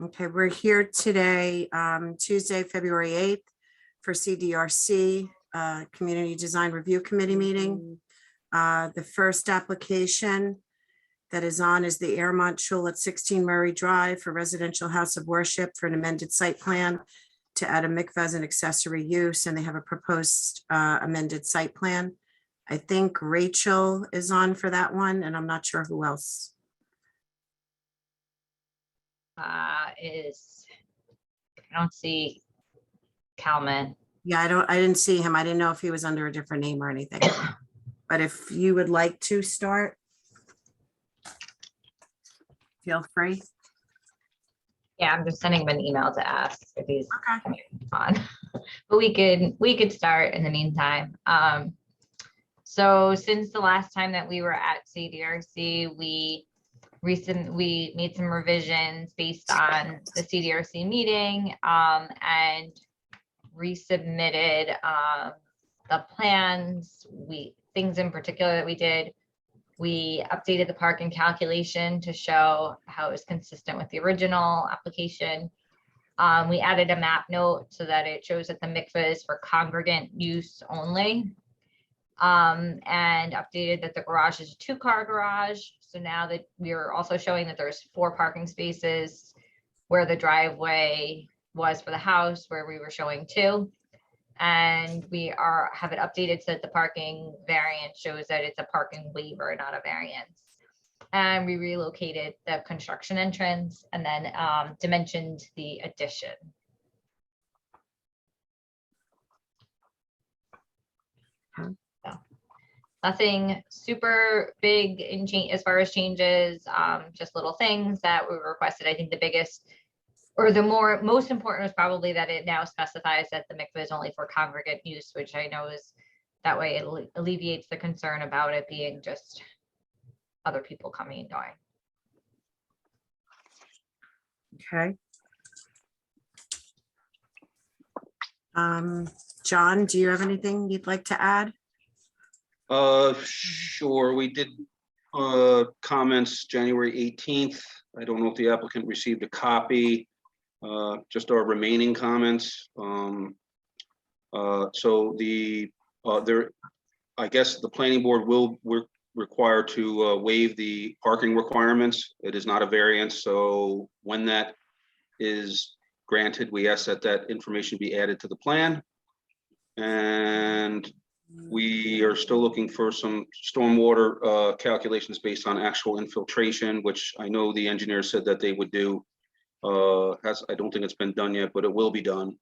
Okay, we're here today, Tuesday, February 8th for CDRC Community Design Review Committee meeting. The first application that is on is the Airmont Shul at 16 Murray Drive for residential house of worship for an amended site plan to add a mikveh as an accessory use, and they have a proposed amended site plan. I think Rachel is on for that one, and I'm not sure who else. I don't see Calman. Yeah, I didn't see him. I didn't know if he was under a different name or anything. But if you would like to start, feel free. Yeah, I'm just sending him an email to ask if he's Okay. on. But we could start in the meantime. So since the last time that we were at CDRC, we made some revisions based on the CDRC meeting and resubmitted the plans. Things in particular that we did. We updated the parking calculation to show how it was consistent with the original application. We added a map note so that it shows that the mikveh is for congregant use only. And updated that the garage is a 2-car garage. So now that we are also showing that there's 4 parking spaces where the driveway was for the house, where we were showing 2. And we have it updated so that the parking variance shows that it's a parking waiver, not a variance. And we relocated the construction entrance and then dimensioned the addition. Nothing super big in change as far as changes, just little things that we requested. I think the biggest or the most important was probably that it now specifies that the mikveh is only for congregate use, which I know is that way it alleviates the concern about it being just other people coming and going. Okay. John, do you have anything you'd like to add? Sure. We did comments January 18th. I don't know if the applicant received a copy. Just our remaining comments. So I guess the planning board we're required to waive the parking requirements. It is not a variance. So when that is granted, we ask that that information be added to the plan. And we are still looking for some stormwater calculations based on actual infiltration, which I know the engineer said that they would do. I don't think it's been done yet, but it will be done.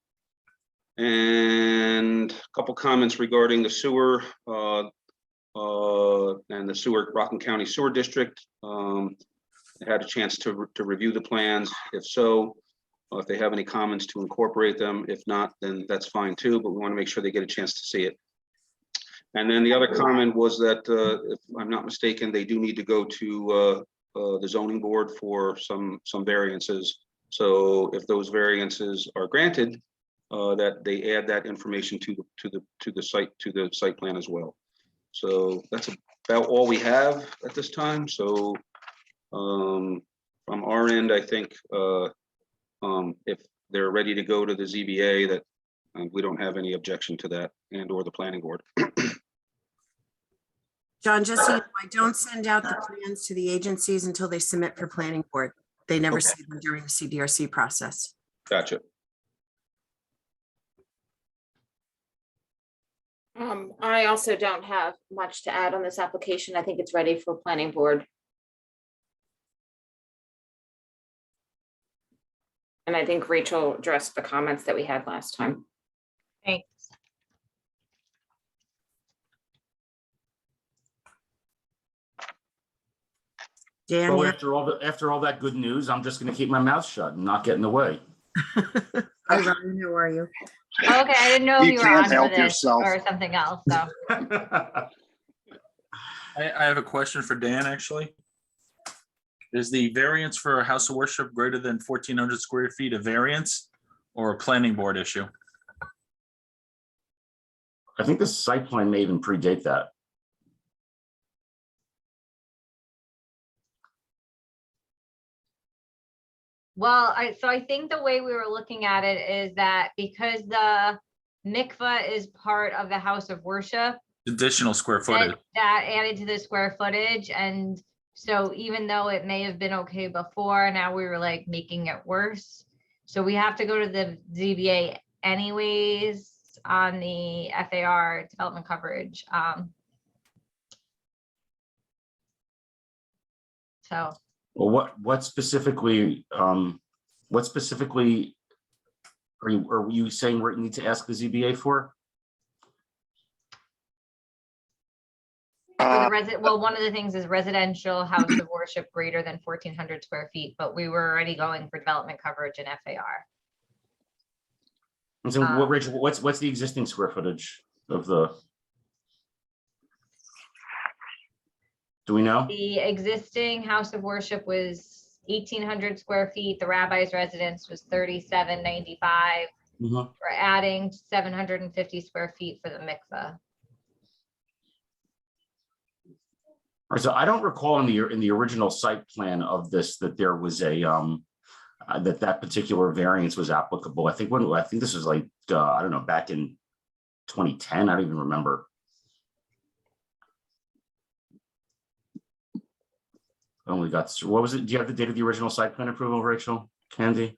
And a couple comments regarding the sewer and the sewer Rockland County Sewer District. I had a chance to review the plans. If so, if they have any comments to incorporate them. If not, then that's fine too, but we want to make sure they get a chance to see it. And then the other comment was that, if I'm not mistaken, they do need to go to the zoning board for some variances. So if those variances are granted, that they add that information to the site plan as well. So that's about all we have at this time. So from our end, I think if they're ready to go to the ZBA, that we don't have any objection to that, and or the planning board. John, just so you know, I don't send out the plans to the agencies until they submit for planning board. They never see them during the CDRC process. Gotcha. I also don't have much to add on this application. I think it's ready for planning board. And I think Rachel addressed the comments that we had last time. Thanks. Dan, So yeah. after all that good news, I'm just going to keep my mouth shut and not get in the way. Hi, Ryan, how are you? Okay, I didn't know if You you were can't on help for this yourself. or something else. So I have a question for Dan, actually. Is the variance for a house of worship greater than 1,400 square feet a variance or a planning board issue? I think the site plan may even predate that. Well, I think the way we were looking at it is that because the mikvah is part of the house of worship, Additional square footage. that added to the square footage. And so even though it may have been okay before, now we were like making it worse. So we have to go to the ZBA anyways on the FAR development coverage. So Well, what specifically are you saying we need to ask the ZBA for? for the resident, well, one of the things is residential house of worship greater than 1,400 square feet, but we were already going for development coverage in FAR. And so what, Rachel, what's the existing square footage of the? Do we know? The existing house of worship was 1,800 square feet. The rabbi's residence was 3,795. Mhm. We're adding 750 square feet for the mikveh. All right, so I don't recall in the original site plan of this that there was a that particular variance was applicable. I think this was like I don't know, back in 2010. I don't even remember. I only got, what was it? Do you have the date of the original site plan approval, Rachel? Candy?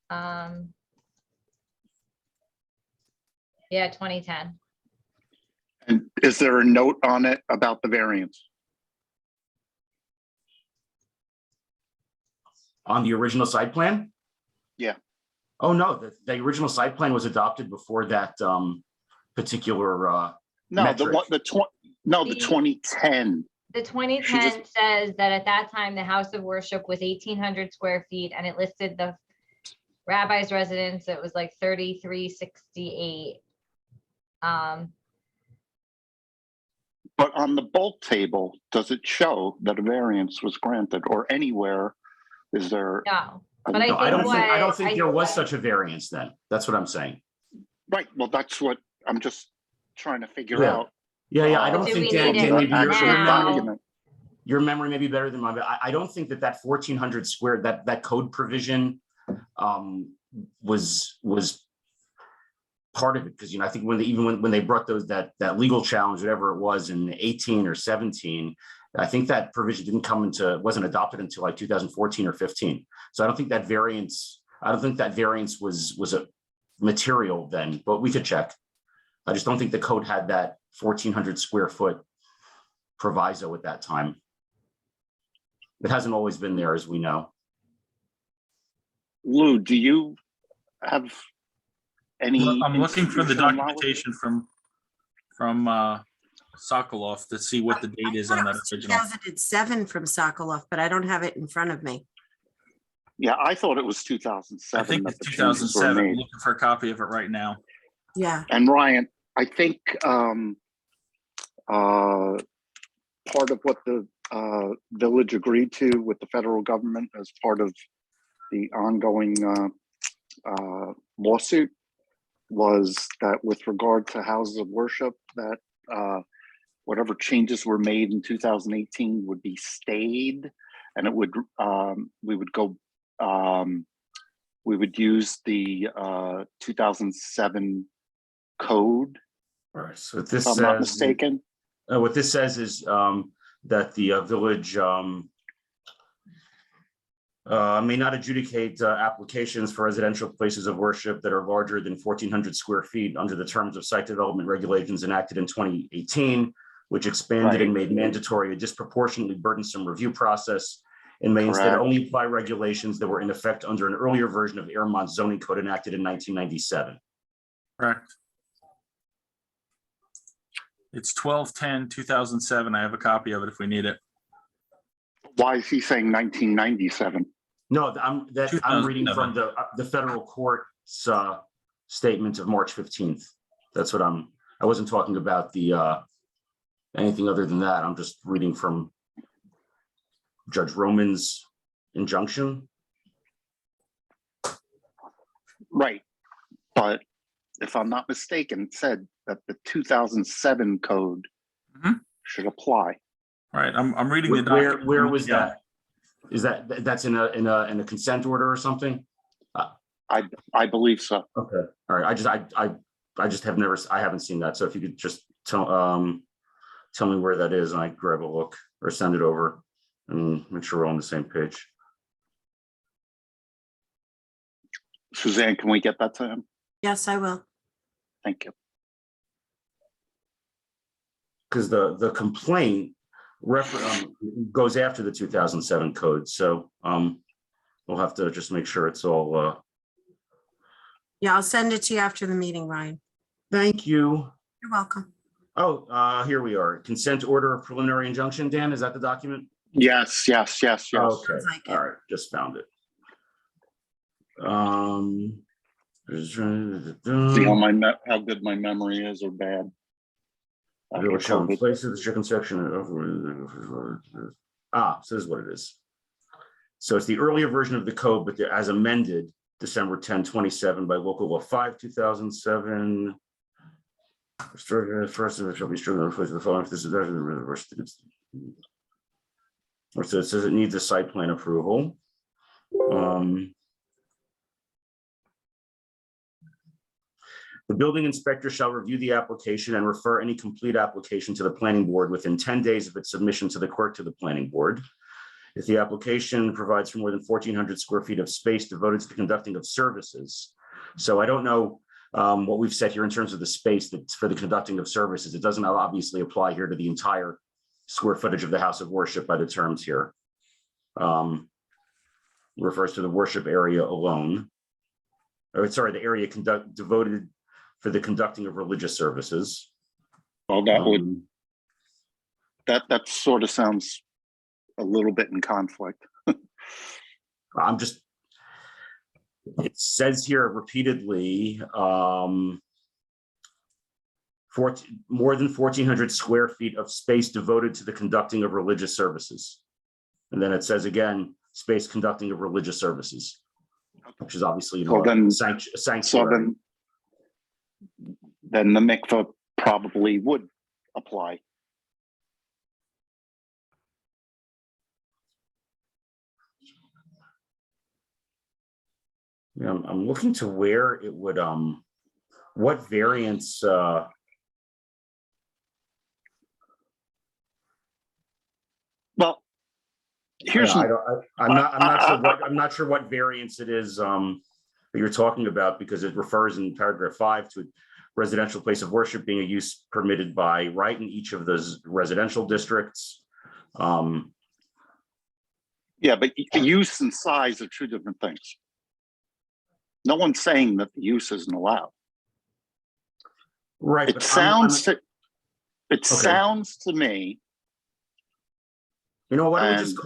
Yeah, 2010. And is there a note on it about the variance? On the original site plan? Yeah. Oh, no, the original site plan was adopted before that particular No, metric. the 2010. The 2010 says that at that time, the house of worship was 1,800 square feet, and it listed the rabbi's residence. It was like 3,368. But on the bulk table, does it show that a variance was granted, or anywhere is there? No, a- but I No, I don't think think there was such a variance then. That's what I'm saying. Right, well, that's what I'm just trying to figure Yeah. out. Yeah, I don't Do think we Dan, need Dan, it maybe Actual now? document. your memory may be better than mine, but I don't think that 1,400 square, that code provision was part of it, because I think when they brought that legal challenge, whatever it was in 18 or 17, I think that provision wasn't adopted until like 2014 or 15. So I don't think that variance was a material then, but we could check. I just don't think the code had that 1,400 square foot proviso at that time. It hasn't always been there, as we know. Lou, do you have any? I'm looking for the institutional knowledge? documentation from Sokolov to see what the date is on that original. 2007 from Sokolov, but I don't have it in front of me. Yeah, I thought it was I 2007. think that it's the changes were 2007. I'm made. looking for a copy of it right now. Yeah, And Ryan, I think part of what the village agreed to with the federal government as part of the ongoing lawsuit was that with regard to houses of worship, that whatever changes were made in 2018 would be stayed, and it would we would use the 2007 code, All right, so if I'm not mistaken. what this says is that the village may not adjudicate applications for residential places of worship that are larger than 1,400 square feet under the terms of site development regulations enacted in 2018, which expanded and made mandatory a disproportionately burdensome review process, and may instead Correct. only apply regulations that were in effect under an earlier version of Airmont's zoning code enacted in 1997. Correct. It's 12/10/2007. I have a copy of it if we need it. Why is he saying 1997? No, I'm reading 2007. from the federal court's statement of March 15th. That's what I wasn't talking about anything other than that. I'm just reading from Judge Roman's injunction. Right, but if I'm not mistaken, it said that the 2007 code Mhm. should apply. Right. I'm reading the Where document. was Yeah. that? Is that's in a consent order or something? I believe so. Okay, all right. I just I haven't seen that. So if you could just tell me where that is and I grab a look or send it over and make sure we're on the same page. Suzanne, can we get that to him? Yes, I will. Thank you. Because the complaint goes after the 2007 code. So we'll have to just make sure it's all. Yeah, I'll send it to you after the meeting, Ryan. Thank you. You're welcome. Oh, here we are. Consent order of preliminary injunction. Dan, is that the document? Yes. Okay, Sounds like it. all right, just found it. See how good my memory is or bad. After Village shall in COVID. place of the stricken section. So this is what it is. So it's the earlier version of the code, but as amended December 10, 27 by local law 5, 2007. First of it shall be stricken in place of the following. This is so it says it needs a site plan approval. The building inspector shall review the application and refer any complete application to the planning board within 10 days of its submission to the clerk to the planning board. If the application provides for more than 1,400 square feet of space devoted to the conducting of services. So I don't know what we've said here in terms of the space that's for the conducting of services. It doesn't obviously apply here to the entire square footage of the house of worship by the terms here. Refers to the worship area alone. Or sorry, the area devoted for the conducting of religious services. Well, that sort of sounds a little bit in conflict. It says here repeatedly, more than 1,400 square feet of space devoted to the conducting of religious services. And then it says again, space conducting of religious services, which is obviously a sanctuary. So then the mikveh probably would apply. Yeah, I'm looking to where it would, what variance, Well, here's I'm not sure what variance it is that you're talking about, because it refers in paragraph 5 to a residential place of worship being a use permitted by right in each of those residential districts. yeah, but use and size are two different things. No one's saying that the use isn't allowed. Right. It sounds to me. You know, why don't we just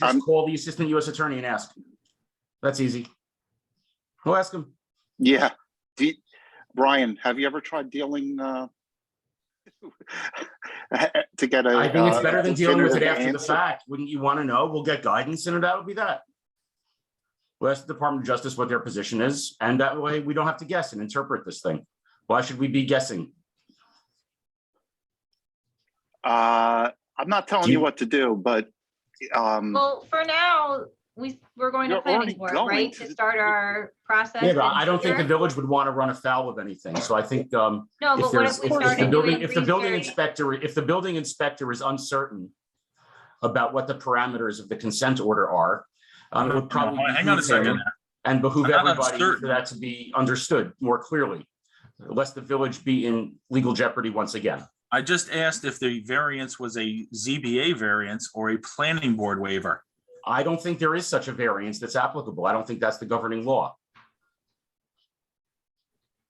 And call the assistant U.S. attorney and ask? That's easy. We'll ask him. Yeah. Brian, have you ever tried dealing to get a? I think it's better than dealing with it definitive after the answer? fact. Wouldn't you want to know? We'll get guidance and that'll be that. We'll ask the Department of Justice what their position is, and that way we don't have to guess and interpret this thing. Why should we be guessing? I'm not telling you what to do, but Well, for now, we're going to You're planning already board, going right, to to start our process? Yeah, but and I don't think the here? village would want to run afoul of anything. So I think No, but what there's if we started doing if the building research? inspector is uncertain about what the parameters of the consent order are, it would probably Hang on a behoove him second. and behoove I'm not everybody for uncertain. that to be understood more clearly, lest the village be in legal jeopardy once again. I just asked if the variance was a ZBA variance or a planning board waiver. I don't think there is such a variance that's applicable. I don't think that's the governing law.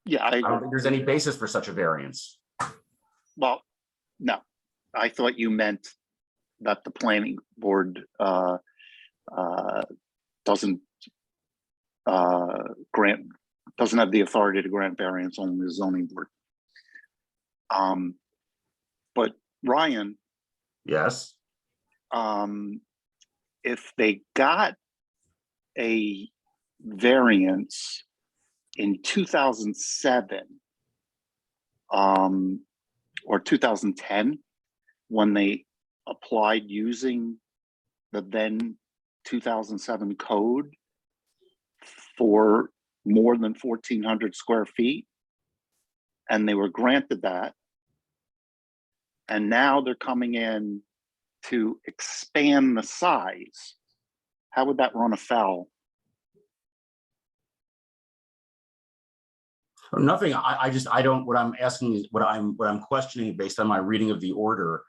yeah, I don't think there's any basis for such a variance. well, no, I thought you meant that the planning board doesn't have the authority to grant variance, only the zoning board. But Ryan, Yes. if they got a variance in 2007 or 2010, when they applied using the then 2007 code for more than 1,400 square feet. And they were granted that. And now they're coming in to expand the size. How would that run afoul? Nothing, I don't, what I'm asking is, what I'm questioning based on my reading of the order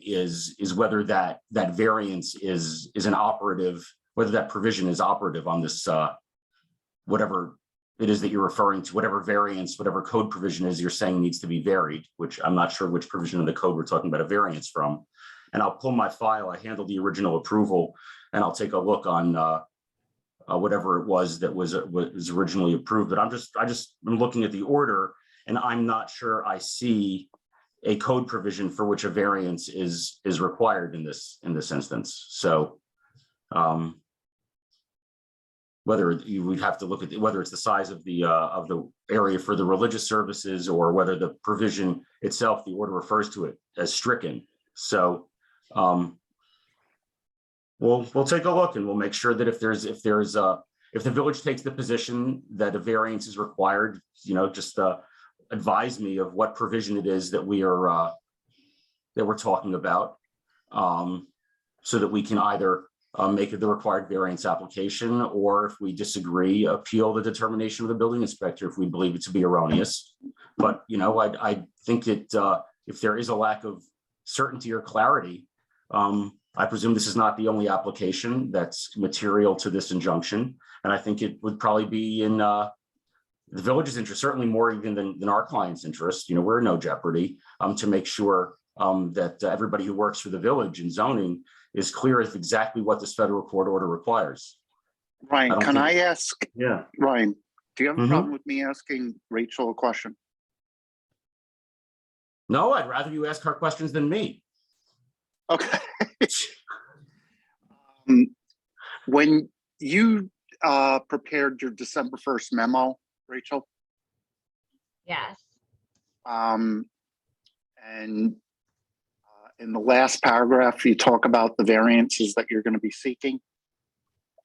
is whether that variance is an operative, whether that provision is operative on this, whatever it is that you're referring to, whatever variance, whatever code provision is you're saying needs to be varied, which I'm not sure which provision of the code we're talking about a variance from. And I'll pull my file, I handled the original approval, and I'll take a look on whatever it was that was originally approved. But I'm looking at the order, and I'm not sure I see a code provision for which a variance is required in this instance. So whether you would have to look at whether it's the size of the area for the religious services, or whether the provision itself, the order refers to it as stricken. So we'll take a look, and we'll make sure that if the village takes the position that a variance is required, just advise me of what provision it is that we're talking about, so that we can either make the required variance application, or if we disagree, appeal the determination of the building inspector if we believe it to be erroneous. But I think that if there is a lack of certainty or clarity, I presume this is not the only application that's material to this injunction, and I think it would probably be in the village's interest, certainly more even than our client's interest. We're in no jeopardy, to make sure that everybody who works for the village in zoning is clear as exactly what this federal court order requires. Ryan, can I ask? Yeah. Ryan, do you have a Mhm. problem with me asking Rachel a question? No, I'd rather you ask her questions than me. Okay. When you prepared your December 1st memo, Rachel, Yes. and in the last paragraph, you talk about the variances that you're going to be seeking.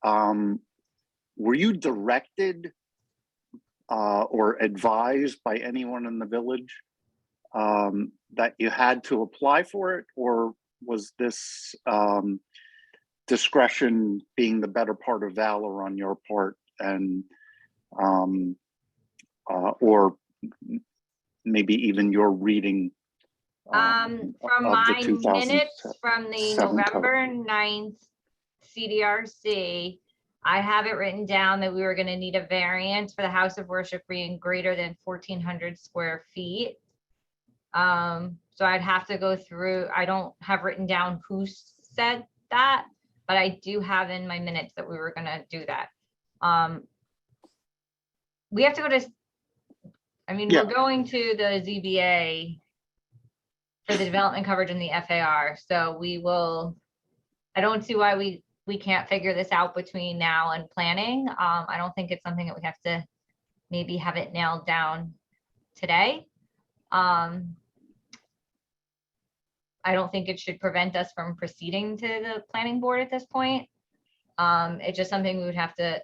Were you directed or advised by anyone in the village that you had to apply for it, or was this discretion being the better part of valor on your part, and or maybe even your reading From of the my 2007 minutes from the code? November 9th CDRC, I have it written down that we were going to need a variance for the house of worship being greater than 1,400 square feet. So I'd have to go through, I don't have written down who said that, but I do have in my minutes that we were going to do that. We have to go to, Yeah. we're going to the ZBA for the development coverage in the FAR. So we will, I don't see why we can't figure this out between now and planning. I don't think it's something that we have to maybe have it nailed down today. I don't think it should prevent us from proceeding to the planning board at this point. It's just something we would have to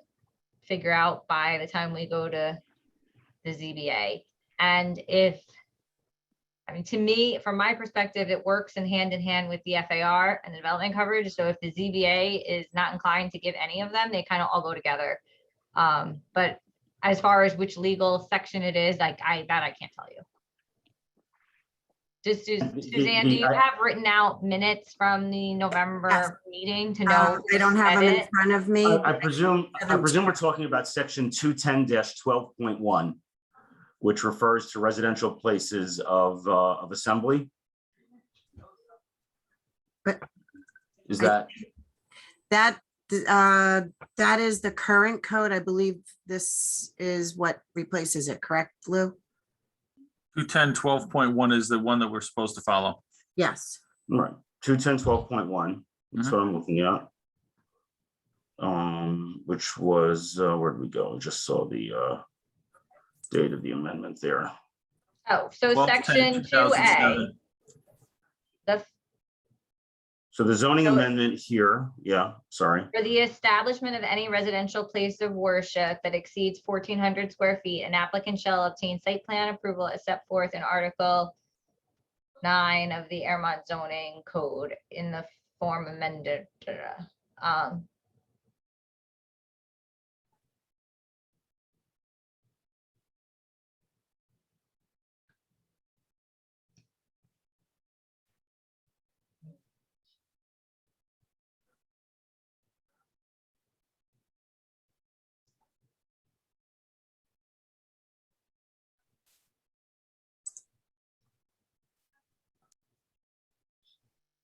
figure out by the time we go to the ZBA. And if, to me, from my perspective, it works in hand with the FAR and the development coverage. So if the ZBA is not inclined to give any of them, they kind of all go together. But as far as which legal section it is, I can't tell you. Suzanne, do you have written out minutes from the November meeting to know? I don't have them in front of me. I presume we're talking about section 210-12.1, which refers to residential places of assembly. But is that that is the current code? I believe this is what replaces it, correct, Lou? 210-12.1 is the one that we're supposed to follow. Yes. right? 210-12.1. That's what I'm looking at. Which was where did we go? I just saw the date of the amendment there. Oh, so section 2A. So the zoning So- amendment here, yeah, sorry. For the establishment of any residential place of worship that exceeds 1,400 square feet, an applicant shall obtain site plan approval as set forth in Article 9 of the Airmont zoning code in the form amended. Um,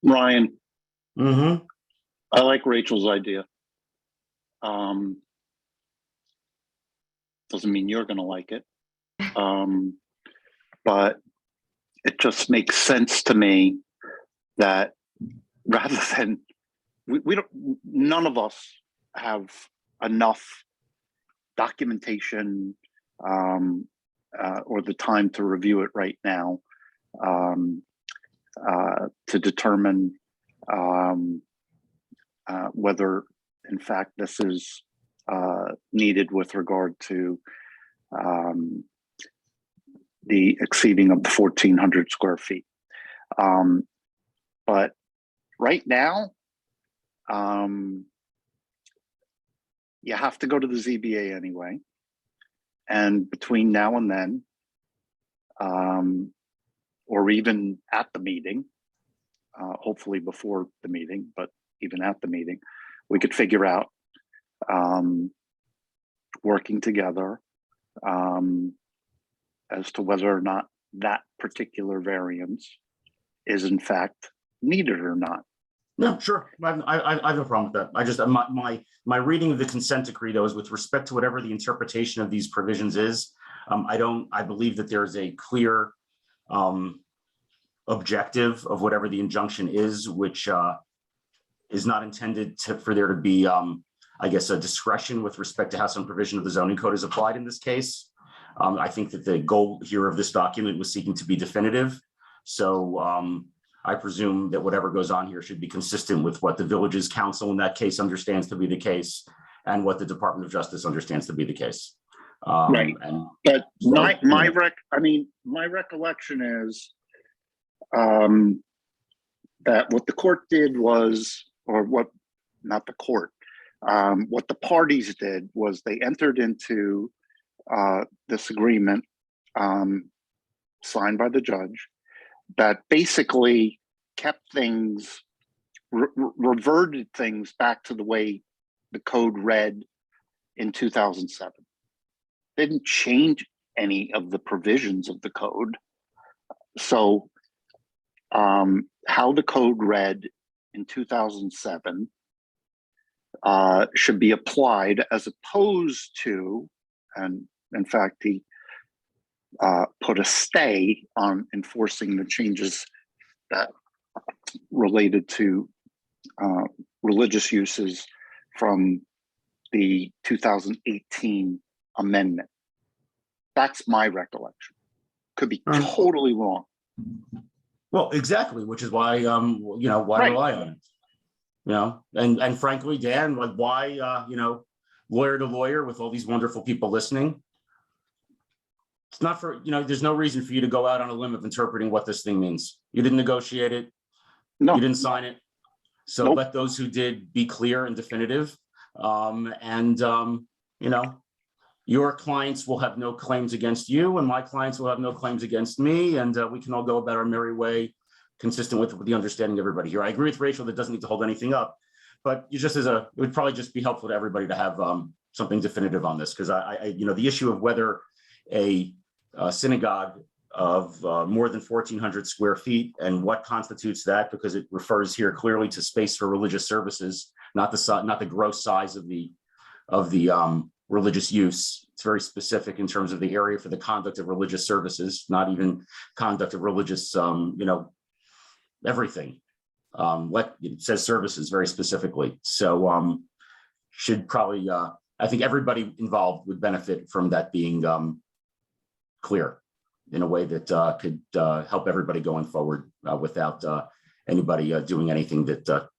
Ryan, Mm-hmm. I like Rachel's idea. Doesn't mean you're gonna like it. But it just makes sense to me that rather than, we don't, none of us have enough documentation or the time to review it right now to determine whether in fact this is needed with regard to the exceeding of the 1,400 square feet. But right now, you have to go to the ZBA anyway. And between now and then, or even at the meeting, hopefully before the meeting, but even at the meeting, we could figure out working together as to whether or not that particular variance is in fact needed or not. No, sure. I have no problem with that. I just, my reading of the consent decree though is with respect to whatever the interpretation of these provisions is. I believe that there is a clear objective of whatever the injunction is, which is not intended for there to be, I guess, a discretion with respect to how some provision of the zoning code is applied in this case. I think that the goal here of this document was seeking to be definitive. So I presume that whatever goes on here should be consistent with what the village's council in that case understands to be the case and what the Department of Justice understands to be the case. Right. But my recollection is that what the court did was, or what, not the court, what the parties did was they entered into this agreement signed by the judge that basically kept things, reverted things back to the way the code read in 2007. They didn't change any of the provisions of the code. So how the code read in 2007 should be applied, as opposed to, and in fact, he put a stay on enforcing the changes that related to religious uses from the 2018 amendment. That's my recollection. Could be totally wrong. Well, exactly, which is why, why Right. rely on it? And frankly, Dan, like why, lawyer to lawyer with all these wonderful people listening. It's not for, there's no reason for you to go out on a limb of interpreting what this thing means. You didn't negotiate it. No. You didn't sign it. So Nope. let those who did be clear and definitive. Your clients will have no claims against you and my clients will have no claims against me. And we can all go about our merry way consistent with the understanding of everybody here. I agree with Rachel that doesn't need to hold anything up, but it would probably just be helpful to everybody to have something definitive on this. Because the issue of whether a synagogue of more than 1,400 square feet and what constitutes that, because it refers here clearly to space for religious services, not the gross size of the religious use. It's very specific in terms of the area for the conduct of religious services, not even conduct of religious, everything. It says services very specifically. So should probably, I think everybody involved would benefit from that being clear in a way that could help everybody going forward without anybody doing anything that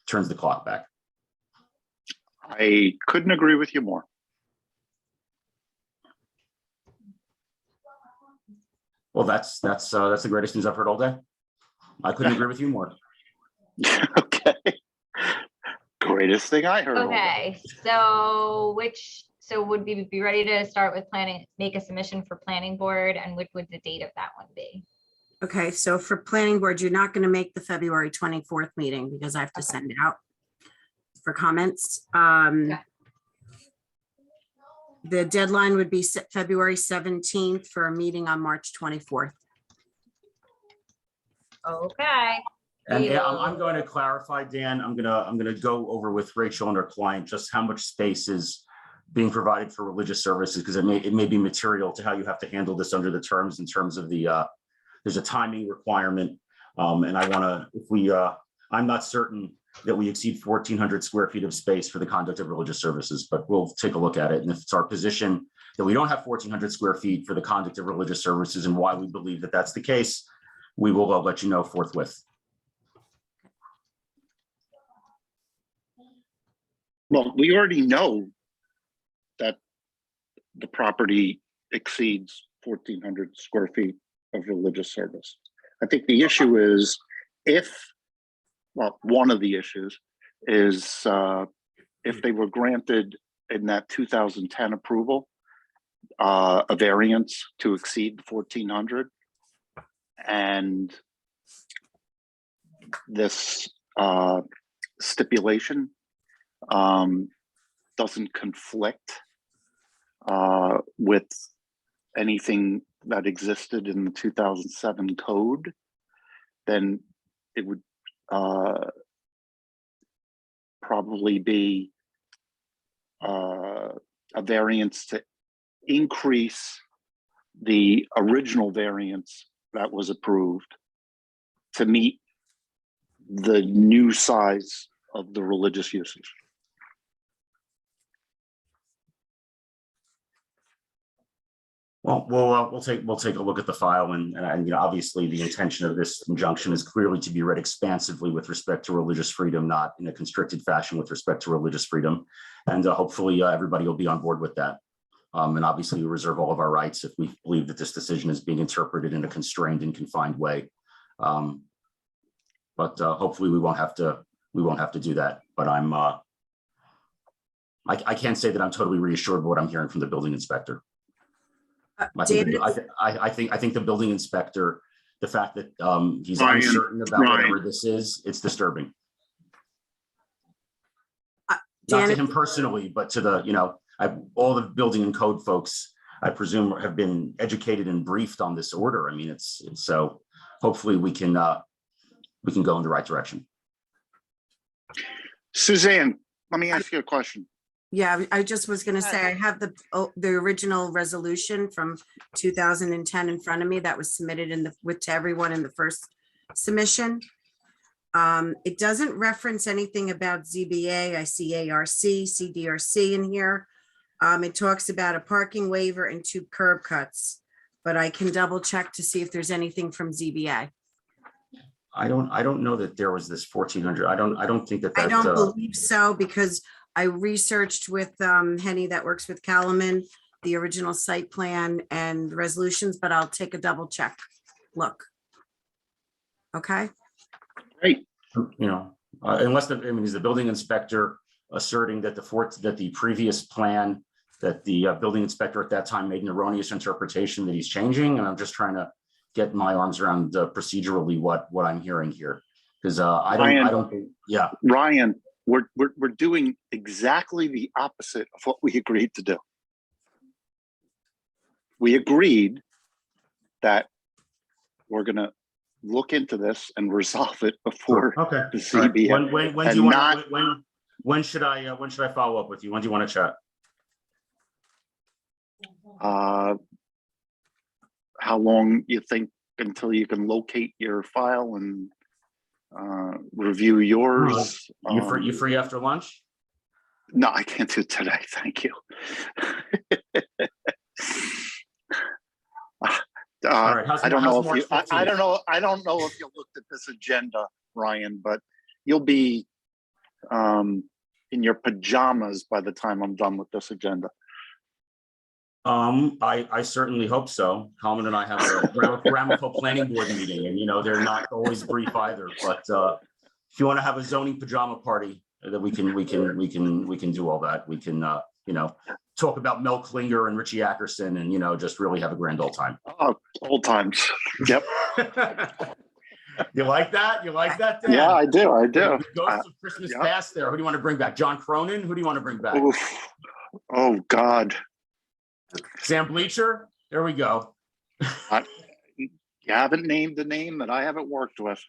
turns the clock back. I couldn't agree with you more. Well, that's the greatest news I've heard all day. I couldn't agree with you more. Okay. Greatest thing I heard. all day. Okay, so would we be ready to start with planning, make a submission for planning board, and what would the date of that one be? Okay, so for planning board, you're not going to make the February 24th meeting because I have to send it out for comments. Okay. The deadline would be February 17th for a meeting on March 24th. Okay. And yeah, I'm We'll- going to clarify, Dan, I'm gonna go over with Rachel and her client just how much space is being provided for religious services, because it may be material to how you have to handle this under the terms, in terms of the there's a timing requirement. And I want to, I'm not certain that we exceed 1,400 square feet of space for the conduct of religious services, but we'll take a look at it. And if it's our position that we don't have 1,400 square feet for the conduct of religious services and why we believe that that's the case, we will let you know forthwith. Well, we already know that the property exceeds 1,400 square feet of religious service. I think the issue is one of the issues is if they were granted in that 2010 approval, a variance to exceed 1,400, and this stipulation doesn't conflict with anything that existed in the 2007 code, then it would probably be a variance to increase the original variance that was approved to meet the new size of the religious uses. Well, we'll take a look at the file, and obviously the intention of this injunction is clearly to be read expansively with respect to religious freedom, not in a constricted fashion with respect to religious freedom. And hopefully everybody will be on board with that. And obviously we reserve all of our rights if we believe that this decision is being interpreted in a constrained and confined way. But hopefully we won't have to do that. But I can't say that I'm totally reassured by what I'm hearing from the building inspector. I think the building inspector, the fact that he's uncertain about whatever this is, it's disturbing. Not to him personally, but to the, all the building and code folks, I presume, have been educated and briefed on this order. I mean, it's so hopefully we can go in the right direction. Suzanne, let me ask you a question. Yeah, I just was going to say, I have the original resolution from 2010 in front of me that was submitted to everyone in the first submission. It doesn't reference anything about ZBA. I see ARC, CDRC in here. It talks about a parking waiver and 2 curb cuts, but I can double check to see if there's anything from ZBA. I don't know that there was this 1,400. I don't think that. I don't believe so, because I researched with Henny that works with Calaman, the original site plan and resolutions, but I'll take a double check. Look. Okay. Great. Unless is the building inspector asserting that the previous plan that the building inspector at that time made an erroneous interpretation that he's changing, and I'm just trying to get my arms around procedurally what I'm hearing here, because I don't think, yeah. Ryan, we're doing exactly the opposite of what we agreed to do. We agreed that we're going to look into this and resolve it before Okay. the CBA. Right. When do you want? When should I follow up with you? When do you want to chat? How long you think until you can locate your file and review yours? You free after lunch? No, I can't do it today. Thank you. All right. I don't know if you looked at this agenda Ryan, but you'll be in your pajamas by the time I'm done with this agenda. I certainly hope so. Colin and I have a Ramapo planning board meeting, and they're not always brief either. But if you want to have a zoning pajama party, that we can do all that. We can talk about Mel Klinger and Richie Ackerson, and just really have a grand old time. Oh, old times. Yep. You like that? You like that, Dan? Yeah, I do. I do. The ghost of Christmas yeah. past there. Who do you want to bring back? John Cronin? Who do you want to bring back? Oof. Oh God. Sam Bleacher? There we go. You haven't named the name that I haven't worked with.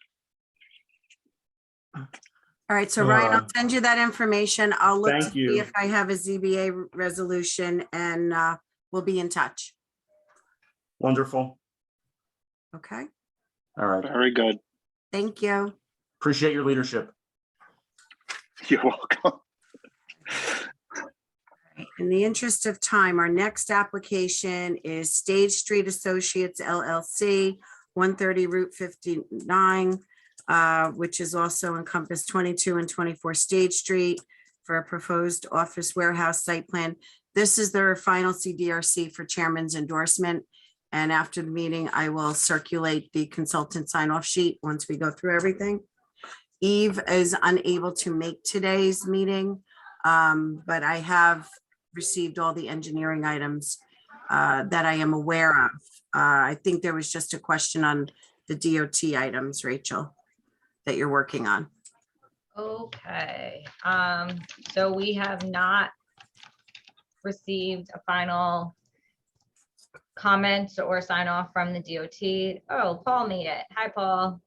All right, so Ryan, I'll send you that information. I'll look to Thank see you. if I have a ZBA resolution, and we'll be in touch. Wonderful. Okay, All right. Very good. thank you. Appreciate your leadership. You're welcome. In the interest of time, our next application is Stage Street Associates LLC, 130 Route 59, which is also encompass 22 and 24 Stage Street for a proposed office warehouse site plan. This is their final CDRC for chairman's endorsement. And after the meeting, I will circulate the consultant sign-off sheet once we go through everything. Eve is unable to make today's meeting, but I have received all the engineering items that I am aware of. I think there was just a question on the DOT items, Rachel, that you're working on. Okay, so we have not received a final comment or sign off from the DOT. Oh, Paul made it. Hi, Paul.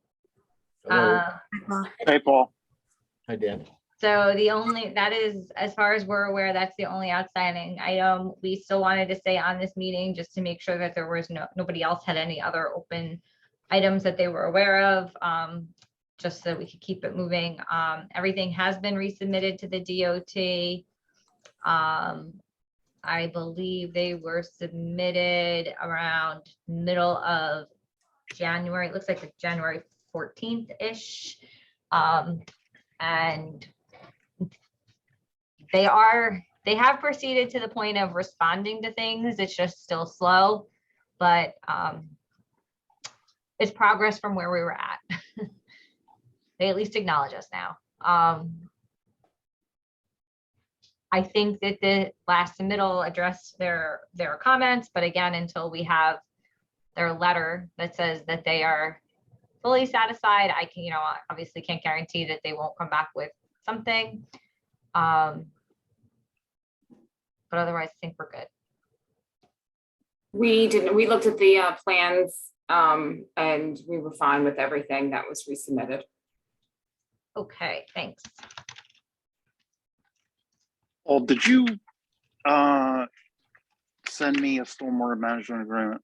Hey, Paul. Hi, Dan. So that is, as far as we're aware, that's the only outstanding item. We still wanted to stay on this meeting just to make sure that there was nobody else had any other open items that they were aware of, just so we could keep it moving. Everything has been resubmitted to the DOT. I believe they were submitted around middle of January. It looks like the January 14th-ish. And they have proceeded to the point of responding to things. It's just still slow, but it's progress from where we were at. They at least acknowledge us now. I think that the last submittal addressed their comments, but again, until we have their letter that says that they are fully satisfied, I can, obviously can't guarantee that they won't come back with something. But otherwise, I think we're good. We looked at the plans and we were fine with everything that was resubmitted. Okay, thanks. Well, did you send me a stormwater management agreement?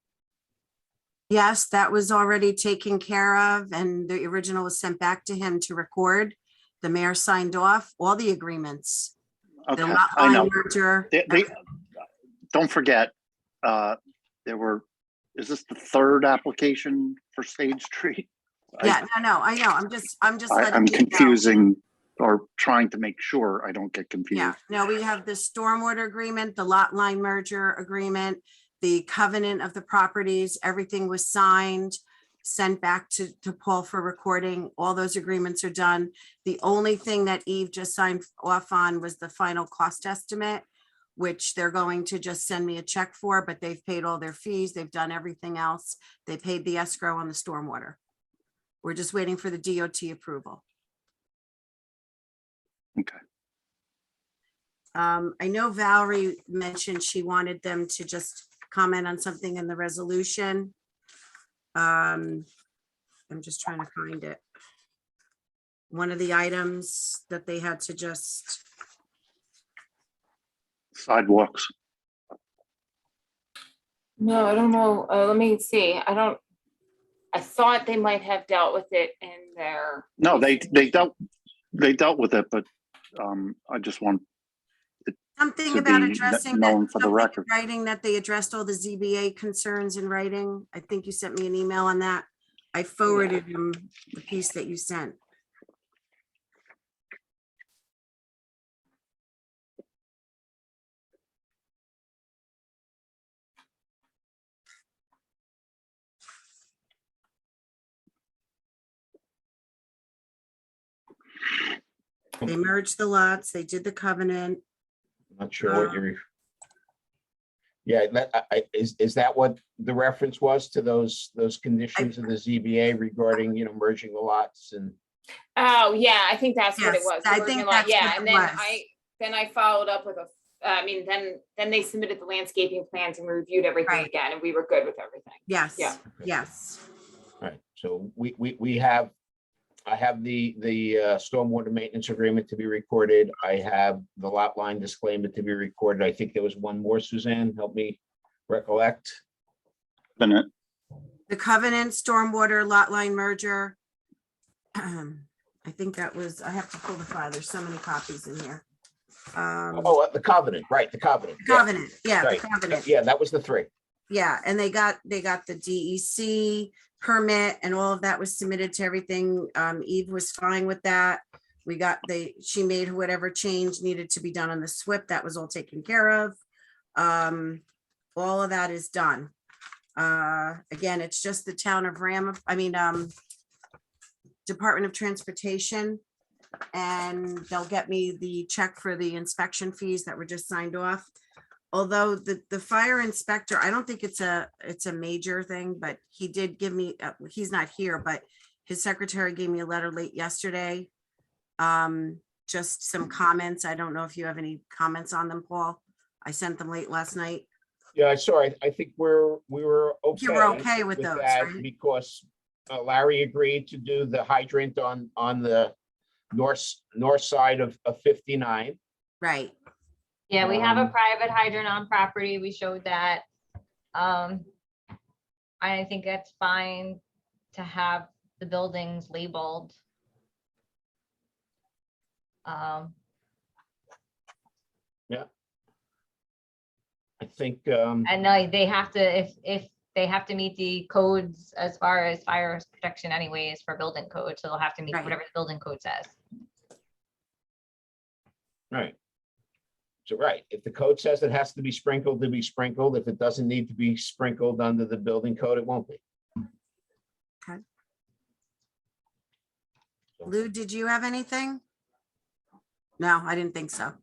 Yes, that was already taken care of, and the original was sent back to him to record. The mayor signed off all the agreements. Okay, The lot I know. line merger. Don't forget, is this the third application for Stage Street? Yeah, no, I know. I'm just letting I'm you know. confusing or trying to make sure I don't get confused. Yeah, no, we have the stormwater agreement, the lot line merger agreement, the covenant of the properties, everything was signed, sent back to Paul for recording. All those agreements are done. The only thing that Eve just signed off on was the final cost estimate, which they're going to just send me a check for, but they've paid all their fees. They've done everything else. They paid the escrow on the stormwater. We're just waiting for the DOT approval. Okay. I know Valerie mentioned she wanted them to just comment on something in the resolution. I'm just trying to find it. One of the items that they had to just, Sidewalks. No, I don't know. Let me see. I thought they might have dealt with it in their. No, they dealt with it, but I just want something to about be addressing known that, for the something in record. writing that they addressed all the ZBA concerns in writing. I think you sent me an email on that. I forwarded him the piece that you sent. They merged the lots, they did the covenant. Not sure what you're. Yeah, is that what the reference was to those conditions of the ZBA regarding, merging the lots and? Oh, yeah, I think that's what it Yes, was. the I virgin think lot. that's Yeah, what and it then was. I followed up with then they submitted the landscaping plans and we reviewed everything Right. again, and we were good with everything. Yes, Yeah. yes. All right, so I have the stormwater maintenance agreement to be recorded. I have the lot line disclaimer to be recorded. I think there was one more, Suzanne, help me recollect. Covenant. The covenant, stormwater, lot line merger. I think that was, I have to pull the file. There's so many copies in here. Oh, the covenant, right, the covenant. Yeah, Covenant, yeah, the right. covenant. Yeah, that was the three. Yeah, and they got the DEC permit and all of that was submitted to everything. Eve was fine with that. She made whatever change needed to be done on the SWIP. That was all taken care of. All of that is done. Again, it's just the town of Department of Transportation. And they'll get me the check for the inspection fees that were just signed off. Although the fire inspector, I don't think it's a major thing, but he did give me, he's not here, but his secretary gave me a letter late yesterday. Just some comments. I don't know if you have any comments on them, Paul. I sent them late last night. Yeah, I saw it. I think we were okay. You were okay with those, that right? because Larry agreed to do the hydrant on the north side of 59. Right. Yeah, we have a private hydrant on property. We showed that. I think that's fine to have the buildings labeled. I think, And no, they have to, if they have to meet the codes as far as fire protection anyways for building code, so they'll have to meet Right. whatever the building code says. right. So, right, if the code says it has to be sprinkled, to be sprinkled. If it doesn't need to be sprinkled under the building code, it won't be. Okay. Lou, did you have anything? No, I didn't think so.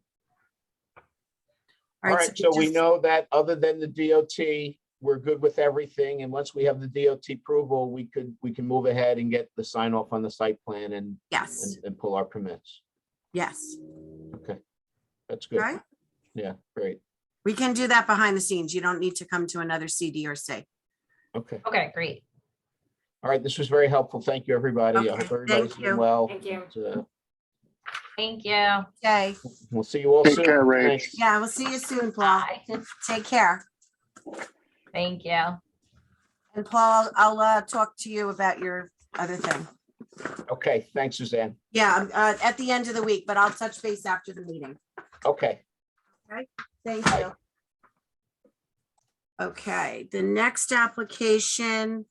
All right, so we just- know that other than the DOT, we're good with everything. And once we have the DOT approval, we can move ahead and get the sign off on the site plan and Yes, pull our permits. yes. Okay, that's good. Right. Yeah, great. We can do that behind the scenes. You don't need to come to another CDRC. Okay, Okay, great. all right, this was very helpful. Thank you, everybody. I Okay, hope thank everybody's doing you. well. Thank you. Thank you. Okay, We'll see you all Take soon. care, Rach. Thanks. yeah, we'll see you soon, Paul. Bye. Take care. Thank you. And Paul, I'll talk to you about your other thing. Okay, thanks, Suzanne. Yeah, at the end of the week, but I'll touch base after the meeting. Okay. Thank you. Okay, the next application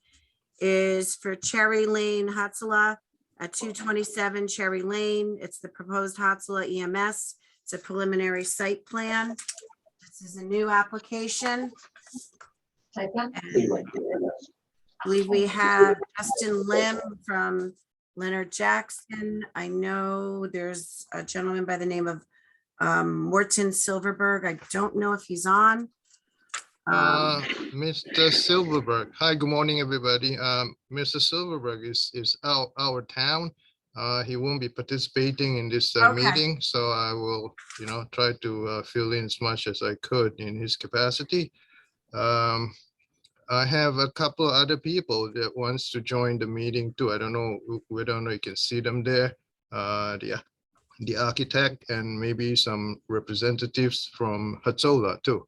is for Cherry Lane Hatsala at 227 Cherry Lane. It's the proposed Hatsala EMS. It's a preliminary site plan. This is a new application. And I believe we have Justin Lim from Leonard Jackson. I know there's a gentleman by the name of Morton Silverberg. I don't know if he's on. Mr. Silverberg. Hi, good morning, everybody. Mr. Silverberg is out of town. He won't be participating in this Okay. meeting, so I will, try to fill in as much as I could in his capacity. I have a couple of other people that wants to join the meeting too. I don't know whether or not you can see them there. The architect and maybe some representatives from Hatzola too.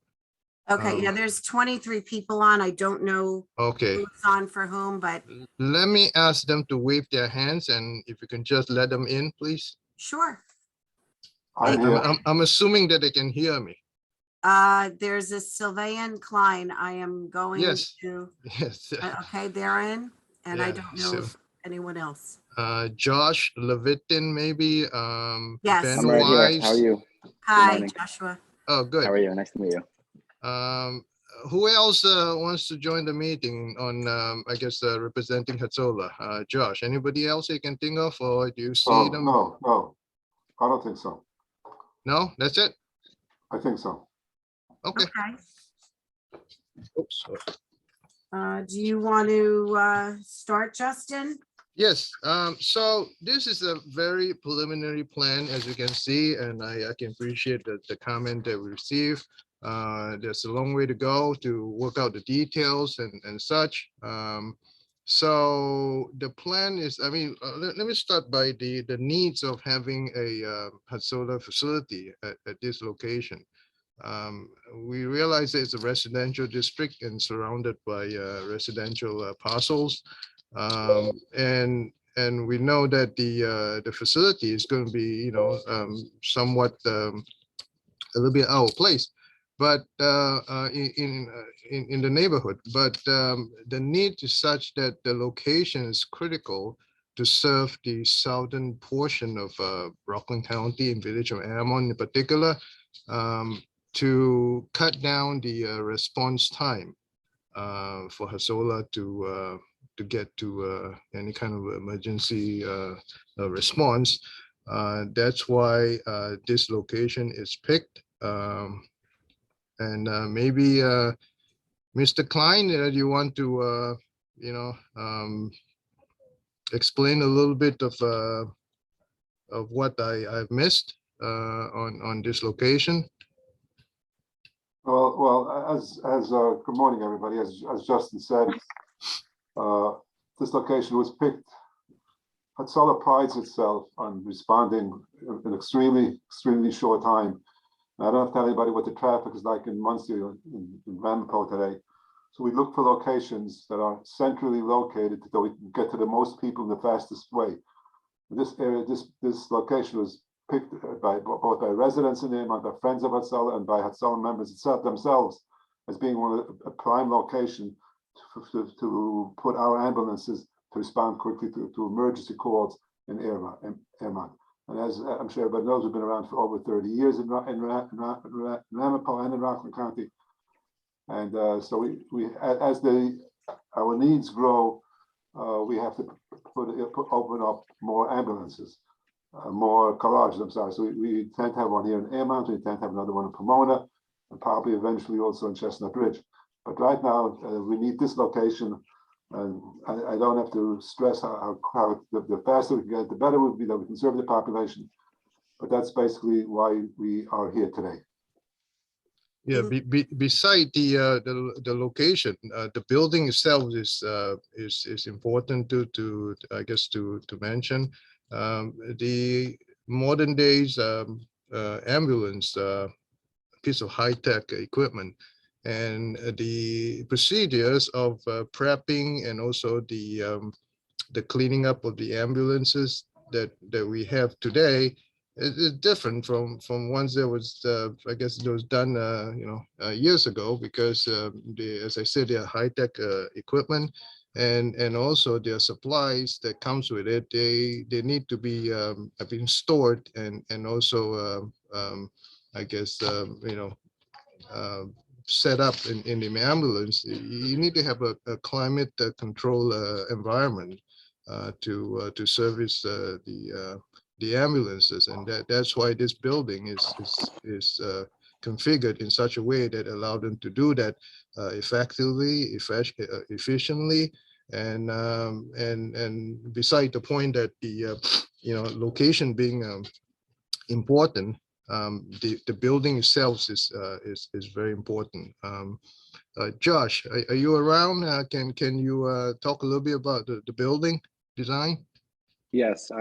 Okay, yeah, there's 23 people on. I don't know Okay, who's on for whom, but let me ask them to wave their hands, and if you can just let them in, please. sure. I'm assuming that they can hear me. There's a Sylvain Klein. I am going Yes. to, Yes. okay, they're in, and I Yeah, don't know so- if anyone else. Josh Levitin, maybe. Yes. Ben I'm right here. Wise. How are you? Hi, morning. Joshua. Oh, How good. are you? Nice to meet you. Who else wants to join the meeting on, I guess, representing Hatzola? Josh, anybody else you can think of, or do you see them? No. I don't think so. No, that's it? I think so. Okay. Okay. Oops, sorry. Do you want to start, Justin? Yes, so this is a very preliminary plan, as you can see, and I can appreciate the comment that we received. There's a long way to go to work out the details and such. So the plan is, I mean, let me start by the needs of having a solar facility at this location. We realize it's a residential district and surrounded by residential parcels. And we know that the facility is going to be, you know, somewhat a little bit out of place, but in the neighborhood. But the need is such that the location is critical to serve the southern portion of Rockland County and Village of Ammon in particular, to cut down the response time for Hasola to get to any kind of emergency response. That's why this location is picked. And maybe Mr. Klein, do you want to, you know, explain a little bit of what I've missed on this location? Well, as good morning, everybody. As Justin said, this location was picked. Hatsala prides itself on responding in an extremely short time. I don't have to tell anybody what the traffic is like in Muncie or in Ramapo today. So we look for locations that are centrally located so we can get to the most people in the fastest way. This area, this location was picked by both by residents in the area, by friends of Hatsala, and by Hatsala members themselves as being a prime location to put our ambulances to respond quickly to emergency calls in Airman. And as I'm sure everybody knows, we've been around for over 30 years in Ramapo and in Rockland County. And so as our needs grow, we have to open up more ambulances, more garages, I'm sorry. So we intend to have one here in Airmont, we intend to have another one in Pomona, and probably eventually also in Chestnut Ridge. But right now, we need this location. And I don't have to stress how the faster we can get, the better it would be that we can serve the population. But that's basically why we are here today. Yeah, beside the location, the building itself is important to I guess to mention. The modern days ambulance piece of high-tech equipment, and the procedures of prepping and also the cleaning up of the ambulances that we have today is different from ones that was I guess it was done you know years ago, because as I said, they're high-tech equipment, and also their supplies that comes with it, they need to be being stored and also I guess you know set up in the ambulance. You need to have a climate control environment to service the ambulances, and that's why this building is configured in such a way that allow them to do that effectively, efficiently, and beside the point that the you know location being important, the building itself is very important. Josh, are you around? Can you talk a little bit about the building design? Yes,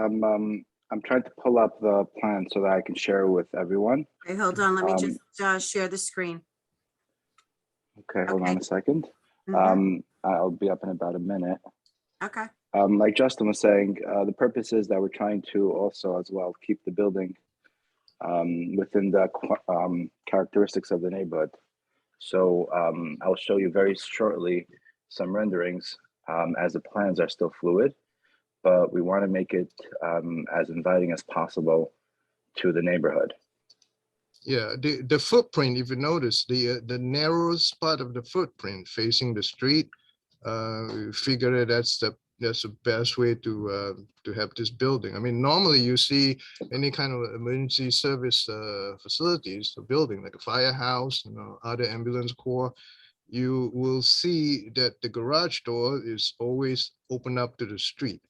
I'm trying to pull up the plan so that I can share with everyone. Okay, hold on. Let me just share the screen. Okay, hold on a second. Mhm. I'll be up in about a minute. Okay. Like Justin was saying, the purpose is that we're trying to also as well keep the building within the characteristics of the neighborhood. So I'll show you very shortly some renderings as the plans are still fluid, but we want to make it as inviting as possible to the neighborhood. Yeah, the footprint, if you notice, the narrowest part of the footprint facing the street, we figure that's the that's the best way to have this building. I mean, normally you see any kind of emergency service facilities, a building like a firehouse, other ambulance corps, you will see that the garage door is always open up to the street.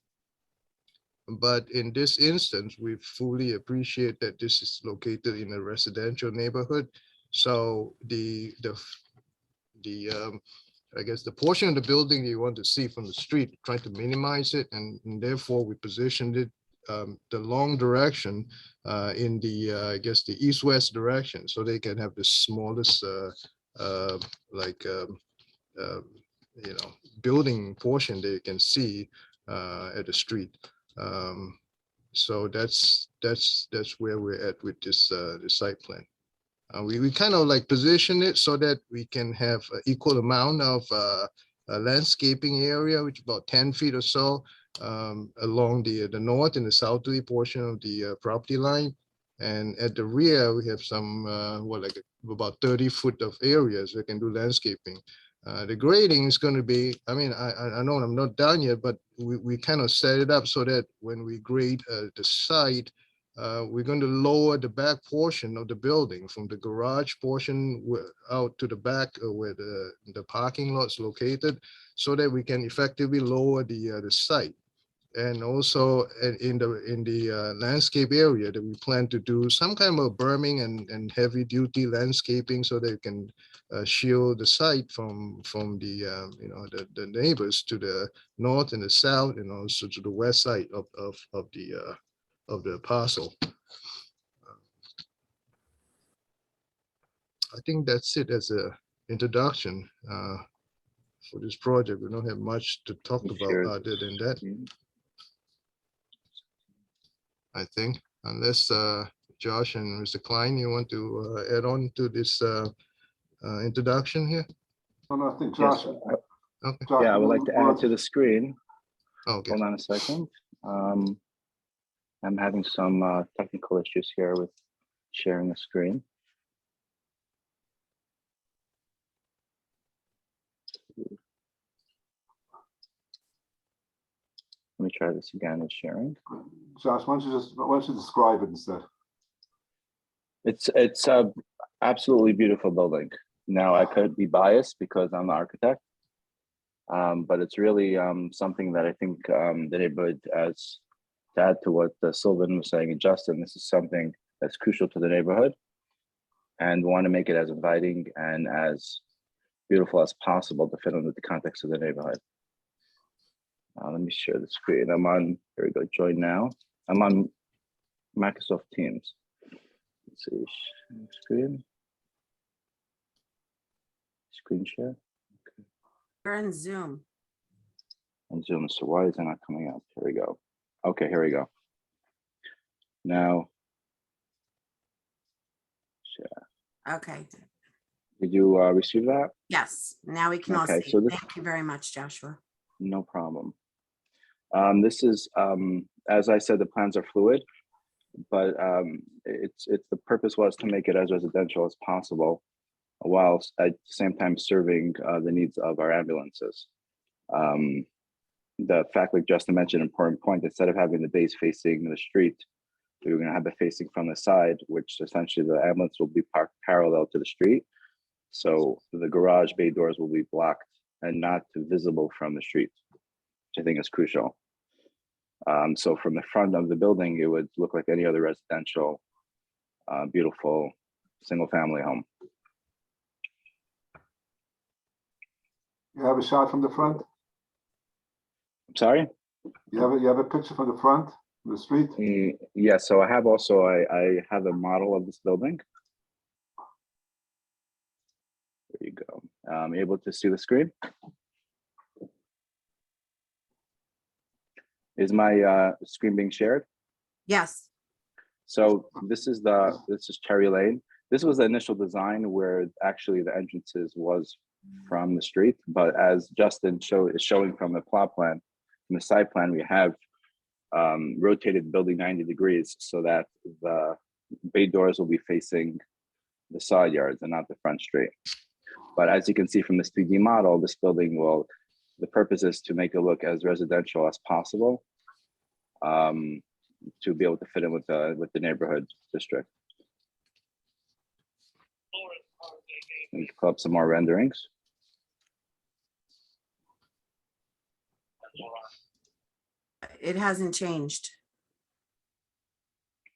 But in this instance, we fully appreciate that this is located in a residential neighborhood. So I guess the portion of the building you want to see from the street, try to minimize it, and therefore we positioned it the long direction in the I guess the east-west direction, so they can have the smallest building portion they can see at the street. So that's where we're at with this the site plan. We kind of like position it so that we can have an equal amount of landscaping area, which is about 10 feet or so along the north and the southerly portion of the property line. And at the rear, we have some, about 30 foot of areas we can do landscaping. The grading is going to be, I mean, I know I'm not done yet, but we kind of set it up so that when we grade the site, we're going to lower the back portion of the building from the garage portion out to the back where the parking lot is located, so that we can effectively lower the site. And also in the landscape area that we plan to do some kind of berming and heavy duty landscaping so they can shield the site from the neighbors to the north and the south, and also to the west side of the parcel. I think that's it as a introduction for this project. We don't have much to talk about other than that, I think, unless Josh and Mr. Klein, you want to add on to this introduction here? No, I think Josh. Yes, Okay. Josh, yeah, I would like to add to the screen. Okay. Hold on a second. I'm having some technical issues here with sharing the screen. Let me try this again with sharing. Josh, why don't you describe it instead? It's a absolutely beautiful building. Now, I could be biased because I'm the architect, but it's really something that I think the neighborhood, as to add to what Sylvan was saying and Justin, this is something that's crucial to the neighborhood, and we want to make it as inviting and as beautiful as possible to fit into the context of the neighborhood. Let me share the screen. I'm on, here we go, join now. I'm on Microsoft Teams. Let's see, screen share. Okay. You're in Zoom. On Zoom, so why is it not coming up? Here we go. Okay, here we go. Now, share. Okay. Did you receive that? Yes, now we can all Okay, see. so this- Thank you very much, Joshua. No problem. This is, as I said, the plans are fluid, but it's the purpose was to make it as residential as possible, while at the same time serving the needs of our ambulances. The fact, like Justin mentioned, an important point, instead of having the base facing the street, we're going to have it facing from the side, which essentially the ambulance will be parked parallel to the street. So the garage bay doors will be blocked and not visible from the street, which I think is crucial. So from the front of the building, it would look like any other residential, beautiful single family home. You have a shot from the front? I'm sorry? You have a picture from the front, the street? Yeah, so I have also, I have a model of this building. There you go. Able to see the screen? Is my screen being shared? Yes. So this is Cherry Lane. This was the initial design where actually the entrances was from the street, but as Justin is showing from the plot plan, from the site plan, we have rotated the building 90 degrees so that the bay doors will be facing the side yards and not the front street. But as you can see from this 3D model, this building will The purpose is to make it look as residential as possible, to be able to fit in with the neighborhood district. Let me pull up some more renderings. It hasn't changed.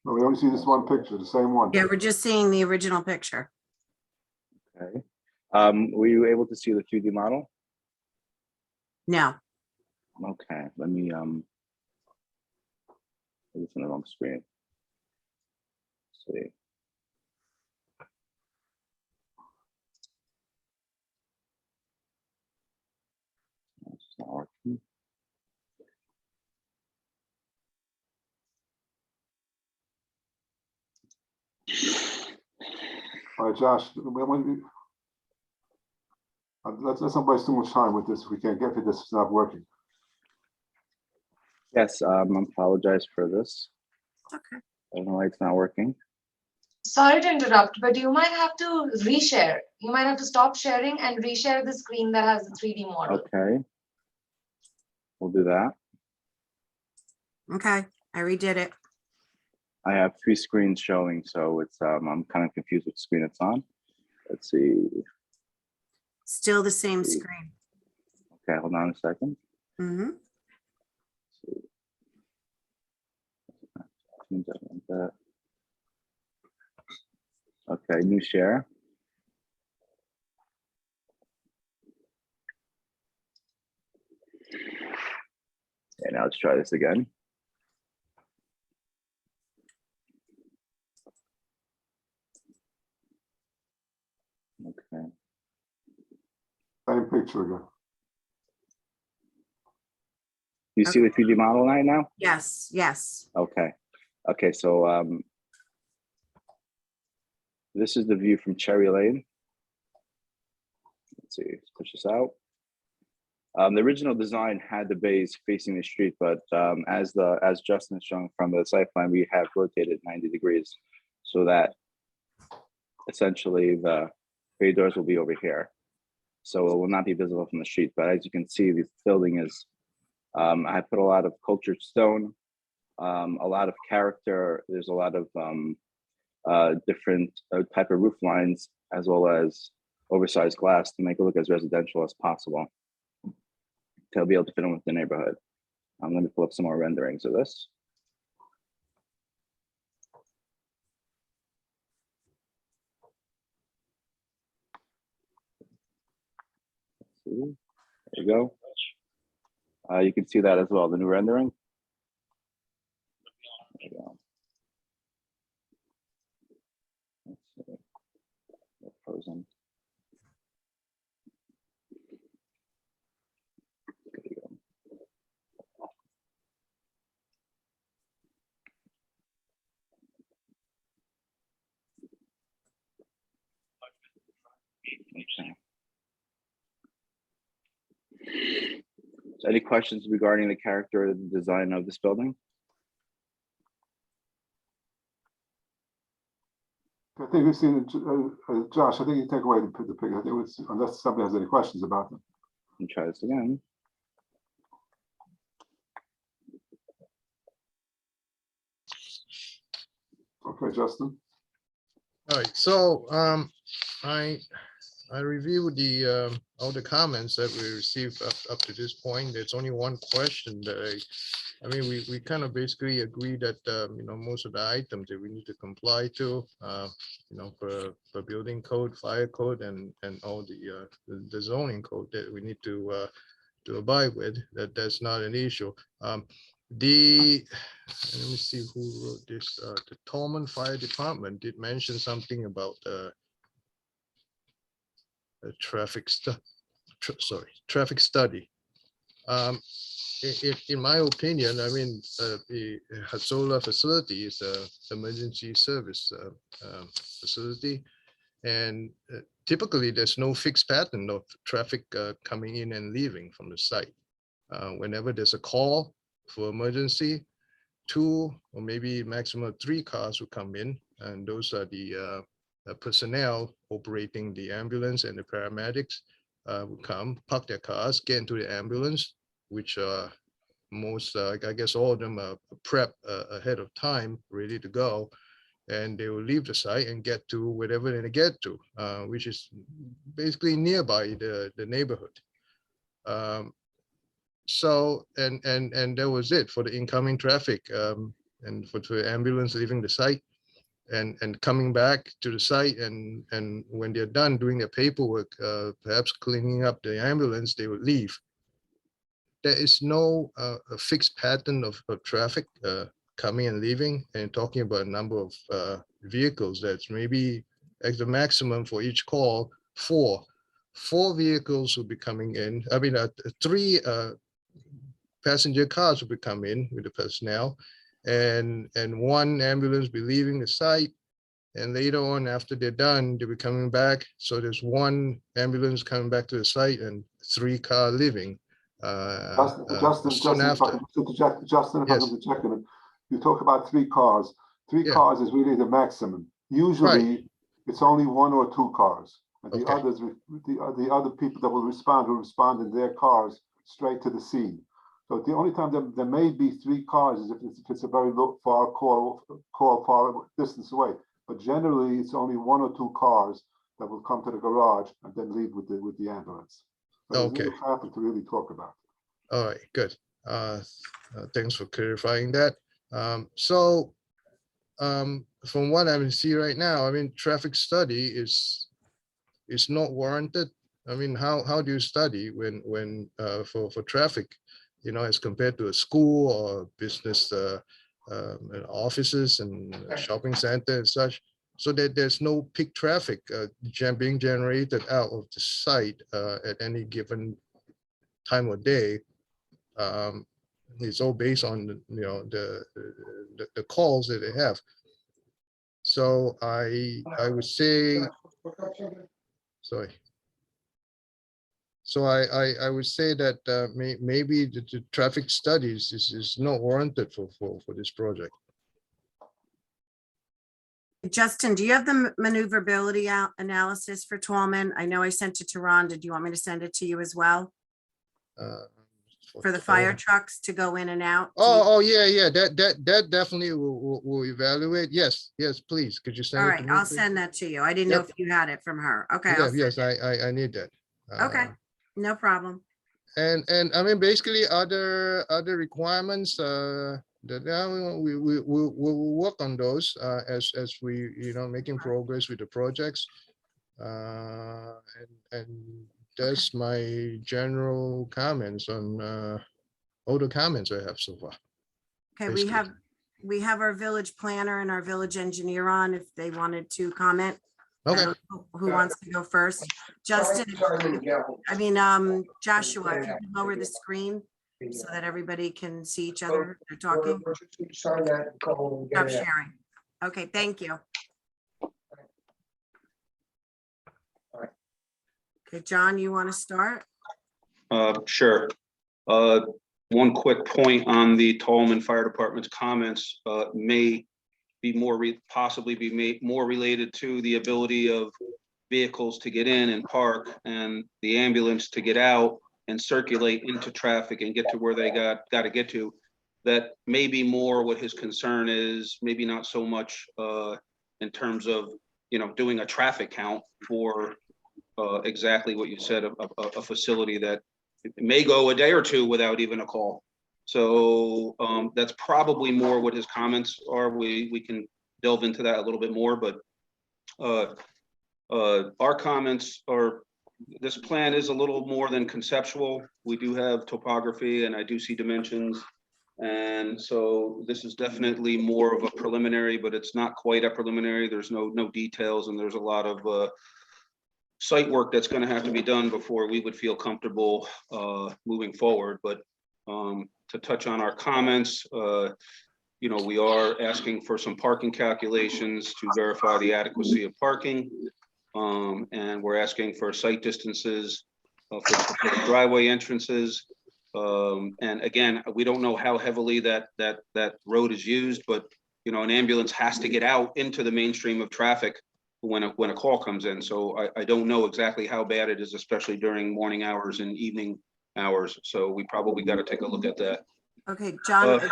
No, we only see this one picture, the same one. Yeah, we're just seeing the original picture. Okay. Were you able to see the 3D model? No, Okay, let me it's in the wrong screen. Let's see. It's not working. All right, Josh, let's not waste too much time with this. We can't get to this, it's not working. Yes, I apologize for this. okay. I don't know why it's not working. Sorry to interrupt, but you might have to reshare. You might have to stop sharing and reshare the screen that has the 3D model. Okay. We'll do that. Okay, I redid it. I have 3 screens showing, so it's I'm kind of confused which screen it's on. Let's see. Still the same screen. Okay, hold on a second. Mm-hmm. Okay, new share. Okay, now let's try this again. Okay. Same picture again. You see the 3D model right now? Yes, yes. Okay. Okay, so this is the view from Cherry Lane. Let's see, let's push this out. The original design had the bays facing the street, but as Justin is showing from the site plan, we have rotated 90 degrees so that essentially the bay doors will be over here. So it will not be visible from the street. But as you can see, this building is, I put a lot of cultured stone, a lot of character. There's a lot of different type of roof lines, as well as oversized glass to make it look as residential as possible, to be able to fit in with the neighborhood. I'm going to pull up some more renderings of this. There you go. You can see that as well, the new rendering. There you go. Let's see. They're frozen. There you go. Okay. So any questions regarding the character or the design of this building? I think we've seen, Josh, I think you take away the picture. I think it's, unless somebody has any questions about them. Let me try this again. Okay, Justin. All right, so I reviewed the all the comments that we received up to this point. There's only one question that I mean, we kind of basically agree that you know, most of the items that we need to comply to, you know, for building code, fire code, and all the zoning code that we need to abide with. That's not an issue. Let me see who wrote this. The Tolman Fire Department did mention something about a traffic study. In my opinion, I mean, the Hatzola facility is an emergency service facility, and typically there's no fixed pattern of traffic coming in and leaving from the site. Whenever there's a call for emergency, 2 or maybe maximum 3 cars will come in, and those are the personnel operating the ambulance and the paramedics. would come, park their cars, get into the ambulance, which most, I guess all of them are prep ahead of time, ready to go. And they will leave the site and get to wherever they get to, which is basically nearby the neighborhood. So, and that was it for the incoming traffic, and for the ambulance leaving the site and coming back to the site. And when they're done doing their paperwork, perhaps cleaning up the ambulance, they would leave. There is no a fixed pattern of traffic coming and leaving, and talking about a number of vehicles. That's maybe at the maximum for each call, four vehicles will be coming in. I mean, 3 passenger cars will be coming in with the personnel, and 1 ambulance be leaving the site. And later on, after they're done, they'll be coming back. So there's 1 ambulance coming back to the site and 3 car leaving. Justin, soon after. Justin, if I Yes. can check in, you talk about 3 cars. 3 Yeah. cars is really the maximum. Usually, it's only 1 or 2 cars. And the Okay. others, the other people that will respond in their cars straight to the scene. So the only time there may be 3 cars is if it's a very far call far distance away. But generally, it's only 1 or 2 cars that will come to the garage and then leave with the ambulance. So there's Okay. no traffic to really talk about. All right, good. Thanks for clarifying that. So from what I see right now, I mean, traffic study is not warranted. I mean, how do you study when for traffic, you know, as compared to a school or business and offices and shopping center and such, so that there's no peak traffic being generated out of the site at any given time of day. It's all based on the calls that they have. So I would say, sorry. So I would say that maybe the traffic studies is not warranted for this project. Justin, do you have the maneuverability analysis for Tallman? I know I sent it to Ron. Did you want me to send it to you as well? For the fire trucks to go in and out? Oh, yeah. That definitely will evaluate. Yes, please. Could you send All it right, to me? I'll Please? send that to you. I didn't know Yep. if you had it from her. Okay. Yeah, I'll send yes, it. I need that. Okay, no problem. And I mean, basically other requirements that we'll work on those as we, you know, making progress with the projects. And that's my general comments on all the comments I have so far. Okay, basically. we have our village planner and our village engineer on if they wanted to comment. I Okay. don't know who wants to go first? Justin, Joshua, if you can lower the screen so that everybody can see each other, they're talking. Stop sharing. Okay, thank you. Okay, John, you want to start? Sure. One quick point on the Tallman Fire Department's comments may be possibly be made more related to the ability of vehicles to get in and park and the ambulance to get out and circulate into traffic and get to where they got to get to. That may be more what his concern is, maybe not so much in terms of, you know, doing a traffic count for exactly what you said, a facility that may go a day or 2 without even a call. So that's probably more what his comments are. We can delve into that a little bit more, but our comments are, this plan is a little more than conceptual. We do have topography and I do see dimensions. And so this is definitely more of a preliminary, but it's not quite a preliminary. There's no details, and there's a lot of site work that's going to have to be done before we would feel comfortable moving forward. But to touch on our comments, you know, we are asking for some parking calculations to verify the adequacy of parking. And we're asking for site distances for the driveway entrances. And again, we don't know how heavily that road is used, but you know, an ambulance has to get out into the mainstream of traffic when a call comes in. So I don't know exactly how bad it is, especially during morning hours and evening hours. So we probably got to take a look at that. Okay, John, if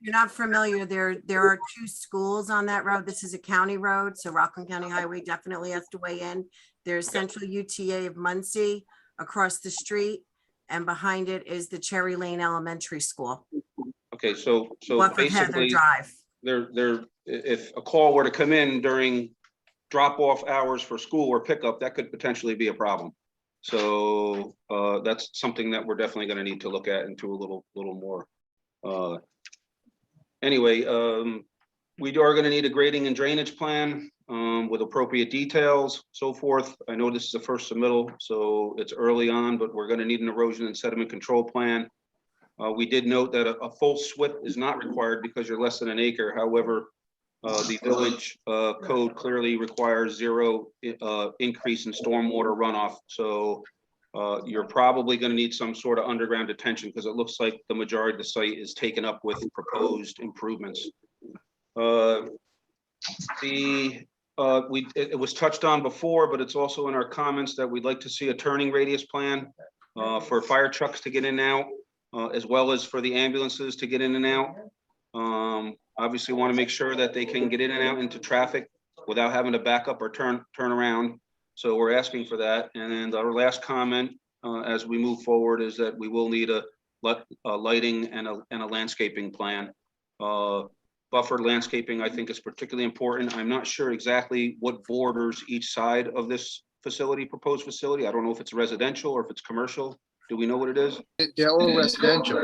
you're not familiar, there are two schools on that road. This is a county road, so Rockland County Highway definitely has to weigh in. There's Central UTA of Muncie across the street, and behind it is the Cherry Lane Elementary School. Okay, so Off of Heather basically, Drive. if a call were to come in during drop-off hours for school or pickup, that could potentially be a problem. So that's something that we're definitely going to need to look at into a little more. Anyway, we are going to need a grading and drainage plan with appropriate details, so forth. I know this is the first submittal, so it's early on, but we're going to need an erosion and sediment control plan. We did note that a full SWIP is not required because you're less than an acre. However, the village code clearly requires 0 increase in stormwater runoff. So you're probably going to need some sort of underground detention because it looks like the majority of the site is taken up with proposed improvements. It was touched on before, but it's also in our comments that we'd like to see a turning radius plan for fire trucks to get in and out, as well as for the ambulances to get in and out. Obviously want to make sure that they can get in and out into traffic without having to back up or turn around. So we're asking for that. And then our last comment as we move forward is that we will need a lighting and a landscaping plan. Buffer landscaping, I think, is particularly important. I'm not sure exactly what borders each side of this proposed facility. I don't know if it's residential or if it's commercial. Do we know what it is? They're all residential.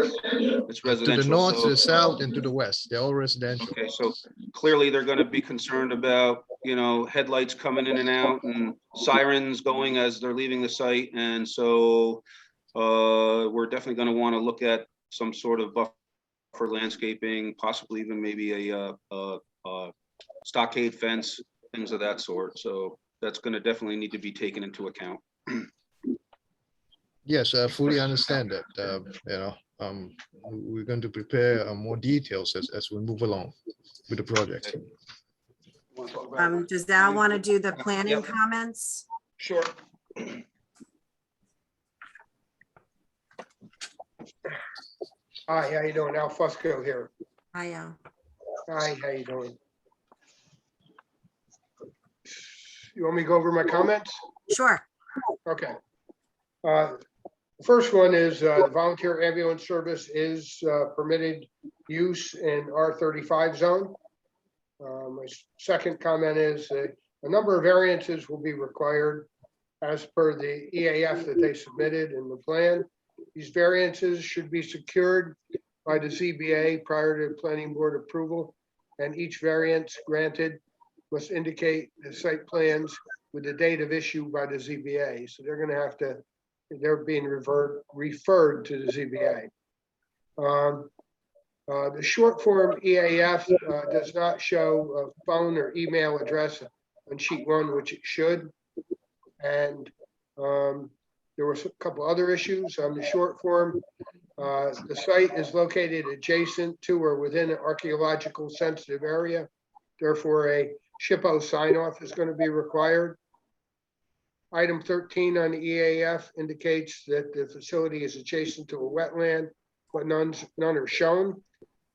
It's residential. To the north, so- to the south, and to the west. They're all residential. Okay, so clearly they're going to be concerned about, headlights coming in and out and sirens going as they're leaving the site. And so we're definitely going to want to look at some sort of buffer landscaping, possibly even maybe a stockade fence, things of that sort. So that's going to definitely need to be taken into account. Yes, I fully understand that. We're going to prepare more details as we move along with the project. Does Al want to do the planning comments? Sure. Hi, how you doing? Al Fusco here. Hi, Al. Hi, how you doing? You want me to go over my comments? Sure. Okay. First one is the volunteer ambulance service is permitted use in R35 zone. My second comment is a number of variances will be required as per the EAF that they submitted in the plan. These variances should be secured by the ZBA prior to planning board approval, and each variance granted must indicate the site plans with the date of issue by the ZBA. So they're going to have to, they're being referred to the ZBA. The short form EAF does not show a phone or email address on sheet 1, which it should. And there were a couple other issues on the short form. The site is located adjacent to or within an archaeological sensitive area. Therefore, a SHPO sign off is going to be required. Item 13 on the EAF indicates that the facility is adjacent to a wetland, but none are shown.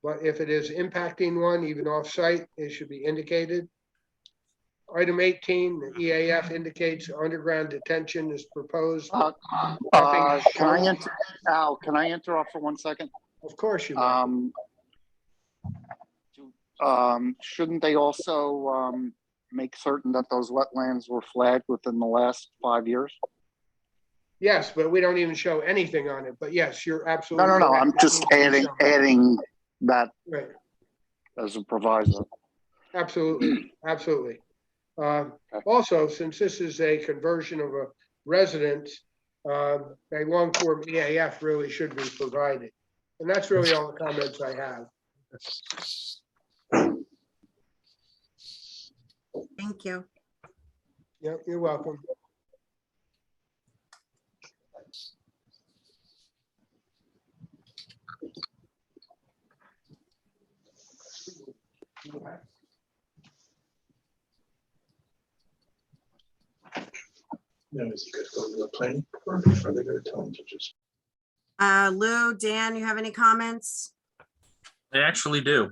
But if it is impacting one, even off-site, it should be indicated. Item 18, the EAF indicates underground detention is proposed. Can I interrupt for 1 second? Of course you may. Shouldn't they also make certain that those wetlands were flagged within the last 5 years? Yes, but we don't even show anything on it. But yes, you're absolutely No. correct. I'm That just needs to be shown. adding that Right. as a proviso. Absolutely, absolutely. Also, since this is a conversion of a residence, a long form EAF really should be provided. And that's really all the comments I have. Thank you. Yep, you're welcome. Now, is he going to go to the planning or are they going to tell him to just? Lou, Dan, you have any comments? They actually do.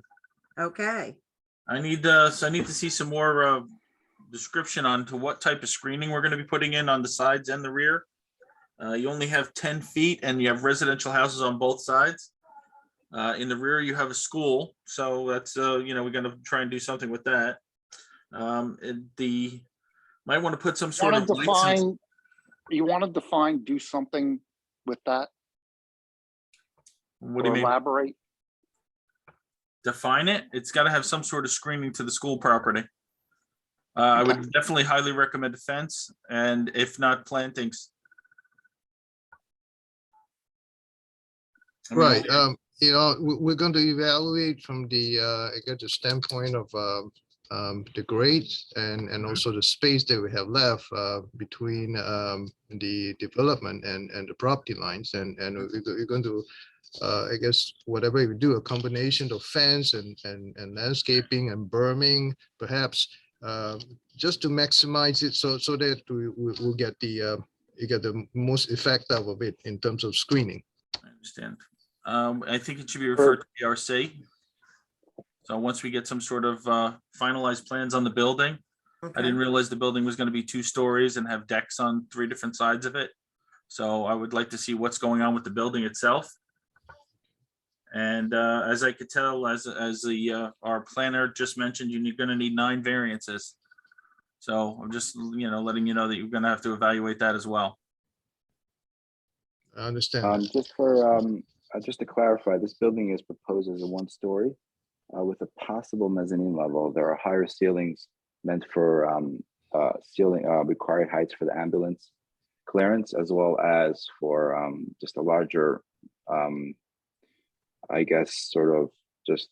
Okay, I need so I need to see some more description on to what type of screening we're going to be putting in on the sides and the rear. You only have 10 feet and you have residential houses on both sides. In the rear, you have a school. So that's, you know, we're going to try and do something with that. Might want to put some sort of lights and- You want to define, do something with that? What do you mean? Elaborate? Define it. It's got to have some sort of screening to the school property. I would definitely highly recommend a fence, and if not, plantings. I mean, Right, you know, we're going to evaluate from the, I guess, the standpoint of the grades and also the space that we have left between the development and the property lines, and we're going to, I guess, whatever we do, a combination of fence and landscaping and berming, perhaps, just to maximize it, so that we'll get the you get the most effect out of it in terms of screening. I understand. I think it should be referred to CDRC. So once we get some sort of finalized plans on the building, I didn't realize the building was going to be 2 stories and have decks on 3 different sides of it. So I would like to see what's going on with the building itself. And as I could tell, as our planner just mentioned, you're going to need 9 variances. So I'm just, you know, letting you know that you're going to have to evaluate that as well. I understand. Just to clarify, this building is proposed as a 1-story with a possible mezzanine level. There are higher ceilings meant for ceiling required heights for the ambulance clearance, as well as for just a larger, I guess, sort of just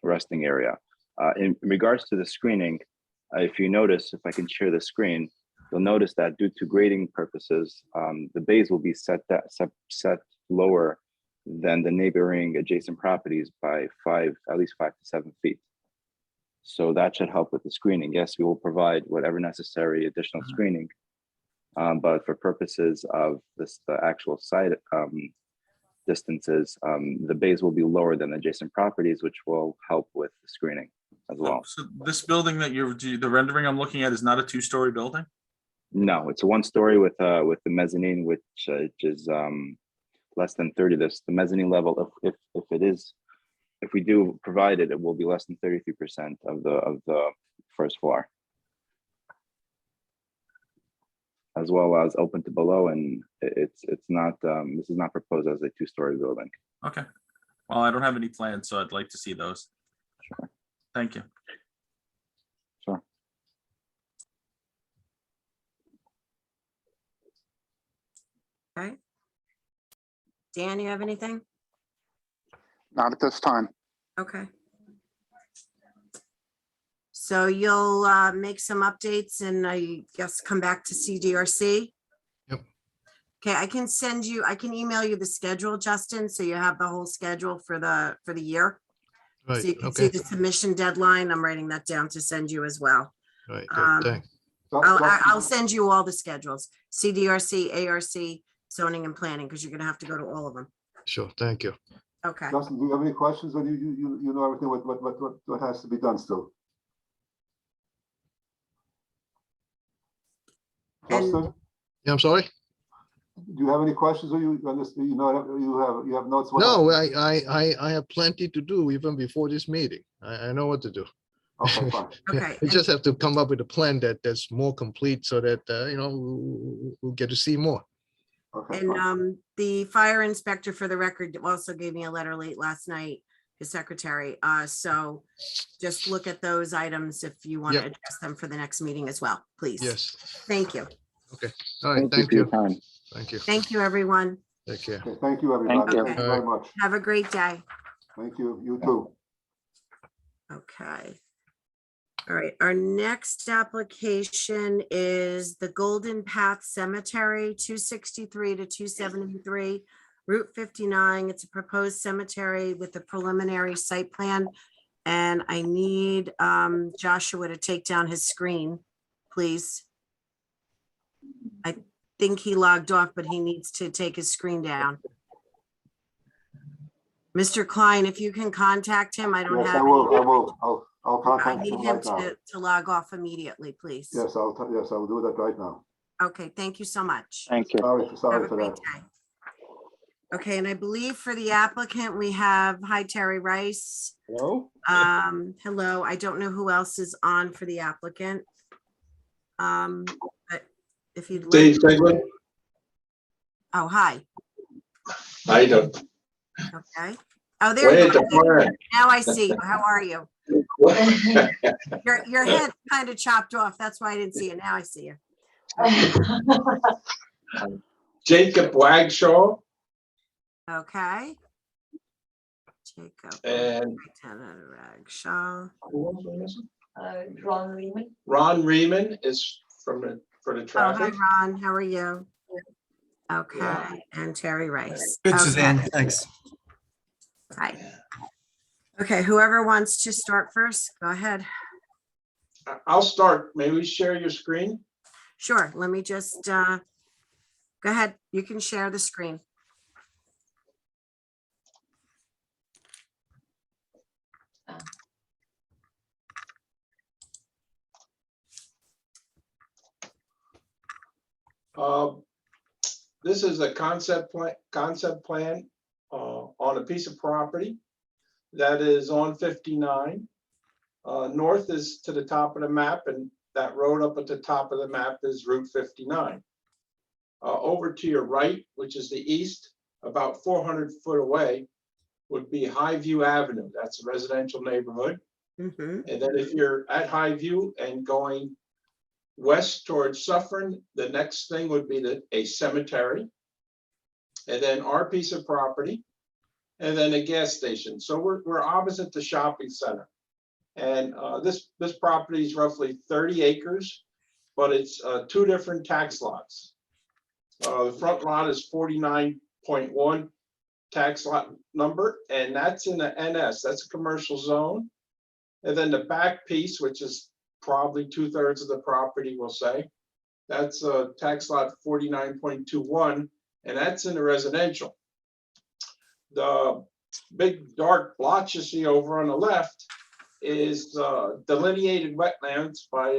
resting area. In regards to the screening, if you notice, if I can share the screen, you'll notice that due to grading purposes, the bays will be set lower than the neighboring adjacent properties by at least 5 to 7 feet. So that should help with the screening. Yes, we will provide whatever necessary additional screening, but for purposes of the actual site distances, the bays will be lower than adjacent properties, which will help with the screening as well. So this building that the rendering I'm looking at is not a 2-story building? No, it's a 1-story with the mezzanine, which is less than 30. The mezzanine level, if we do provide it, it will be less than 33% of the first floor, as well as open to below, and it's not. This is not proposed as a 2-story building. Okay. Well, I don't have any plans, so I'd like to see those. Sure. Thank you. Sure. okay. Dan, you have anything? Not at this time. Okay. So you'll make some updates and I guess come back to CDRC? Yep. Okay, I can email you the schedule, Justin, so you have the whole schedule for the year. Right, So you can see okay, the submission deadline. I'm writing that down to send you as well. right, good, thanks. I'll send you all the schedules, CDRC, ARC, zoning and planning, because you're gonna have to go to all of them. Sure, thank you. Okay. Justin, do you have any questions, or you know everything what has to be done still? Justin, Yeah, I'm sorry? do you have any questions, or you understand, you have notes? No, I have plenty to do even before this meeting. I know what to do. Okay, fine. Okay. We just have to come up with a plan that's more complete so that, you know, we'll get to see more. Okay, And fine. the fire inspector, for the record, also gave me a letter late last night, his secretary. So just look at those items if you want to Yep. address them for the next meeting as well, please. Yes, Thank you. all right, Thank you for your time. Thank you. Thank you, everyone. Take care. Okay, thank you, everybody. Thank you. Thank you very much. Have a great day. Thank you. You too. Okay. All right, our next application is the Golden Path Cemetery, 263 to 273, Route 59. It's a proposed cemetery with a preliminary site plan. And I need Joshua to take down his screen, please. think he logged off, but he needs to take his screen down. Mr. Klein, if you can contact him, I don't Yes, have. I will. I'll I contact need him him right now. to log off immediately, please. Yes, yes, I will do that right now. Okay, thank you so much. Thank you. Have Sorry a for great that. day. Okay, and I believe for the applicant, we have, hi, Terry Rice. Hello? Hello, I don't know who else is on for the applicant. But if you'd like. Dave Franklin, Oh, hi. how you doing? Okay. Oh, there Way you at the are. front. Now I see you. How are you? Your head kind of chopped off. That's why I didn't see you. Now I see you. Jacob Wagshaw Okay. Jacob. and Ragshaw. who else am I missing? Ron Lehman. Ron Reman is for the Oh, hi, traffic. Ron. How are you? Okay, Yeah. and Terry Rice. Good, Okay. Suzanne, thanks. Hi. Okay, whoever wants to start first, go ahead. I'll start. May we share your screen? Sure, let me just, go ahead. You can share the screen. This is a concept plan on a piece of property that is on 59. North is to the top of the map, and that road up at the top of the map is Route 59. Over to your right, which is the east, about 400 foot away, would be Highview Avenue. That's a residential neighborhood. Mhm. And then if you're at Highview and going west towards Suffern, the next thing would be a cemetery. And then our piece of property, and then a gas station. So we're opposite the shopping center. And this property is roughly 30 acres, but it's 2 different tax lots. The front lot is 49.1 tax lot number, and that's in the NS, that's a commercial zone. And then the back piece, which is probably 2/3 of the property, we'll say, that's tax lot 49.21, and that's in the residential. The big dark blotch you see over on the left is delineated wetlands by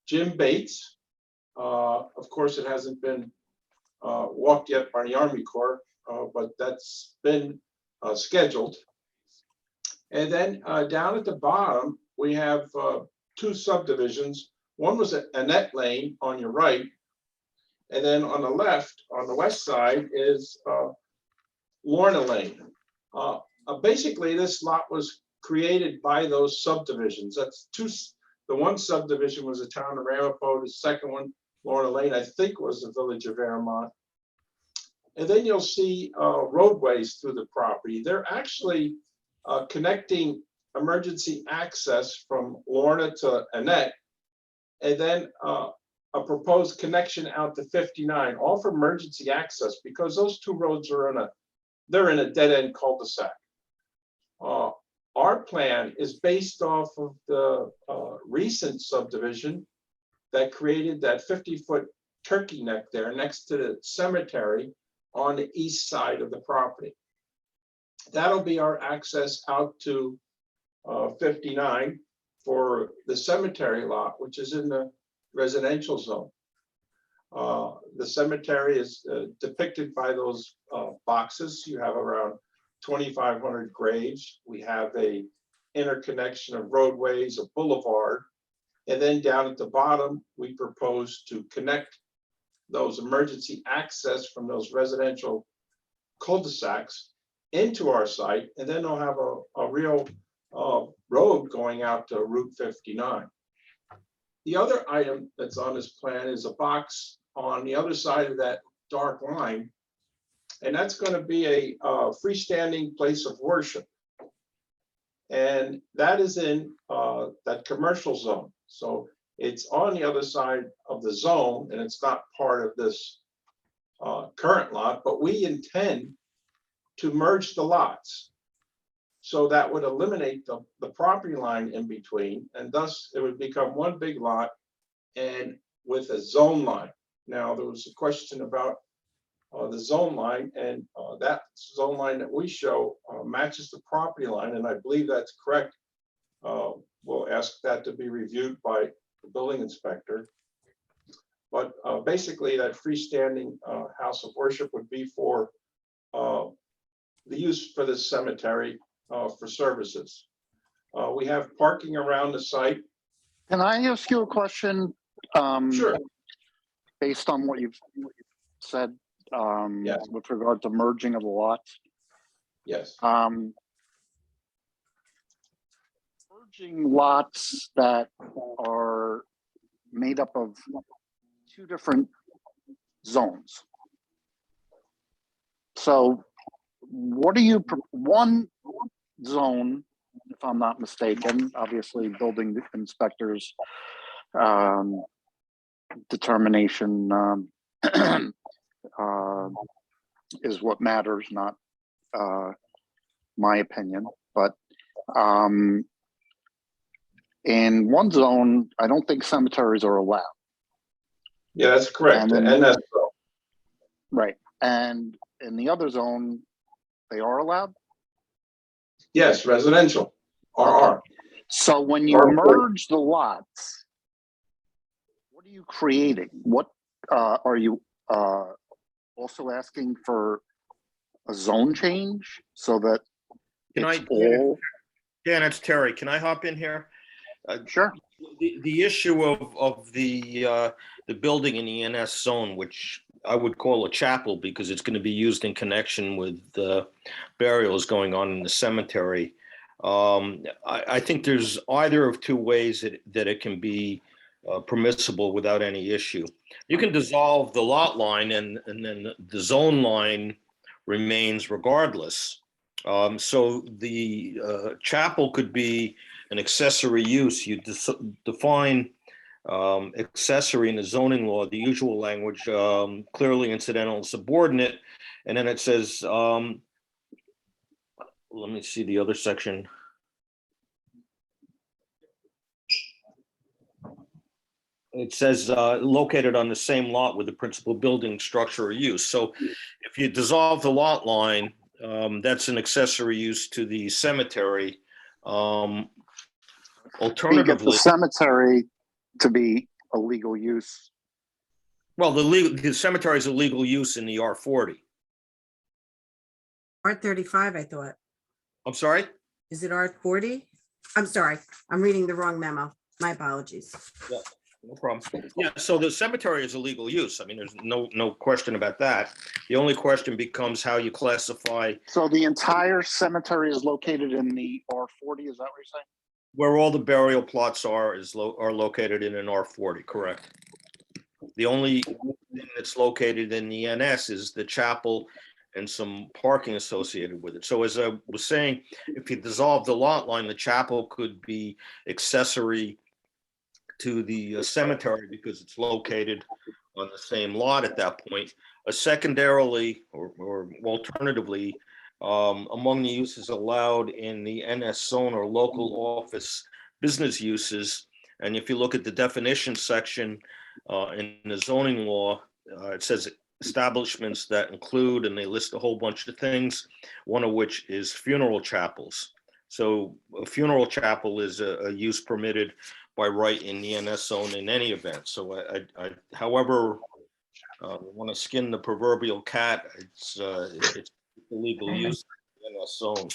Jim Bates. Of course, it hasn't been walked yet by the Army Corps, but that's been scheduled. And then down at the bottom, we have 2 subdivisions. One was Annette Lane on your right. And then on the left, on the west side, is Lorna Lane. Basically, this lot was created by those subdivisions. That's 2. The one subdivision was the town of Ramapo. The second one, Lorna Lane, I think was the village of Aramont. And then you'll see roadways through the property. They're actually connecting emergency access from Lorna to Annette, and then a proposed connection out to 59, all for emergency access, because those 2 roads are they're in a dead-end cul-de-sac. Our plan is based off of the recent subdivision that created that 50-foot turkey neck there next to the cemetery on the east side of the property. That'll be our access out to 59 for the cemetery lot, which is in the residential zone. The cemetery is depicted by those boxes. You have around 2,500 graves. We have a interconnection of roadways, a boulevard, and then down at the bottom, we propose to connect those emergency access from those residential cul-de-sacs into our site, and then they'll have a real road going out to Route 59. The other item that's on this plan is a box on the other side of that dark line, and that's going to be a freestanding place of worship. And that is in that commercial zone. So it's on the other side of the zone, and it's not part of this current lot, but we intend to merge the lots. So that would eliminate the property line in between, and thus it would become one big lot and with a zone line. Now, there was a question about the zone line, and that zone line that we show matches the property line, and I believe that's correct. We'll ask that to be reviewed by the building inspector. But basically, that freestanding house of worship would be for the use for the cemetery for services. We have parking around the site. Can I ask you a question? Sure. Based on what you've said, Yes. with regard to merging of the lots. Yes. Merging lots that are made up of two different zones. So what do you, one zone, if I'm not mistaken, obviously building inspectors determination is what matters, not my opinion. But in one zone, I don't think cemeteries are allowed. Yeah, that's correct. And that's right. And in the other zone, they are allowed? yes, residential. RR. So when you merge the lots, what are you creating? What are you also asking for a zone change so that it's all? Dan, it's Terry. Can I hop in here? Sure. The issue of the building in the NS zone, which I would call a chapel because it's going to be used in connection with burials going on in the cemetery. I think there's either of two ways that it can be permissible without any issue. You can dissolve the lot line and then the zone line remains regardless. So the chapel could be an accessory use. You define accessory in the zoning law, the usual language, clearly incidental and subordinate. And then it says, let me see the other section. It says located on the same lot with the principal building, structure, or use. So if you dissolve the lot line, that's an accessory use to the cemetery. Alternatively, you get the cemetery to be a legal use. Well, the cemetery is a legal use in the R40. R35, I thought. I'm sorry? Is it R40? I'm sorry, I'm reading the wrong memo. My apologies. Yeah, no problem. Yeah, so the cemetery is a legal use. I mean, there's no question about that. The only question becomes how you classify. So the entire cemetery is located in the R40, is that what you're saying? Where all the burial plots are located in an R40, correct? The only thing that's located in the NS is the chapel and some parking associated with it. So as I was saying, if you dissolve the lot line, the chapel could be accessory to the cemetery because it's located on the same lot at that point. Secondarily, or alternatively, among the uses allowed in the NS zone or local office business uses, and if you look at the definition section in the zoning law, it says establishments that include, and they list a whole bunch of things, one of which is funeral chapels. So a funeral chapel is a use permitted by right in the NS zone in any event. So I however, want to skin the proverbial cat, it's illegal use in NS zone.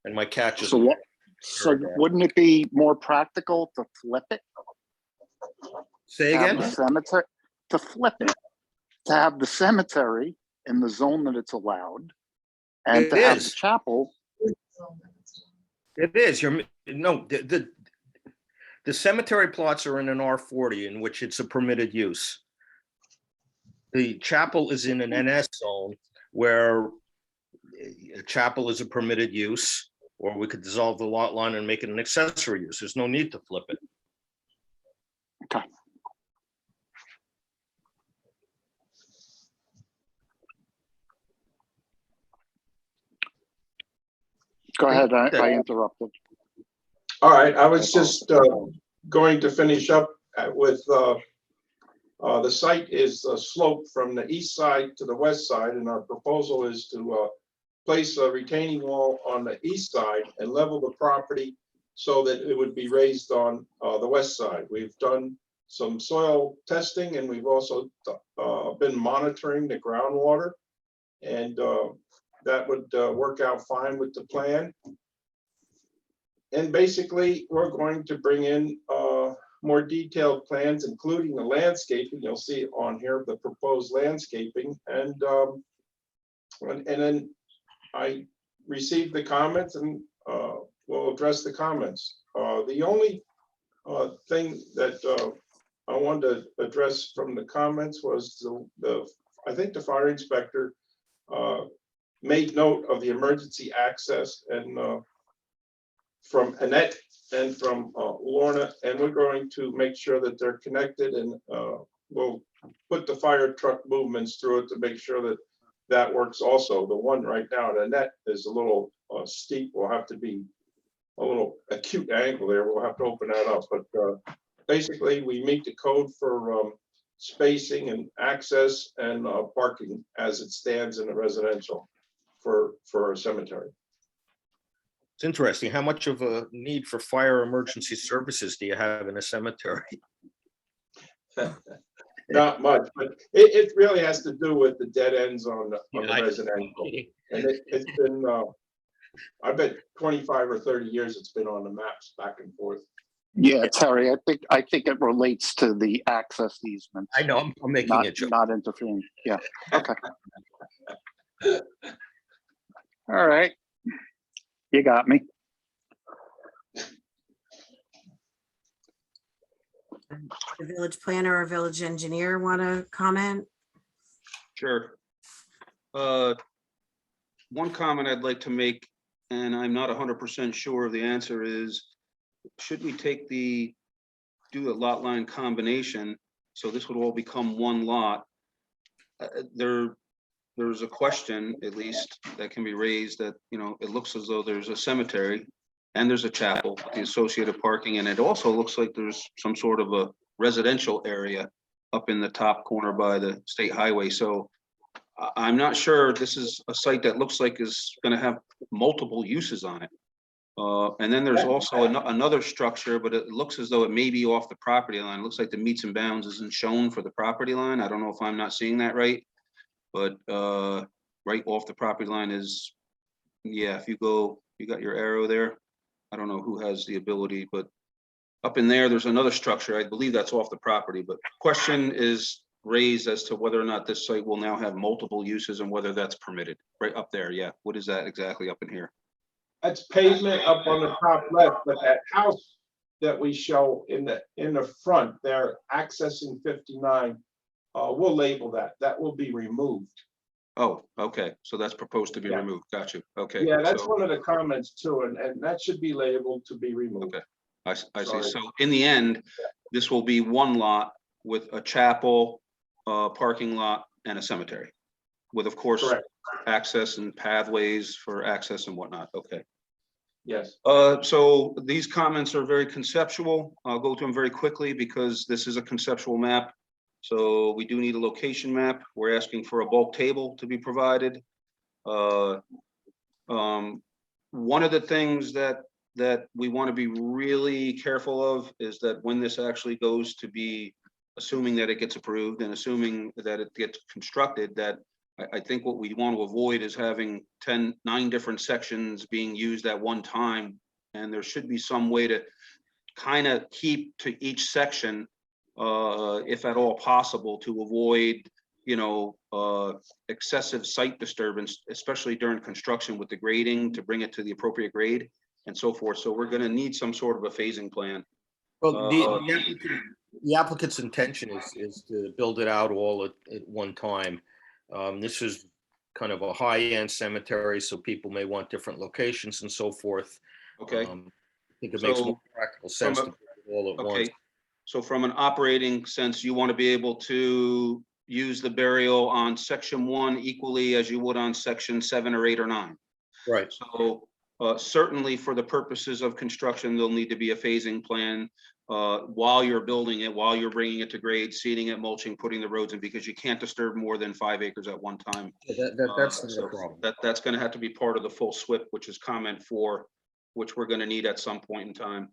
And my cat just. So wouldn't it be more practical to flip it? Say again? The cemetery, to flip it, to have the cemetery in the zone that it's allowed, and to have the chapel. It is. The cemetery plots are in an R40 in which it's a permitted use. The chapel is in an NS zone where a chapel is a permitted use, or we could dissolve the lot line and make it an accessory use. There's no need to flip it. Okay. Go ahead, I interrupted. All right, I was just going to finish up with The site is sloped from the east side to the west side, and our proposal is to place a retaining wall on the east side and level the property so that it would be raised on the west side. We've done some soil testing, and we've also been monitoring the groundwater, and that would work out fine with the plan. And basically, we're going to bring in more detailed plans, including the landscaping. You'll see on here the proposed landscaping, and then I received the comments, and we'll address the comments. The only thing that I wanted to address from the comments was I think the fire inspector made note of the emergency access, and from Annette and from Lorna, and we're going to make sure that they're connected, and we'll put the fire truck movements through it to make sure that that works also. The one right now at Annette is a little steep. We'll have to be a little acute angle there. We'll have to open that up, but basically we meet the code for spacing and access and parking as it stands in the residential for a cemetery. It's interesting. How much of a need for fire emergency services do you have in a cemetery? Not much, but it really has to do with the dead ends on the residential. And it's been, I bet 25 or 30 years it's been on the maps back and forth. Yeah, Terry, I think it relates to the access easement. I know, I'm making a joke. Not interfering. Yeah, okay. All right. You got me. The village planner or village engineer want to comment? Sure. One comment I'd like to make, and I'm not 100% sure of the answer, is should we do a lot line combination, so this would all become one lot? There's a question, at least, that can be raised that, you know, it looks as though there's a cemetery and there's a chapel, the associated parking, and it also looks like there's some sort of a residential area up in the top corner by the state highway. So I'm not sure this is a site that looks like is going to have multiple uses on it. And then there's also another structure, but it looks as though it may be off the property line. It looks like the meets and bounds isn't shown for the property line. I don't know if I'm not seeing that right, but right off the property line is, yeah, if you go, you got your arrow there. I don't know who has the ability, but up in there's another structure. I believe that's off the property, but question is raised as to whether or not this site will now have multiple uses and whether that's permitted. Right up there, yeah. What is that exactly up in here? That's pavement up on the top left, but that house that we show in the front there, accessing 59, we'll label that. That will be removed. Oh, okay. So that's proposed to be removed. Got you. Okay. Yeah, that's so, one of the comments too, and that should be labeled to be removed. Okay. I see. So in the end, this will be one lot with a chapel, parking lot, and a cemetery, with, of course, correct, access and pathways for access and whatnot. Okay. Yes. So these comments are very conceptual. I'll go to them very quickly because this is a conceptual map. So we do need a location map. We're asking for a bulk table to be provided. One of the things that we want to be really careful of is that when this actually goes to be, assuming that it gets approved and assuming that it gets constructed, that I think what we want to avoid is having 9 different sections being used at one time. And there should be some way to kind of keep to each section, if at all possible, to avoid, you know, excessive site disturbance, especially during construction with the grading, to bring it to the appropriate grade and so forth. So we're going to need some sort of a phasing plan. Well, the applicant's intention is to build it out all at one time. This is kind of a high-end cemetery, so people may want different locations and so forth. Okay. I think it makes more practical sense to do it all at once. So from an operating sense, you want to be able to use the burial on section 1 equally as you would on section 7 or 8 or 9. Right. So certainly for the purposes of construction, there'll need to be a phasing plan. while you're building it, while you're bringing it to grade, seeding it, mulching, putting the roads in, because you can't disturb more than 5 acres at one time. That's not So a problem. that's gonna have to be part of the full SWIP, which is comment 4, which we're gonna need at some point in time.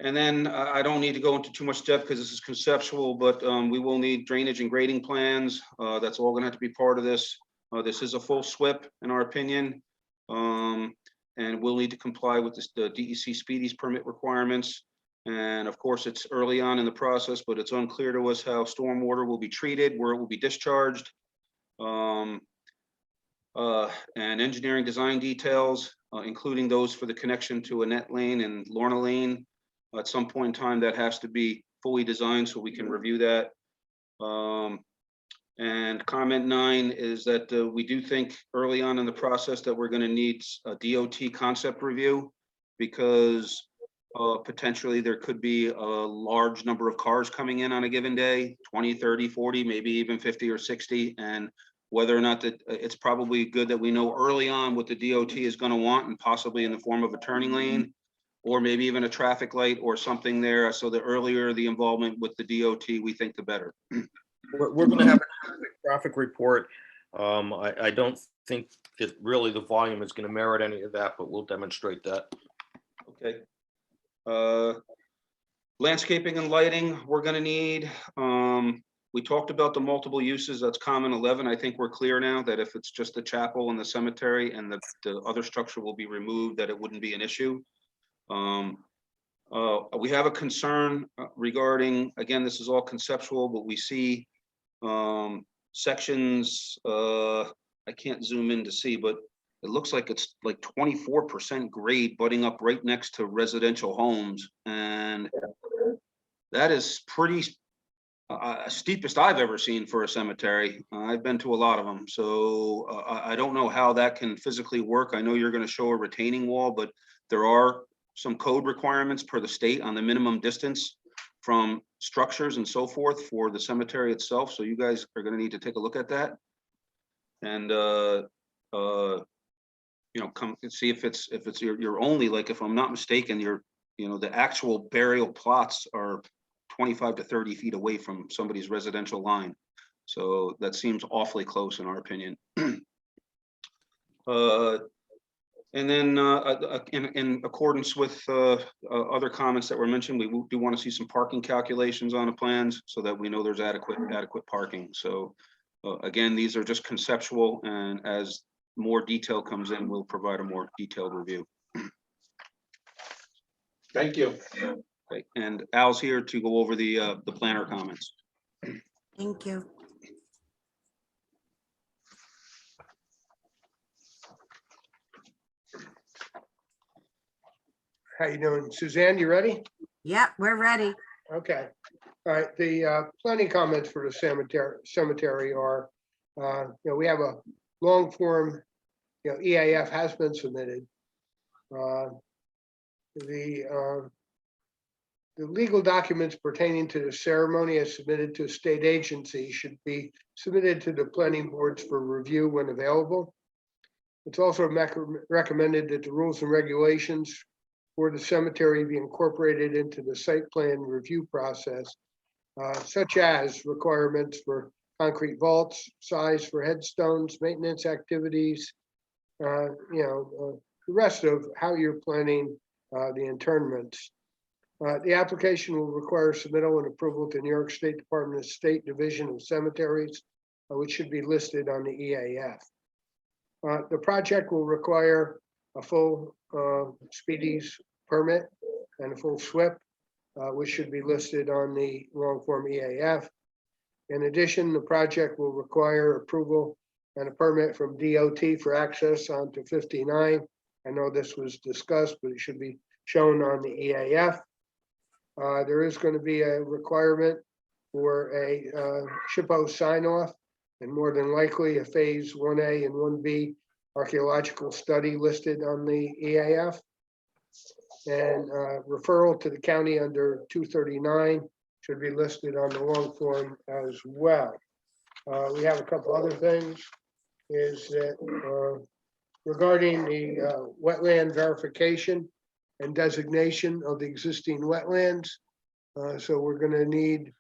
And then I don't need to go into too much depth because this is conceptual, but we will need drainage and grading plans. That's all gonna have to be part of this. This is a full SWIP in our opinion. And we'll need to comply with the DEC speedies permit requirements. And of course, it's early on in the process, but it's unclear to us how stormwater will be treated, where it will be discharged. And engineering design details, including those for the connection to Annette Lane and Lorna Lane. At some point in time, that has to be fully designed so we can review that. And comment 9 is that we do think early on in the process that we're going to need a DOT concept review, because potentially there could be a large number of cars coming in on a given day, 20, 30, 40, maybe even 50 or 60. And whether or not that it's probably good that we know early on what the DOT is going to want, and possibly in the form of a turning lane, or maybe even a traffic light or something there. So the earlier the involvement with the DOT, we think the better. We're going to have a traffic report. I don't think that really the volume is going to merit any of that, but we'll demonstrate that. Okay. Landscaping and lighting, we're going to need. We talked about the multiple uses. That's common 11. I think we're clear now that if it's just the chapel and the cemetery and the other structure will be removed, that it wouldn't be an issue. We have a concern regarding, again, this is all conceptual, but we see sections, I can't zoom in to see, but it looks like it's like 24% grade butting up right next to residential homes. And that is pretty steepest I've ever seen for a cemetery. I've been to a lot of them. So I don't know how that can physically work. I know you're going to show a retaining wall, but there are some code requirements per the state on the minimum distance from structures and so forth for the cemetery itself. So you guys are going to need to take a look at that. And you know, come and see if it's you're only, like, if I'm not mistaken, the actual burial plots are 25 to 30 feet away from somebody's residential line. So that seems awfully close in our opinion. And then in accordance with other comments that were mentioned, we do want to see some parking calculations on the plans so that we know there's adequate parking. So again, these are just conceptual, and as more detail comes in, we'll provide a more detailed review. Thank you. Okay. And Al's here to go over the planner comments. Thank you. How you doing? Suzanne, you ready? Yeah, we're ready. Okay. All right, the planning comments for the cemetery are, we have a long form, EAF has been submitted. The legal documents pertaining to the ceremony as submitted to a state agency should be submitted to the planning boards for review when available. It's also recommended that the rules and regulations for the cemetery be incorporated into the site plan review process, such as requirements for concrete vaults, size for headstones, maintenance activities, the rest of how you're planning the interments. The application will require submittal and approval to New York State Department of State Division of Cemeteries, which should be listed on the EAF. The project will require a full speedies permit and a full SWIP, which should be listed on the long form EAF. In addition, the project will require approval and a permit from DOT for access onto 59. I know this was discussed, but it should be shown on the EAF. There is going to be a requirement for a SHPO sign off, and more than likely a phase 1A and 1B archaeological study listed on the EAF, and referral to the county under 239 should be listed on the long form as well. We have a couple other things, is that regarding the wetland verification and designation of the existing wetlands. So we're gonna need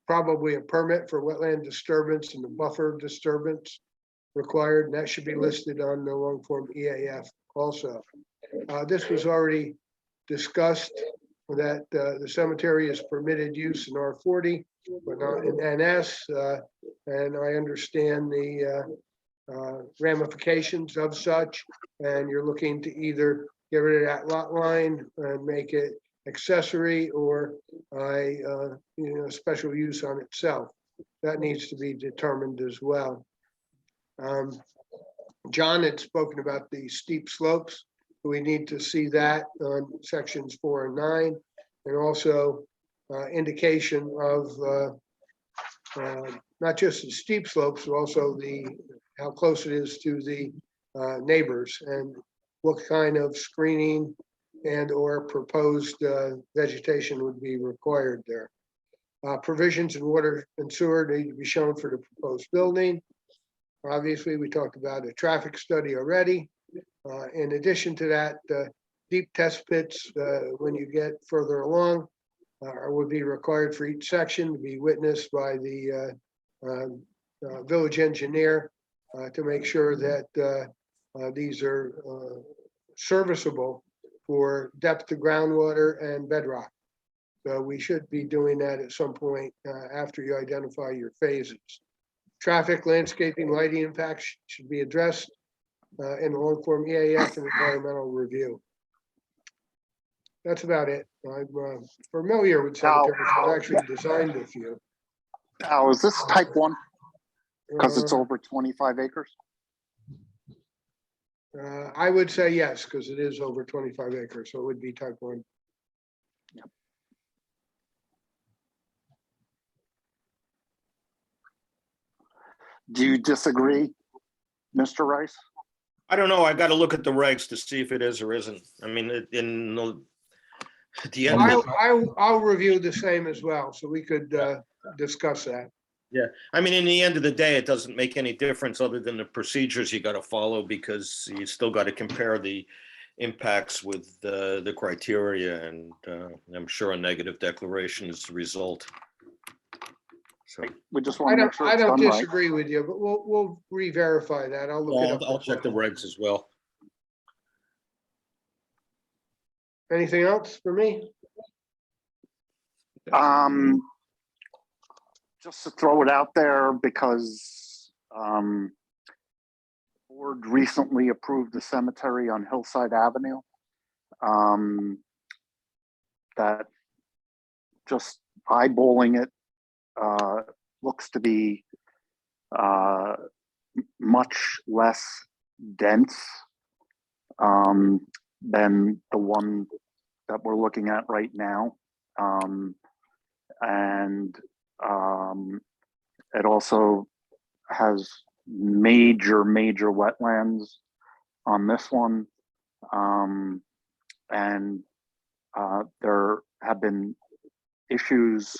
probably a permit for wetland disturbance and the buffer disturbance required, and that should be listed on the long form EAF also. This was already discussed, that the cemetery is permitted use in R40, but not in NS. And I understand the ramifications of such, and you're looking to either get rid of that lot line and make it accessory or special use on itself. That needs to be determined as well. John had spoken about the steep slopes. We need to see that on sections 4 and 9, and also indication of not just the steep slopes, but also how close it is to the neighbors and what kind of screening and or proposed vegetation would be required there. Provisions in water and sewer need to be shown for the proposed building. Obviously, we talked about a traffic study already. In addition to that, deep test pits, when you get further along, would be required for each section to be witnessed by the village engineer to make sure that these are serviceable for depth to groundwater and bedrock. So we should be doing that at some point after you identify your phases. Traffic, landscaping, lighting impacts should be addressed in the long form EAF and environmental review. That's about it. I'm familiar with cemeteries. I've actually designed a few. Now, is this type 1? Because it's over 25 acres? I would say yes, because it is over 25 acres, so it would be type 1. Yep. Do you disagree, Mr. Rice? I don't know. I got to look at the regs to see if it is or isn't. I mean, at the end. I'll review the same as well, so we could discuss that. Yeah, I mean, in the end of the day, it doesn't make any difference other than the procedures you got to follow, because you still got to compare the impacts with the criteria, and I'm sure a negative declaration is the result. So we just want to make sure I it's don't done right. disagree with you, but we'll re-verify that. I'll look it up. I'll check the regs as well. Anything else for me? Just to throw it out there, because the board recently approved the cemetery on Hillside Avenue. That just eyeballing it looks to be much less dense than the one that we're looking at right now. And it also has major wetlands on this one. And there have been issues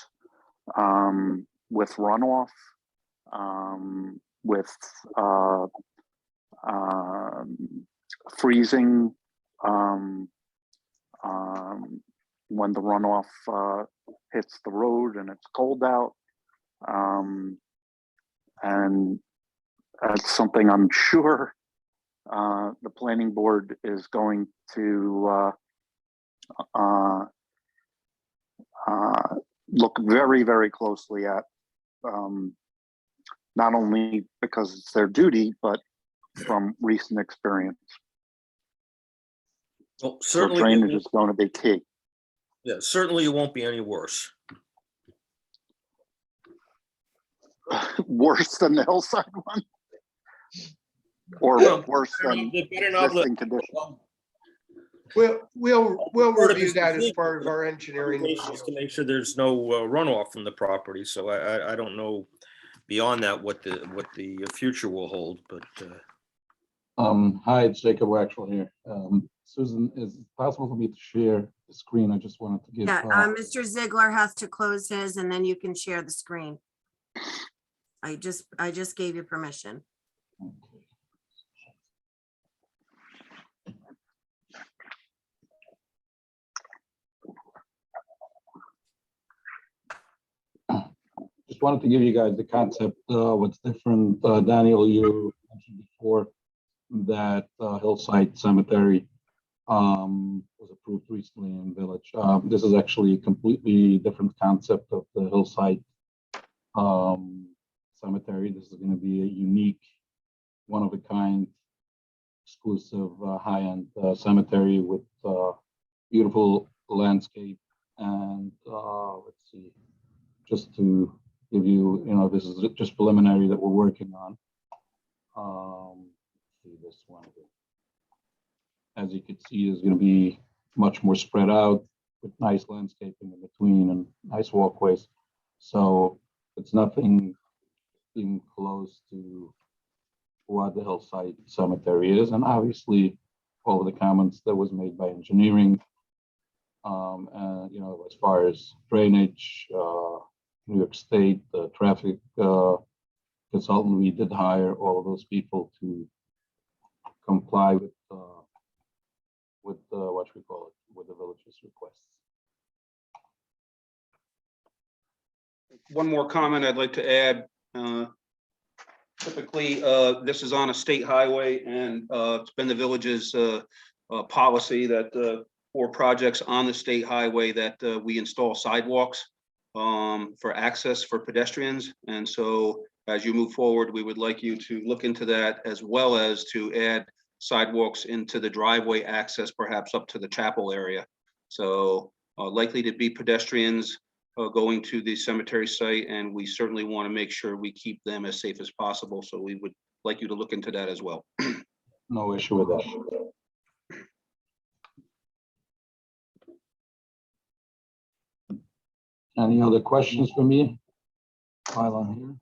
with runoff, with freezing when the runoff hits the road and it's cold out. And that's something I'm sure the planning board is going to look very closely at, not only because it's their duty, but from recent experience. Well, So certainly drainage is going to be key. Yeah, certainly it won't be any worse. Worse than the Hillside one? Or Well, worse than they better not existing conditions? We'll Part of review this that as thing, part of our engineering. is to make sure there's no runoff from the property. So I don't know beyond that what the future will hold, but Hi, it's Jacob Waxwell here. Susan, is it possible for me to share the screen? I just wanted to give. Yeah, Mr. Ziegler has to close his and then you can share the screen. I just gave you permission. just wanted to give you guys the concept, what's different. Daniel, you mentioned before that Hillside Cemetery was approved recently in Village. This is actually a completely different concept of the Hillside Cemetery. This is going to be a unique, one of a kind, exclusive, high-end cemetery with beautiful landscape. And let's see, just to give you, this is just preliminary that we're working on. See this one. As you can see, is going to be much more spread out with nice landscaping in between and nice walkways. So it's nothing even close to what the Hillside Cemetery is. And obviously, all of the comments that was made by engineering, as far as drainage, New York State, the traffic consultant, we did hire all of those people to comply with what we call it, with the village's requests. One more comment I'd like to add. Typically, this is on a state highway, and it's been the village's policy that for projects on the state highway that we install sidewalks for access for pedestrians. And so as you move forward, we would like you to look into that, as well as to add sidewalks into the driveway access, perhaps up to the chapel area. So likely to be pedestrians going to the cemetery site, and we certainly want to make sure we keep them as safe as possible. So we would like you to look into that as well. No issue with that. Any other questions for me while I'm here?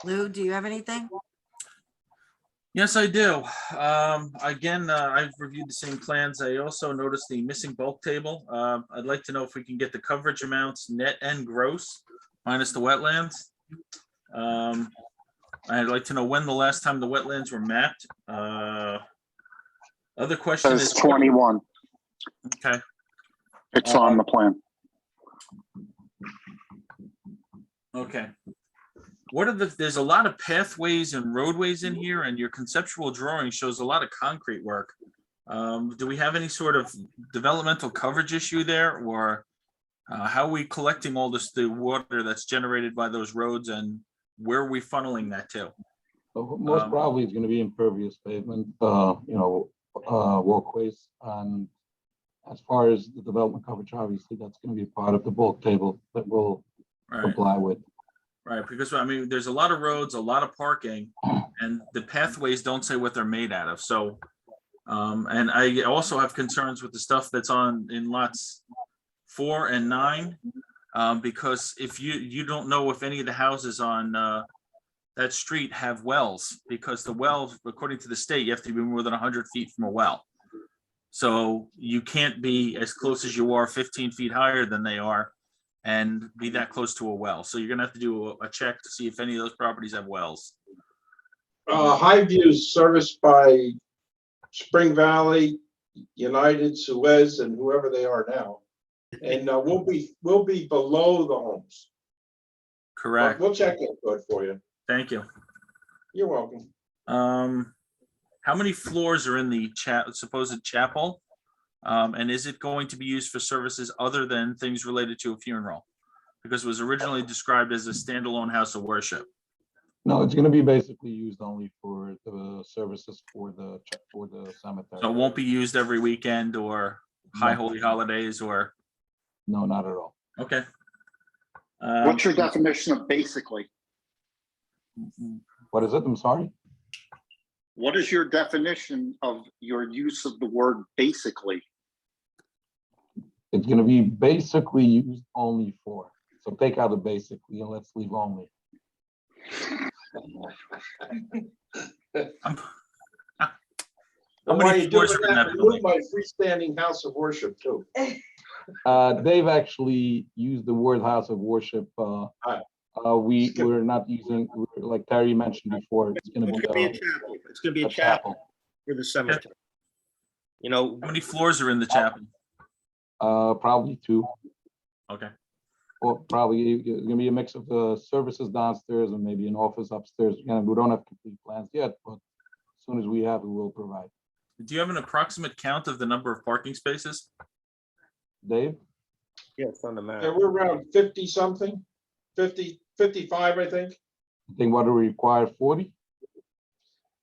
Lou, do you have anything? Yes, I do. Again, I've reviewed the same plans. I also noticed the missing bulk table. I'd like to know if we can get the coverage amounts net and gross minus the wetlands. I'd like to know when the last time the wetlands were mapped. Other question is 21. Okay. It's on the plan. Okay. What are there's a lot of pathways and roadways in here, and your conceptual drawing shows a lot of concrete work. Do we have any sort of developmental coverage issue there, or how are we collecting all the water that's generated by those roads, and where are we funneling that to? So most probably it's going to be impervious pavement, walkways. And as far as the development coverage, obviously that's going to be part of the bulk table that we'll comply with. Right, because I mean, there's a lot of roads, a lot of parking, and the pathways don't say what they're made out of. So, and I also have concerns with the stuff that's in lots 4 and 9, because if you don't know if any of the houses on that street have wells, because the wells, according to the state, you have to be more than 100 feet from a well. So you can't be as close as you are 15 feet higher than they are and be that close to a well. So you're gonna have to do a check to see if any of those properties have wells. Highview is serviced by Spring Valley, United, Suez, and whoever they are now. And we'll be below the homes. Correct. We'll check it good for you. Thank you. You're welcome. How many floors are in the supposed chapel? And is it going to be used for services other than things related to a funeral? Because it was originally described as a standalone house of worship. No, it's going to be basically used only for the services for the cemetery. So it won't be used every weekend or high holy holidays or? No, not at all. Okay. What's your definition of basically? What is it? I'm sorry. What is your definition of your use of the word basically? It's going to be basically used only for. So take out the basically and let's leave only. While you're doing that, remove my freestanding house of worship too. They've actually used the word house of worship. We're not using, like Terry mentioned before, it's going to be a chapel. It's going to be a chapel for the cemetery. You know, How many floors are in the chapel? Probably two, Okay. or probably it's gonna be a mix of services downstairs and maybe an office upstairs. Again, we don't have complete plans yet, but as soon as we have, we will provide. Do you have an approximate count of the number of parking spaces? Dave? yes, on the map. Yeah, we're around 50 something, 50, 55, I think. I think what do we require, 40?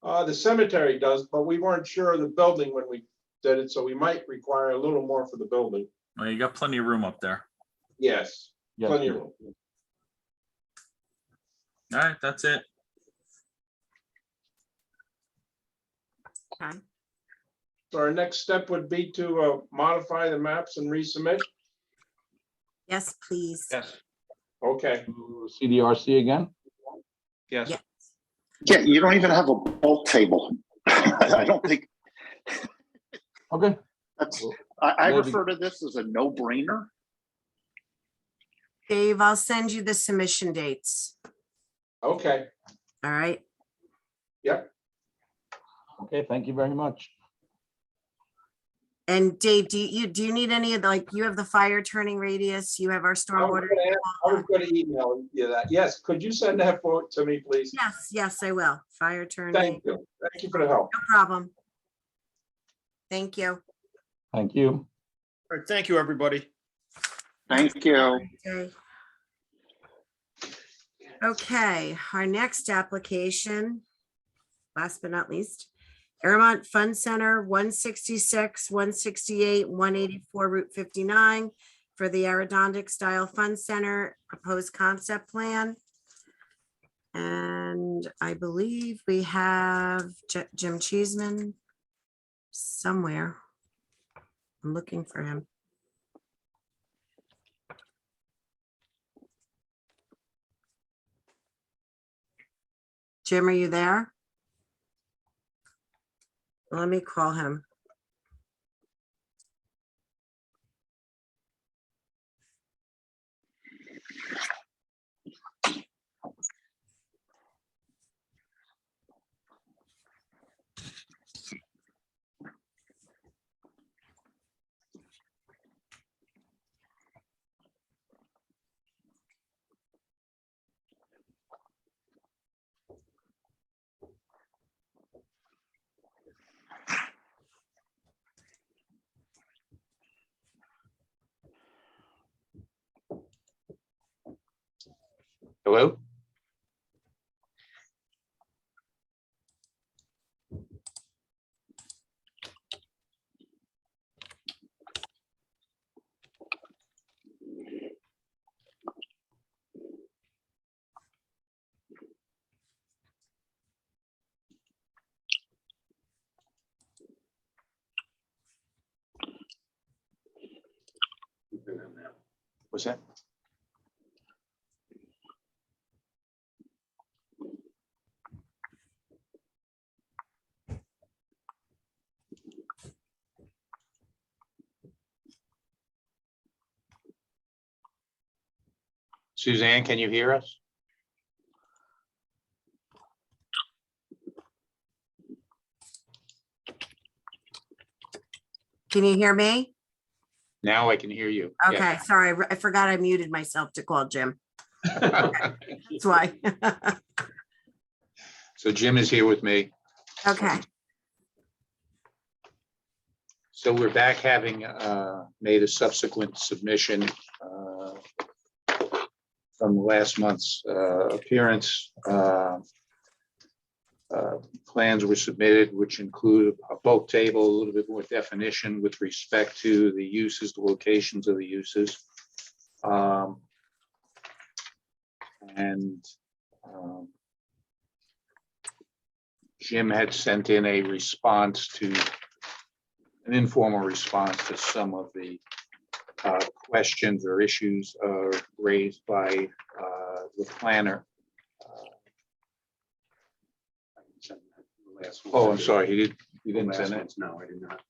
The cemetery does, but we weren't sure of the building when we did it, so we might require a little more for the building. Well, you got plenty of room up there. Yes, Yes, plenty we of room. All right, that's it. Okay. So our next step would be to modify the maps and resubmit. Yes, please. Yes, Okay, do CDRC again? yes. Yeah. Yeah, you don't even have a bulk table. I don't think, Okay. that's, Well, I maybe- refer to this as a no-brainer. Dave, I'll send you the submission dates. okay, All right. yep. Okay, thank you very much. And Dave, do you need any of the, like, you have the fire turning radius, you have our stormwater? I was gonna email you that. Yes, could you send that to me, please? Yes, yes, I will. Fire turning, Thank you. Thank you for the help. no problem. Thank you. Thank you. All right, thank you, everybody. Thank you. Okay. Okay, our next application, last but not least, Airmont Fun Center, 166, 168, 184 Route 59 for the Aerodontic Style Fun Center proposed concept plan. And I believe we have Jim Cheeseman somewhere. I'm looking for him. Jim, are you there? Let me call him. Hello? What's that? Suzanne, can you hear us? Can you hear me? Now I can hear you. Okay, sorry, I forgot I muted myself to call Jim. That's why. So Jim is here with me. Okay, So we're back having made a subsequent submission from last month's appearance. Plans were submitted, which include a bulk table, a little bit more definition with respect to the uses, the locations of the uses. And Jim had sent in a response to, an informal response to some of the questions or issues raised by the planner. Oh, I'm sorry, he didn't send it. No, I did not.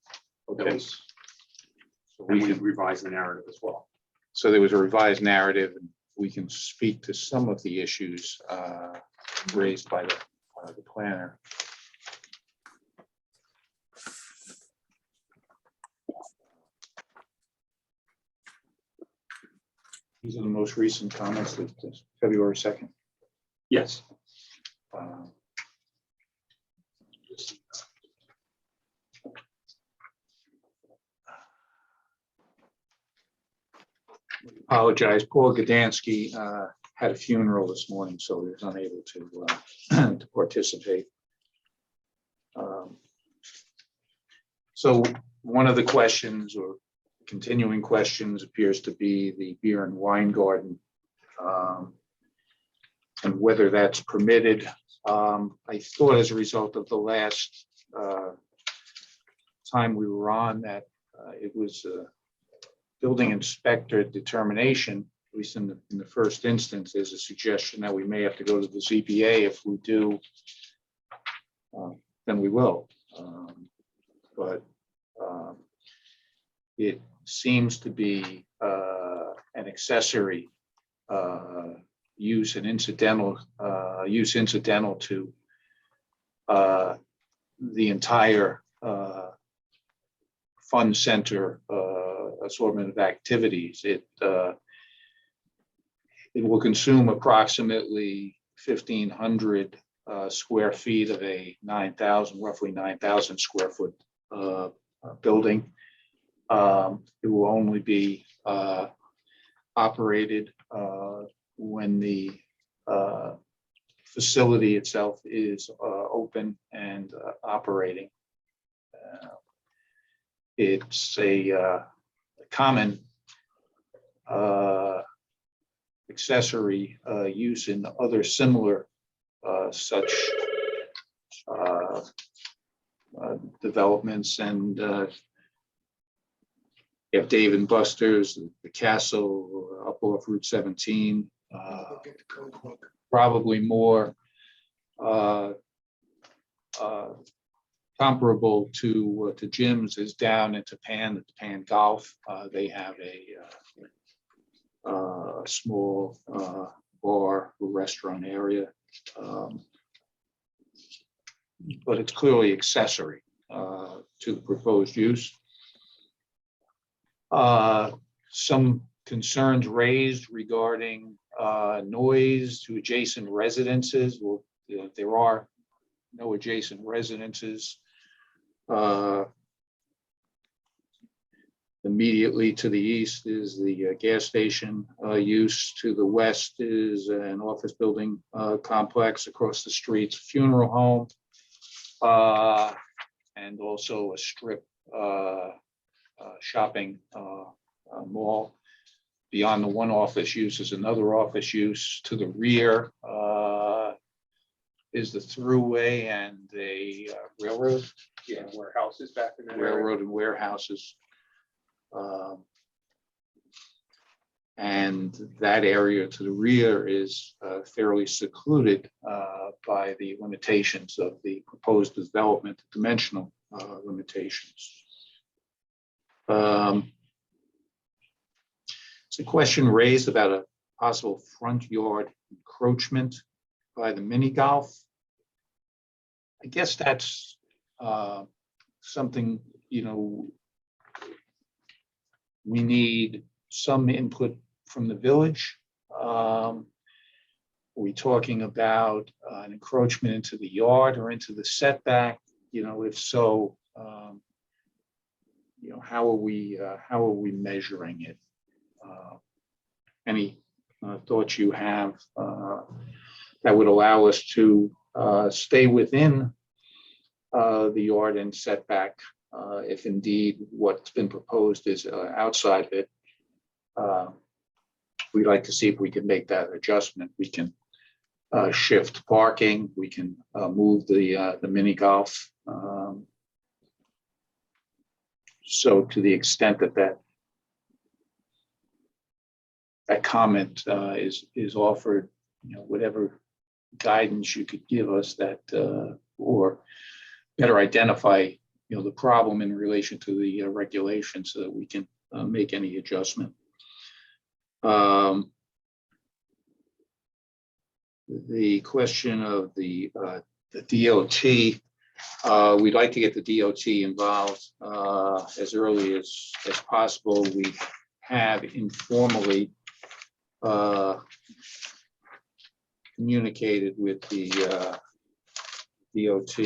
Okay. So we can revise the narrative as well. So there was a revised narrative, and we can speak to some of the issues raised by the planner. These are the most recent comments, that's February 2nd. Yes. Apologize, Paul Gdansky had a funeral this morning, so he was unable to participate. So one of the questions or continuing questions appears to be the beer and wine garden, and whether that's permitted. I thought as a result of the last time we were on that it was a building inspector determination, at least in the first instance. There's a suggestion that we may have to go to the ZBA. If we do, then we will. But it seems to be an accessory use and incidental to the entire fun center assortment of activities. It will consume approximately 1,500 square feet of a roughly 9,000 square foot building. It will only be operated when the facility itself is open and operating. It's a common accessory use in other similar such developments, and you have Dave and Buster's, the Castle up off Route 17, probably more comparable to Jim's is down at the Pan Golf. They have a small bar restaurant area, but it's clearly accessory to the proposed use. Some concerns raised regarding noise to adjacent residences. Well, there are no adjacent residences. Immediately to the east is the gas station use. To the west is an office building complex. Across the street's a funeral home, and also a strip shopping mall. Beyond the one office use is another office use. To the rear is the thruway and a railroad. Yeah, warehouses back in that area. Railroad and warehouses. And that area to the rear is fairly secluded by the limitations of the proposed development, dimensional limitations. It's a question raised about a possible front yard encroachment by the mini golf. I guess that's something, we need some input from the village. Are we talking about an encroachment into the yard or into the setback? If so, how are we measuring it? Any thoughts you have that would allow us to stay within the yard and setback, if indeed what's been proposed is outside of it? We'd like to see if we can make that adjustment. We can shift parking. We can move the mini golf. So to the extent that comment is offered, whatever guidance you could give us that, or better identify, the problem in relation to the regulation so that we can make any adjustment. The question of the DOT, we'd like to get the DOT involved as early as possible. We have informally communicated with the DOT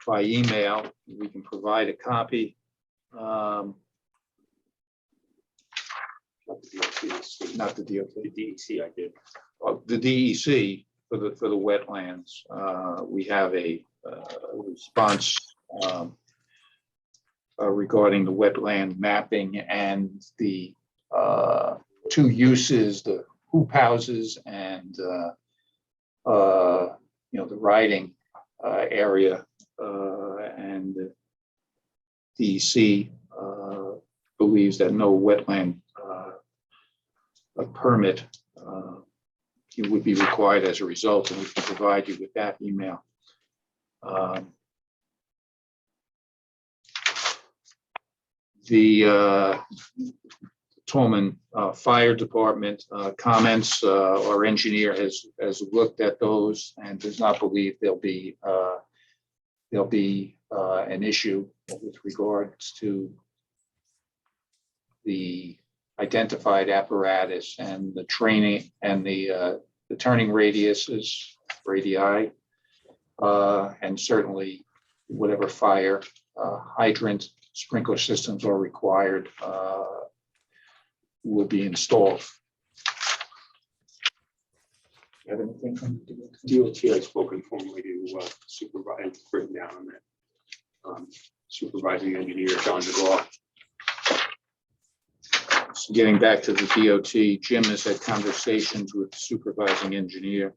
by email. We can provide a copy. Not the DOT. The DEC, I did. The DEC for the wetlands. We have a response regarding the wetland mapping and the two uses, the hoop houses and the riding area, and the DEC believes that no wetland permit it would be required as a result, and we can provide you with that email. The Tolman Fire Department comments, our engineer has looked at those and does not believe there'll be an issue with regards to the identified apparatus and the training and the turning radiuses, radii, and certainly whatever fire hydrant sprinkler systems are required will be installed. You have anything from DOT? I've spoken formally to supervise, written down on that. Supervising engineer John DeGraw. So getting back to the DOT, Jim has had conversations with the supervising engineer.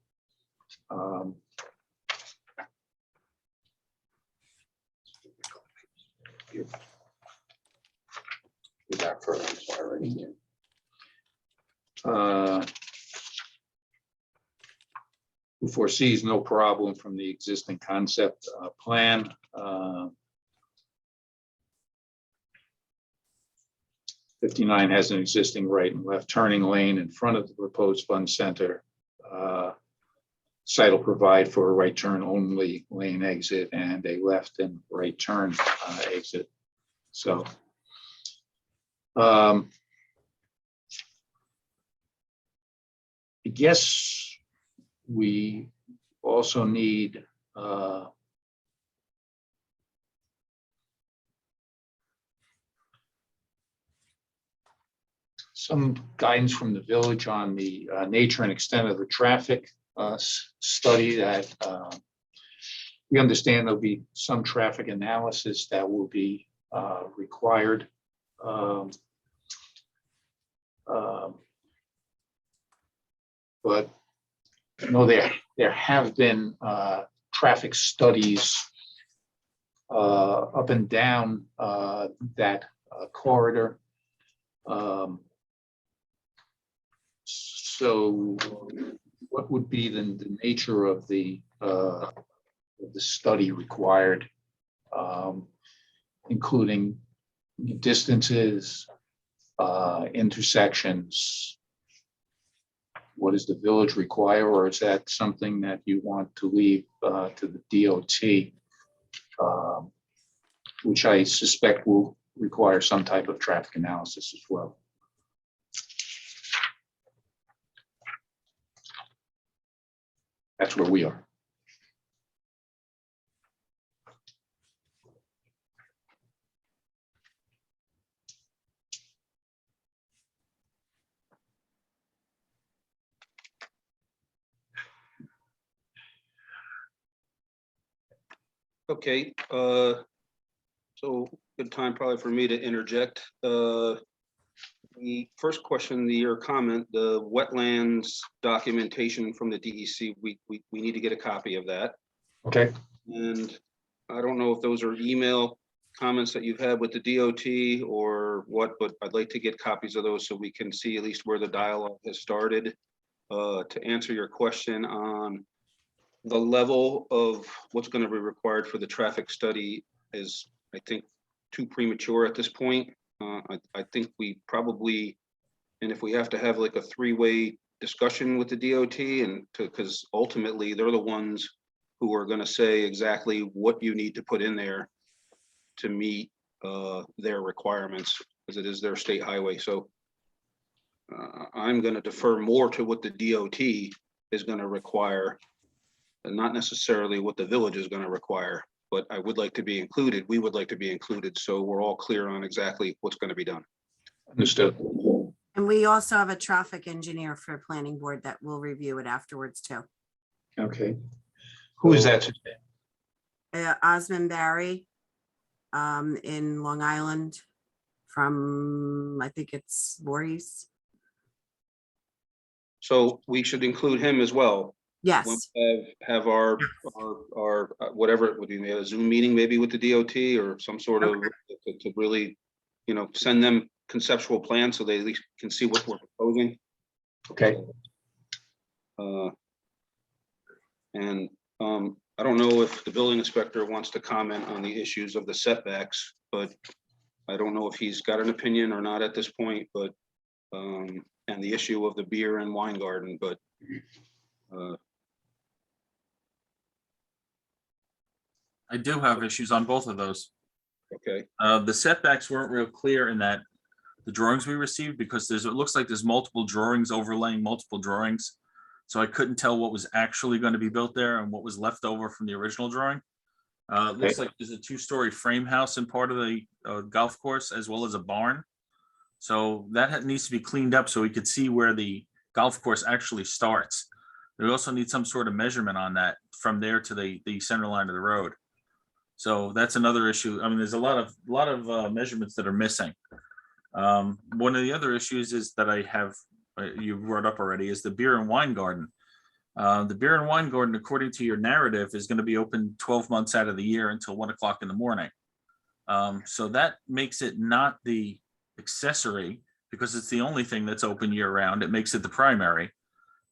Back further, I'm sorry. Who foresees no problem from the existing concept plan. 59 has an existing right and left turning lane in front of the proposed fun center. Site will provide for a right turn only lane exit and a left and right turn exit. So I guess we also need some guidance from the village on the nature and extent of the traffic study that we understand there'll be some traffic analysis that will be required. But no, there have been traffic studies up and down that corridor. So what would be the nature of the study required, including distances, intersections? What does the village require, or is that something that you want to leave to the DOT, which I suspect will require some type of traffic analysis as well? That's where we are. Okay, so good time probably for me to interject. The first question, your comment, the wetlands documentation from the DEC, we need to get a copy of that. Okay. And I don't know if those are email comments that you've had with the DOT or what, but I'd like to get copies of those so we can see at least where the dialogue has started. To answer your question on the level of what's going to be required for the traffic study is, I think, too premature at this point. I think we probably, and if we have to have like a three-way discussion with the DOT, and because ultimately they're the ones who are going to say exactly what you need to put in there to meet their requirements, because it is their state highway. So I'm gonna defer more to what the DOT is gonna require, and not necessarily what the village is gonna require, but I would like to be included, we would like to be included, so we're all clear on exactly what's gonna be done. Understood. And we also have a traffic engineer for planning board that will review it afterwards too. Okay. Who is that? Osmond Barry in Long Island from, I think it's Voorhees. So we should include him as well. Yes. When we have our whatever it would be, a Zoom meeting maybe with the DOT or some sort of, to really, you know, send them conceptual plans so they at least can see what we're proposing. Okay. And I don't know if the building inspector wants to comment on the issues of the setbacks, but I don't know if he's got an opinion or not at this point, but and the issue of the beer and wine garden, but I do have issues on both of those. okay. The setbacks weren't real clear in that the drawings we received, because it looks like there's multiple drawings overlaying multiple drawings. So I couldn't tell what was actually going to be built there and what was left over from the original drawing. It looks like there's a 2-story frame house in part of the golf course, as well as a barn. So that needs to be cleaned up so we could see where the golf course actually starts. We also need some sort of measurement on that from there to the center line of the road. So that's another issue. I mean, there's a lot of measurements that are missing. One of the other issues is that I have, you brought up already, is the beer and wine garden. The beer and wine garden, according to your narrative, is going to be open 12 months out of the year until 1 o'clock in the morning. So that makes it not the accessory, because it's the only thing that's open year round. It makes it the primary,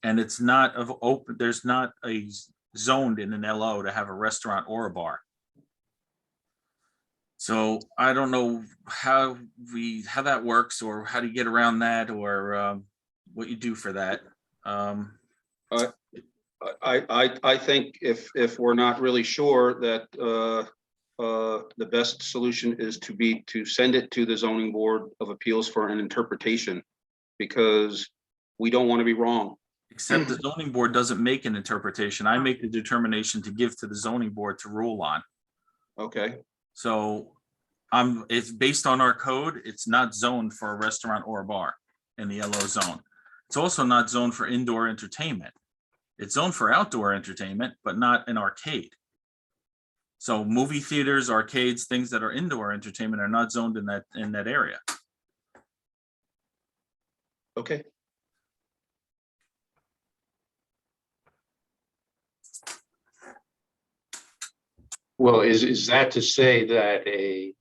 and it's not of open. There's not a zoned in an LO to have a restaurant or a bar. So I don't know how that works, or how to get around that, or what you do for that. I think if we're not really sure, that the best solution is to send it to the zoning board of appeals for an interpretation, because we don't want to be wrong. Except the zoning board doesn't make an interpretation. I make the determination to give to the zoning board to rule on. Okay. So it's based on our code. It's not zoned for a restaurant or a bar in the LO zone. It's also not zoned for indoor entertainment. It's zoned for outdoor entertainment, but not an arcade. So movie theaters, arcades, things that are indoor entertainment are not zoned in that area. Okay. Well, is that to say that a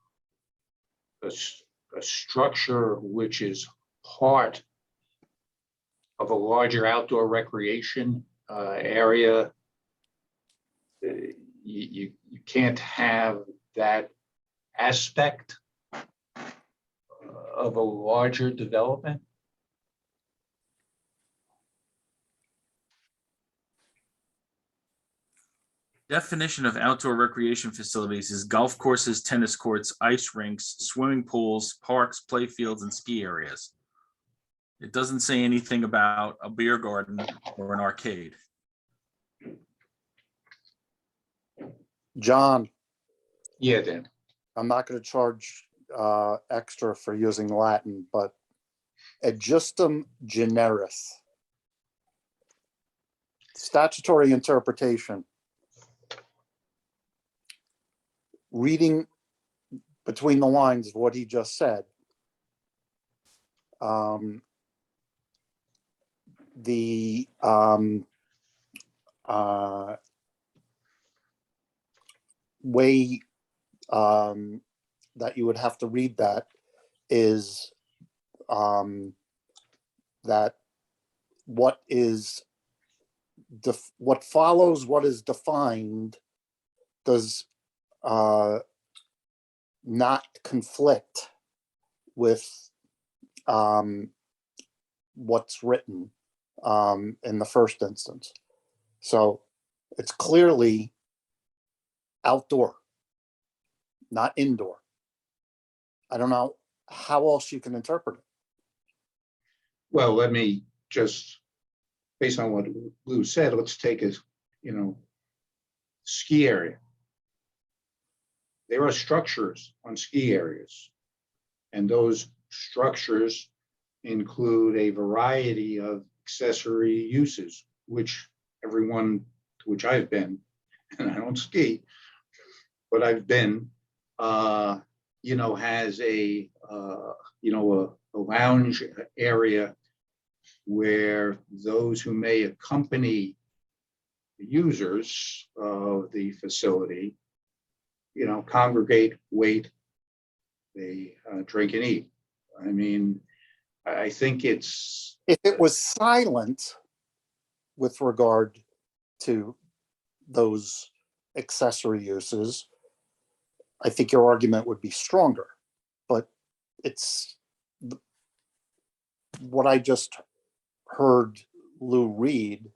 structure which is part of a larger outdoor recreation area, you can't have that aspect of a larger development? Definition of outdoor recreation facilities is golf courses, tennis courts, ice rinks, swimming pools, parks, play fields, and ski areas. It doesn't say anything about a beer garden or an arcade. John. Yeah, Dan. I'm not going to charge extra for using Latin, but adjustum generis. Statutory interpretation. Reading between the lines of what he just said, the way that you would have to read that is that what follows what is defined does not conflict with what's written in the first instance. So it's clearly outdoor, not indoor. I don't know how else you can interpret it. Well, let me just, based on what Lou said, let's take a, ski area. There are structures on ski areas. And those structures include a variety of accessory uses, which everyone to which I've been, and I don't ski, but I've been, has a lounge area where those who may accompany the users of the facility, congregate, wait, they drink and eat. I mean, I think it's. If it was silent with regard to those accessory uses, I think your argument would be stronger. But it's what I just heard Lou read.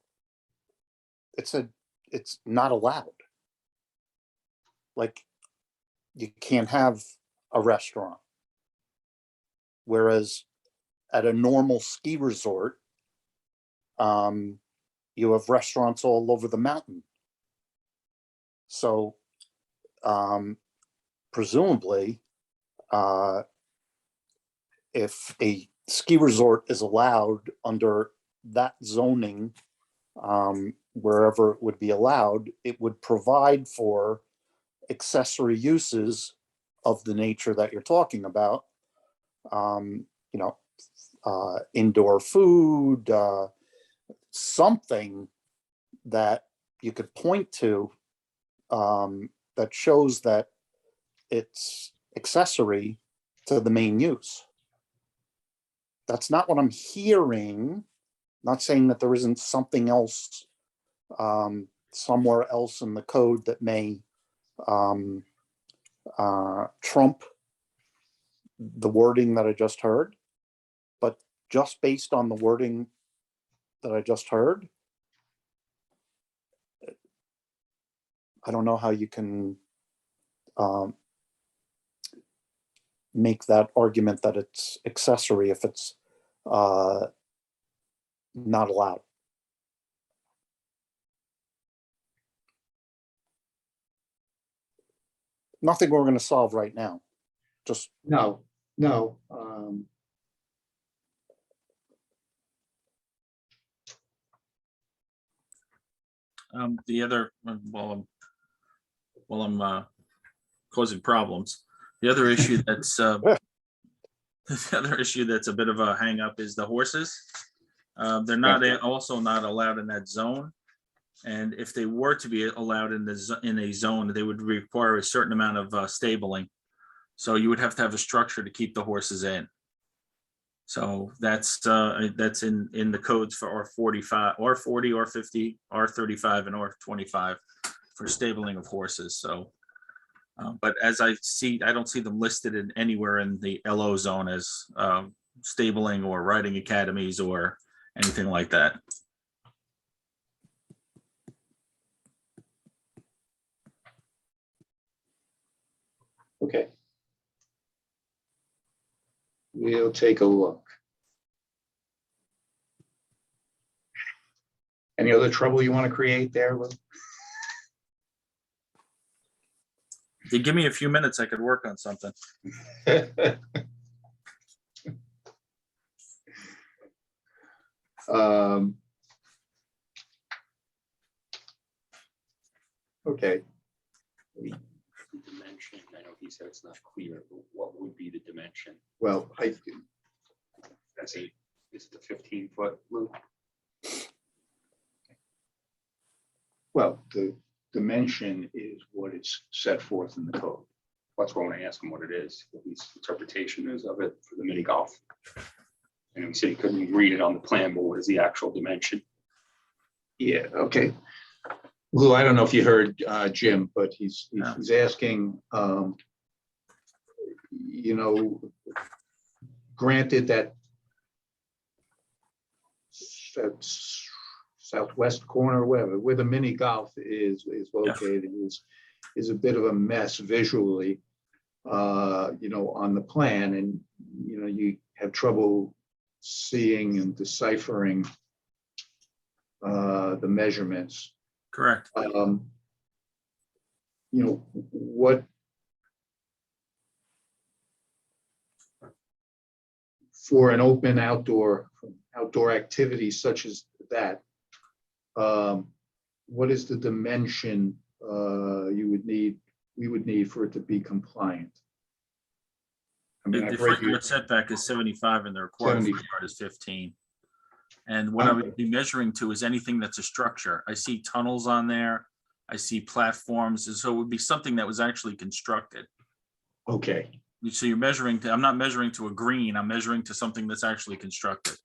It said it's not allowed. Like, you can't have a restaurant. Whereas at a normal ski resort, you have restaurants all over the mountain. So presumably, if a ski resort is allowed under that zoning, wherever it would be allowed, it would provide for accessory uses of the nature that you're talking about. Indoor food, something that you could point to that shows that it's accessory to the main use. That's not what I'm hearing. Not saying that there isn't something else somewhere else in the code that may trump the wording that I just heard, but just based on the wording that I just heard, I don't know how you can make that argument that it's accessory if it's not allowed. Nothing we're going to solve right now. Just No. The other, while I'm causing problems, the other issue that's the other issue that's a bit of a hang up is the horses. They're not also not allowed in that zone. And if they were to be allowed in a zone, they would require a certain amount of stabling. So you would have to have a structure to keep the horses in. So that's in the codes for R45, R40, R50, R35, and R25 for stabling of horses. So, but as I don't see them listed in anywhere in the LO zone as stabling or riding academies or anything like that. Okay. We'll take a look. Any other trouble you want to create there, Lou? If you give me a few minutes, I could work on something. Okay. Dimension, I know he said it's not clear, but what would be the dimension? Well, Is it the 15-foot, Lou? well, the dimension is what is set forth in the code. That's why I want to ask him what it is, what his interpretation is of it for the mini golf. And he said he couldn't read it on the plan, but what is the actual dimension? Yeah, okay. Lou, I don't know if you heard Jim, but he's asking, granted that southwest corner, where the mini golf is located, is a bit of a mess visually, on the plan, and you have trouble seeing and deciphering the measurements. Correct. You know, what for an open outdoor activity such as that, what is the dimension we would need for it to be compliant? I mean, The I've front read yard setback is 75 and the required 70. front yard is 15. And what I would be measuring to is anything that's a structure. I see tunnels on there. I see platforms. And so it would be something that was actually constructed. Okay, So you're measuring to, I'm not measuring to a green, I'm measuring to something that's actually constructed.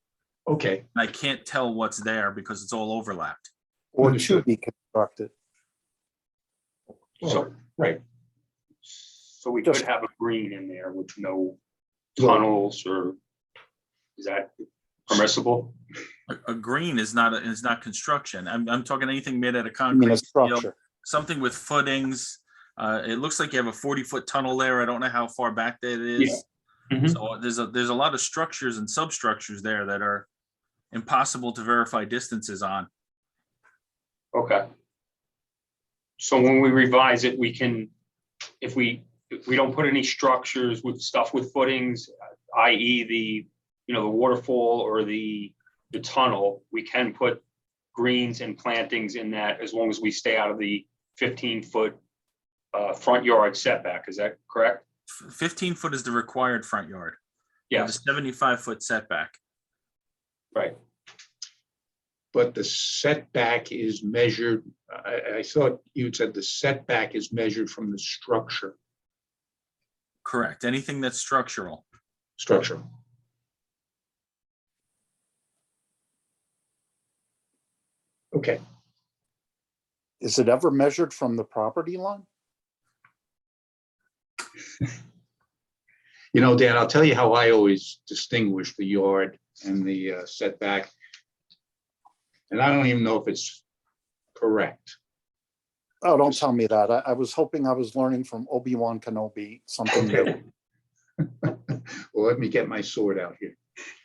okay. And I can't tell what's there because it's all overlapped. Or to Understood. be constructed. So, right. So we could have a green in there with no Well- tunnels, or is that permissible? A green is not construction. I'm talking anything made out of I mean, concrete, a steel, structure. something with footings. It looks like you have a 40-foot tunnel there. I don't know how far back that is. Mhm. So there's a lot of structures and substructures there that are impossible to verify distances on. Okay. So when we revise it, we can, if we don't put any structures with stuff with footings, i.e. the waterfall or the tunnel, we can put greens and plantings in that as long as we stay out of the 15-foot front yard setback. Is that correct? 15 foot is the required front yard. Yeah. The 75-foot setback. Right. But the setback is measured, I thought you had said the setback is measured from the structure. Correct. Anything that's structural. Structure. Okay, Is it ever measured from the property line? you know, Dan, I'll tell you how I always distinguish the yard and the setback. And I don't even know if it's correct. Oh, don't tell me that. I was hoping I was learning from Obi-Wan Kenobi something new. Okay. Well, let me get my sword out here.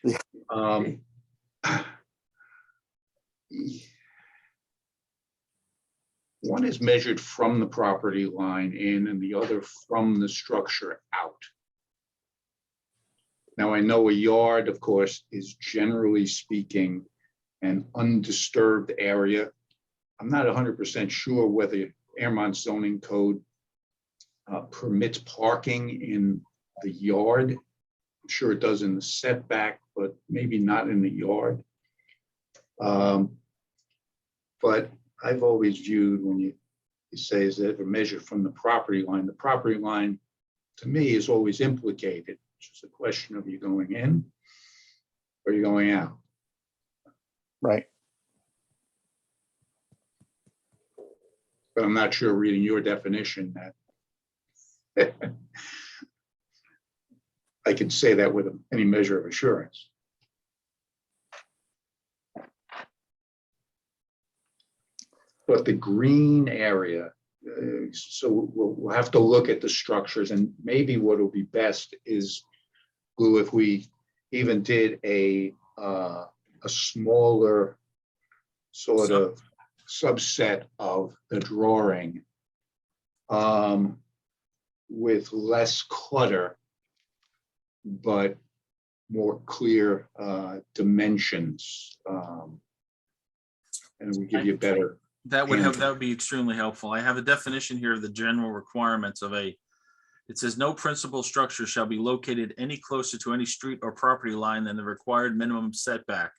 Yeah. One is measured from the property line in and the other from the structure out. Now, I know a yard, of course, is generally speaking an undisturbed area. I'm not 100% sure whether Airmont zoning code permits parking in the yard. I'm sure it does in the setback, but maybe not in the yard. But I've always viewed when you say is it ever measured from the property line to me is always implicated. It's just a question of you going in or you going out. Right. But I'm not sure reading your definition that I can say that with any measure of assurance. But the green area, so we'll have to look at the structures, and maybe what will be best is, Lou, if we even did a smaller sort of subset of the drawing with less clutter, but more clear dimensions, and we give you better. That would be extremely helpful. I have a definition here of the general requirements of it says no principal structure shall be located any closer to any street or property line than the required minimum setback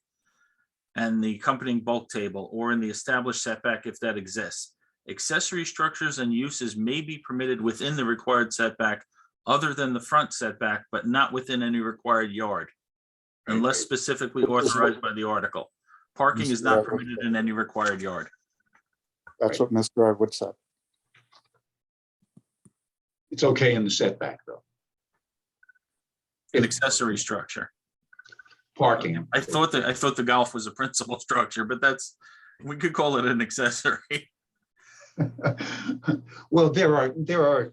and the accompanying bulk table, or in the established setback if that exists. Accessory structures and uses may be permitted within the required setback other than the front setback, but not within any required yard, unless specifically authorized by the article. Parking is not permitted in any required yard. That's what Mr. Edwards said. It's okay in the setback, though. An accessory structure. Parking. I thought the golf was a principal structure, but we could call it an accessory. Well, there are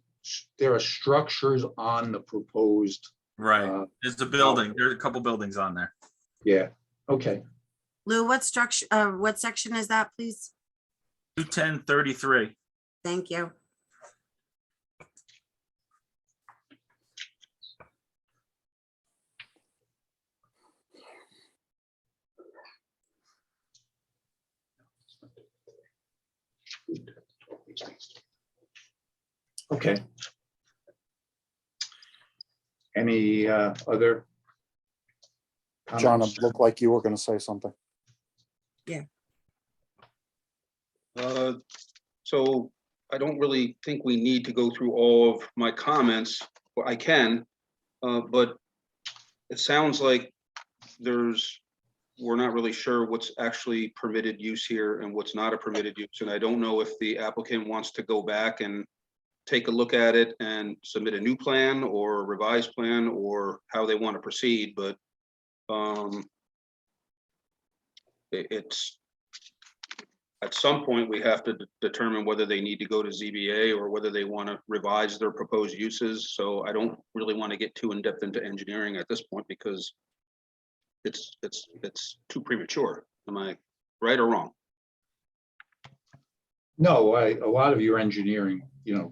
structures on the proposed. Right. There's a building. There's a couple buildings on there. Yeah, okay. Lou, what structure, what section is that, please? 210-33. Thank you. Okay. Any other John, comments? it looked like you were going to say something. So I don't really think we need to go through all of my comments. Well, I can, but it sounds like we're not really sure what's actually permitted use here and what's not a permitted use. And I don't know if the applicant wants to go back and take a look at it and submit a new plan or a revised plan or how they want to proceed, but it's at some point we have to determine whether they need to go to ZBA or whether they want to revise their proposed uses. So I don't really want to get too in depth into engineering at this point because it's too premature. Am I right or wrong? No, a lot of your engineering,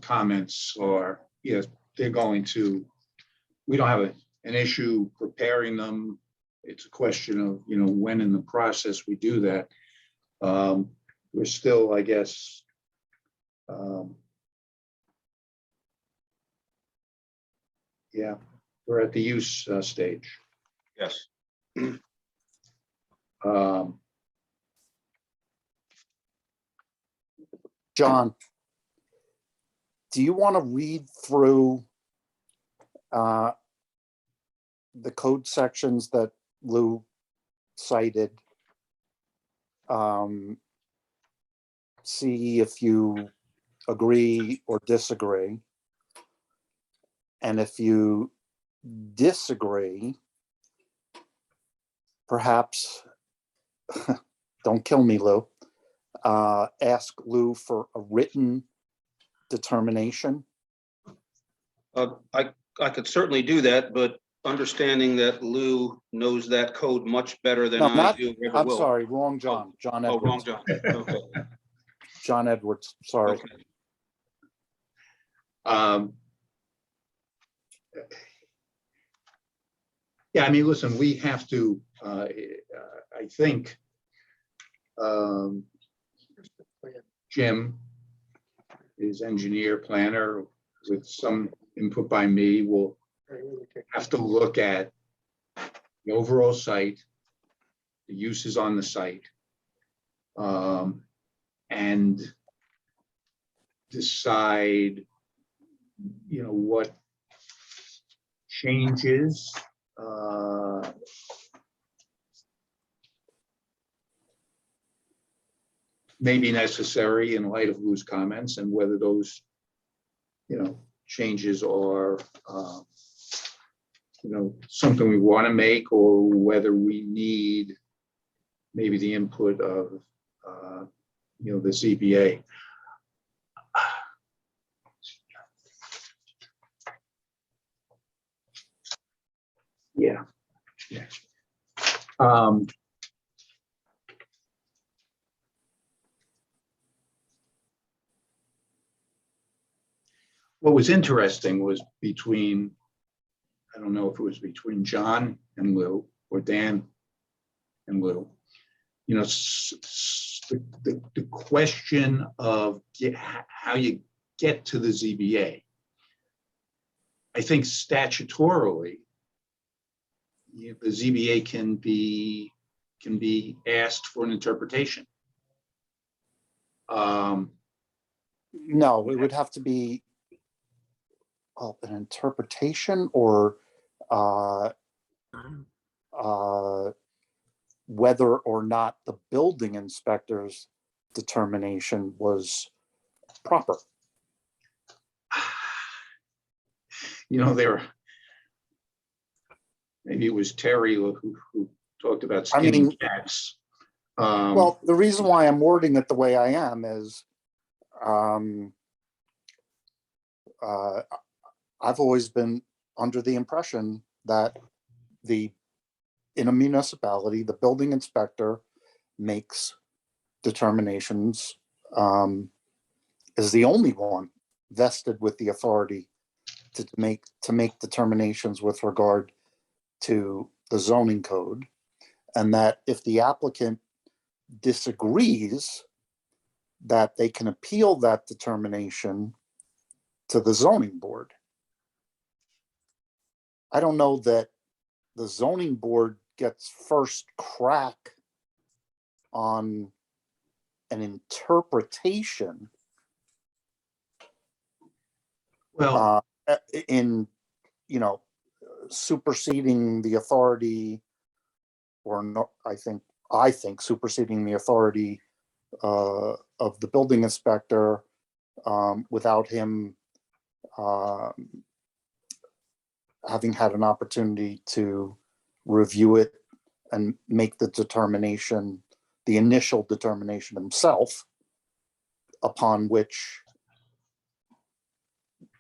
comments are, yes, they're going to, we don't have an issue preparing them. It's a question of, when in the process we do that. We're still, I guess, yeah, we're at the use stage. Yes. John, do you want to read through the code sections that Lou cited? See if you agree or disagree. And if you disagree, perhaps, don't kill me, Lou, ask Lou for a written determination. I could certainly do that, but understanding that Lou knows that code much better than No, I not, do. Ever I'm will. sorry, wrong John, John Oh, wrong Edwards. John. Okay. John Edwards, sorry. Okay. Yeah, I mean, listen, we have to, I think, Jim is engineer planner with some input by me. Will have to look at the overall site, the uses on the site, and decide, what changes may be necessary in light of Lou's comments and whether those, changes are, something we want to make or whether we need maybe the input of, the ZBA. Yeah. Yeah. What was interesting was between, I don't know if it was between John and Lou or Dan and Lou, the question of how you get to the ZBA. I think statutorily, the ZBA can be asked for an interpretation. No, it would have to be an interpretation or whether or not the building inspector's determination was proper. There, maybe it was Terry who talked about skinning cats. Well, the reason why I'm wording it the way I am is I've always been under the impression that the in a municipality, the building inspector makes determinations, is the only one vested with the authority to make determinations with regard to the zoning code. And that if the applicant disagrees, that they can appeal that determination to the zoning board. I don't know that the zoning board gets first crack on an interpretation in, superseding the authority, or no, I think superseding the authority of the building inspector without him having had an opportunity to review it and make the determination, the initial determination himself, upon which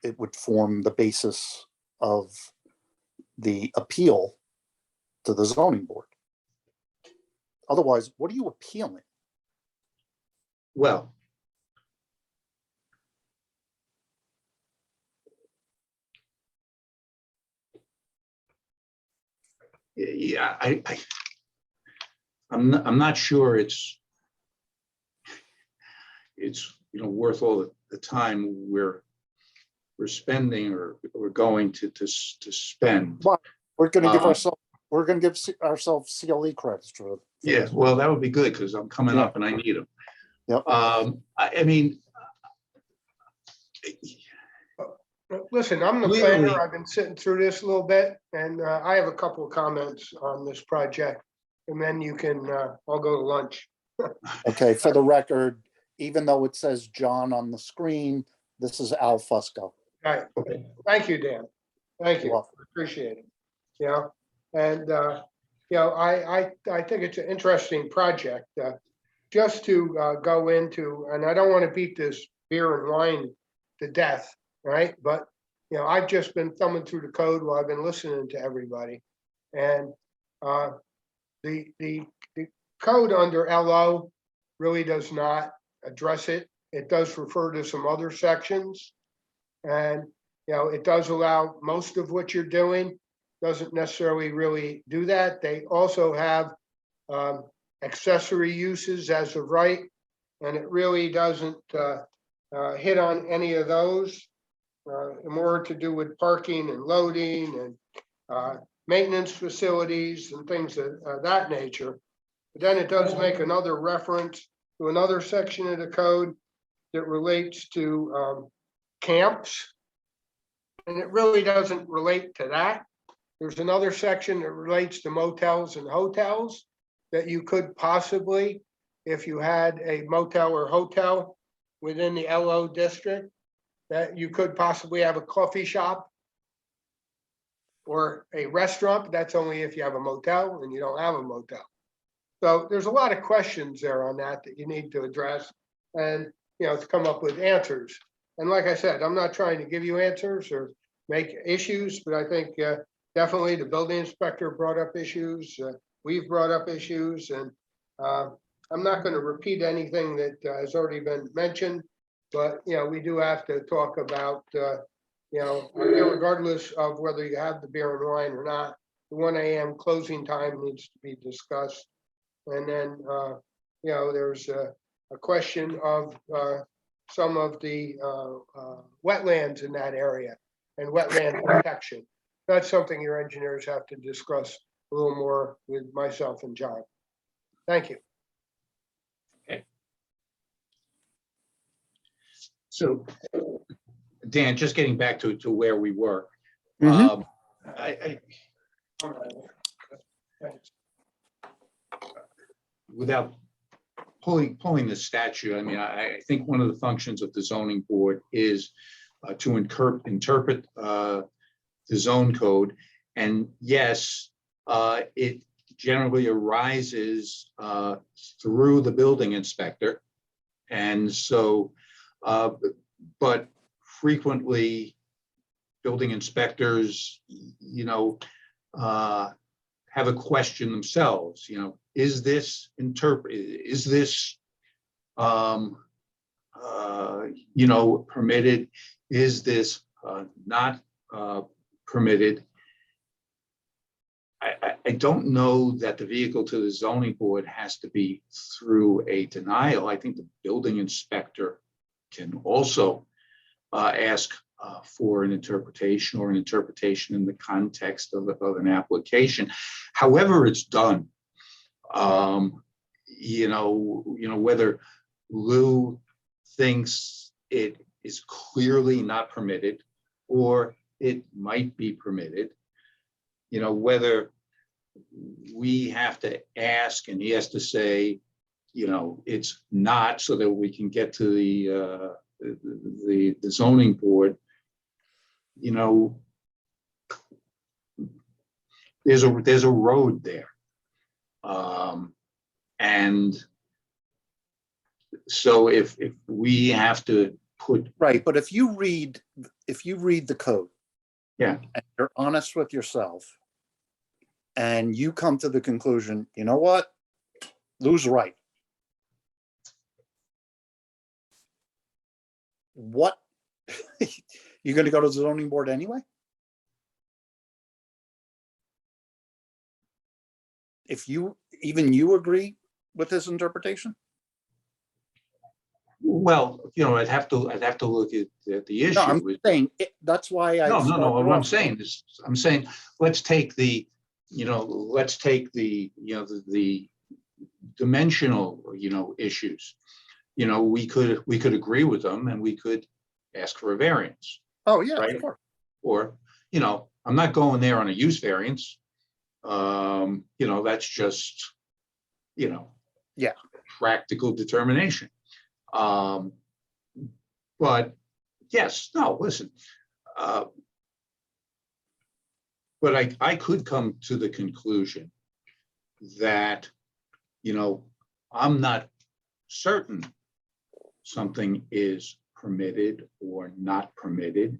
it would form the basis of the appeal to the zoning board. Otherwise, what are you appealing? Well, yeah, I'm not sure it's worth all the time we're spending or we're going to spend. But we're going to give ourselves CLE credits for it. Yeah, well, that would be good because I'm coming up and I need them. Yep. I mean, Listen, I'm the Clearly- planner. I've been sitting through this a little bit, and I have a couple of comments on this project. And then you can, I'll go to lunch. Okay, for the record, even though it says John on the screen, this is Al Fusco. Right. Thank you, Dan. Thank You're you. welcome. Appreciate it. Yeah. And, I think it's an interesting project. Just to go into, and I don't want to beat this beer and wine to death, right? But, I've just been thumbing through the code while I've been listening to everybody. And the code under LO really does not address it. It does refer to some other sections. And, it does allow most of what you're doing, doesn't necessarily really do that. They also have accessory uses as of right, and it really doesn't hit on any of those. More to do with parking and loading and maintenance facilities and things of that nature. But then it does make another reference to another section of the code that relates to camps. And it really doesn't relate to that. There's another section that relates to motels and hotels that you could possibly, if you had a motel or hotel within the LO district, that you could possibly have a coffee shop or a restaurant. That's only if you have a motel and you don't have a motel. So there's a lot of questions there on that you need to address and, to come up with answers. And like I said, I'm not trying to give you answers or make issues, but I think definitely the building inspector brought up issues. We've brought up issues, and I'm not going to repeat anything that has already been mentioned, but, we do have to talk about, regardless of whether you have the beer and wine or not, the 1 a.m. closing time needs to be discussed. And then, there's a question of some of the wetlands in that area and wetland protection. That's something your engineers have to discuss a little more with myself and John. Thank you. So, Dan, just getting back to where we were. Without pulling the statute, I mean, I think one of the functions of the zoning board is to interpret the zone code. And yes, it generally arises through the building inspector. And so, but frequently building inspectors, have a question themselves, is this permitted? Is this not permitted? I don't know that the vehicle to the zoning board has to be through a denial. I think the building inspector can also ask for an interpretation, or an interpretation in the context of an application. However it's done, whether Lou thinks it is clearly not permitted or it might be permitted, whether we have to ask and he has to say, it's not, so that we can get to the zoning board. There's a road there. And so if we have to put. Right, but if you read the code. Yeah. And you're honest with yourself, and you come to the conclusion, you know what? Lou's right. What? You're going to go to the zoning board anyway? If even you agree with this interpretation? Well, I'd have to look at the issue. No, I'm saying that's why I. No. What I'm saying is, let's take the dimensional, issues. We could agree with them, and we could ask for a variance. Oh, yeah, right? of course. Or, I'm not going there on a use variance. That's just, yeah, practical determination. But yes, no, listen. But I could come to the conclusion that, I'm not certain something is permitted or not permitted.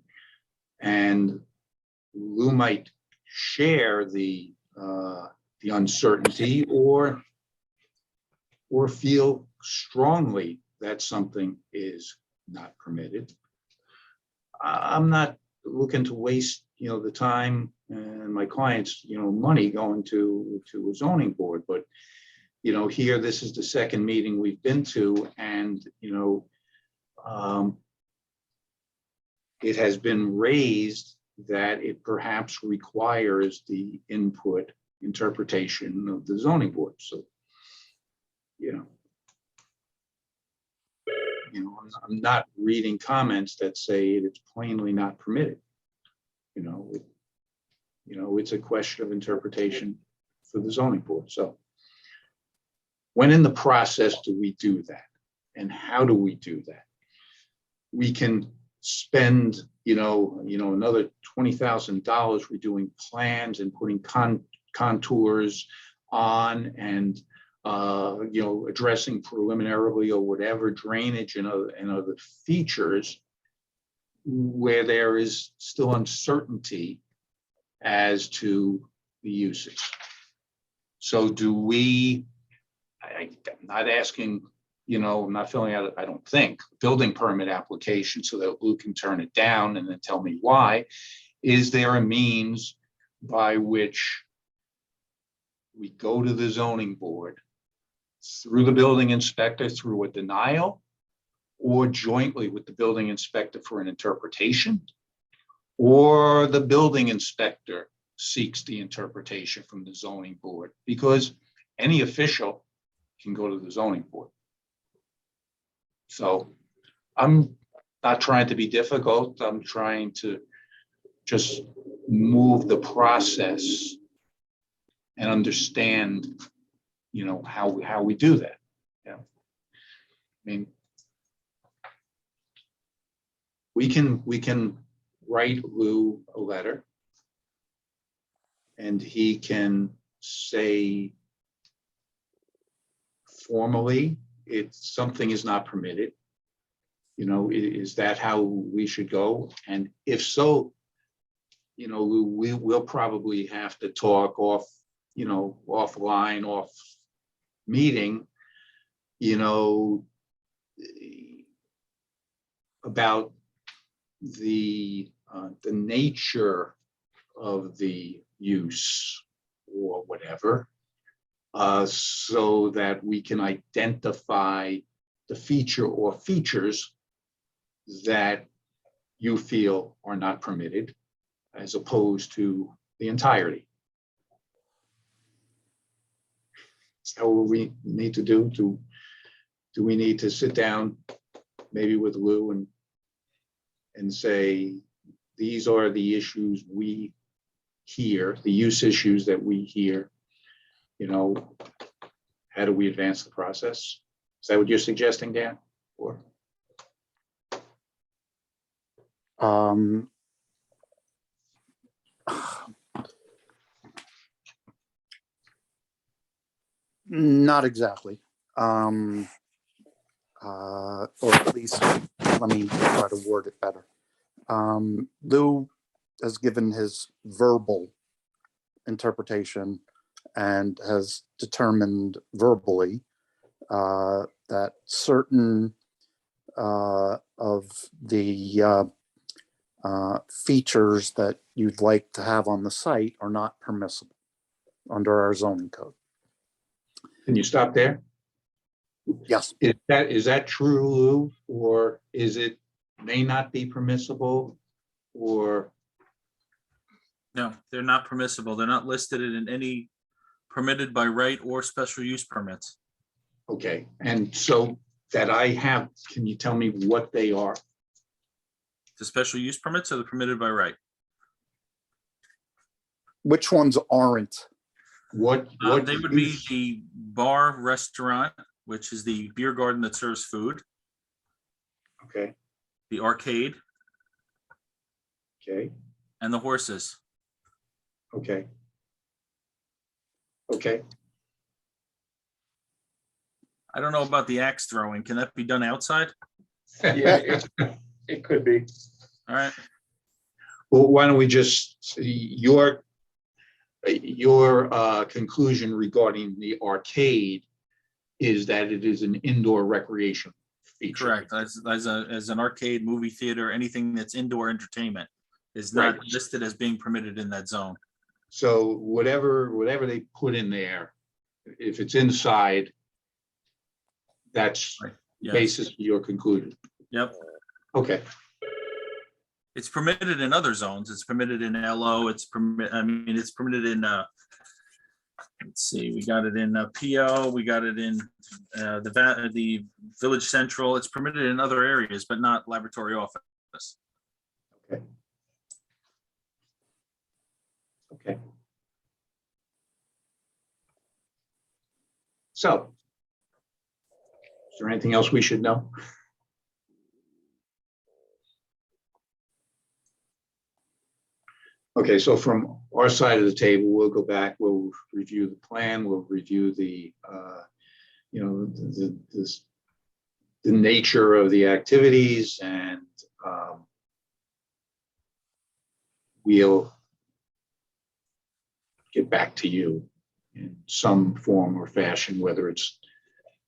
And Lou might share the uncertainty or feel strongly that something is not permitted. I'm not looking to waste, the time and my clients, money going to a zoning board, but here, this is the second meeting we've been to, and it has been raised that it perhaps requires the input interpretation of the zoning board. So, I'm not reading comments that say it's plainly not permitted. It's a question of interpretation for the zoning board. So when in the process do we do that? And how do we do that? We can spend, another $20,000 redoing plans and putting contours on and, addressing preliminarily or whatever drainage and other features where there is still uncertainty as to the usage. So do we, I'm not asking, I'm not filling out, I don't think, building permit application so that Lou can turn it down and then tell me why. Is there a means by which we go to the zoning board through the building inspector through a denial, or jointly with the building inspector for an interpretation, or the building inspector seeks the interpretation from the zoning board? Because any official can go to the zoning board. So I'm not trying to be difficult. I'm trying to just move the process and understand, how we do that. I mean, we can write Lou a letter, and he can say formally something is not permitted. Is that how we should go? And if so, we'll probably have to talk offline, off meeting, about the nature of the use or whatever, so that we can identify the feature or features that you feel are not permitted, as opposed to the entirety. So what we need to do we need to sit down maybe with Lou and say, these are the issues we hear, the use issues that we hear, how do we advance the process? Is that what you're suggesting, Dan? Or Not exactly. Or at least, let me try to word it better. Lou has given his verbal interpretation and has determined verbally that certain of the features that you'd like to have on the site are not permissible under our zoning code. can you stop there? Yes. Is that true, Lou? Or is it may not be permissible? Or No, they're not permissible. They're not listed in any permitted by right or special use permits. okay, and so that I have, can you tell me what they are? The special use permits are permitted by right. Which ones aren't? What They would be the bar restaurant, which is the beer garden that serves food. Okay. The arcade. Okay. And the horses. Okay. Okay. I don't know about the axe throwing. Can that be done outside? Yeah, it could be. All right. Well, why don't we just, your conclusion regarding the arcade is that it is an indoor recreation feature. Correct. As an arcade, movie theater, anything that's indoor entertainment is not listed as being permitted in that zone. So whatever they put in there, if it's inside, that's the basis for your conclusion. Yep. Okay. It's permitted in other zones. It's permitted in LO. It's permitted in, let's see, we got it in PO, we got it in the Village Central. It's permitted in other areas, but not laboratory office. Okay. Okay. So, is there anything else we should know? Okay, so from our side of the table, we'll go back, we'll review the plan, we'll review the, the nature of the activities, and we'll get back to you in some form or fashion, whether it's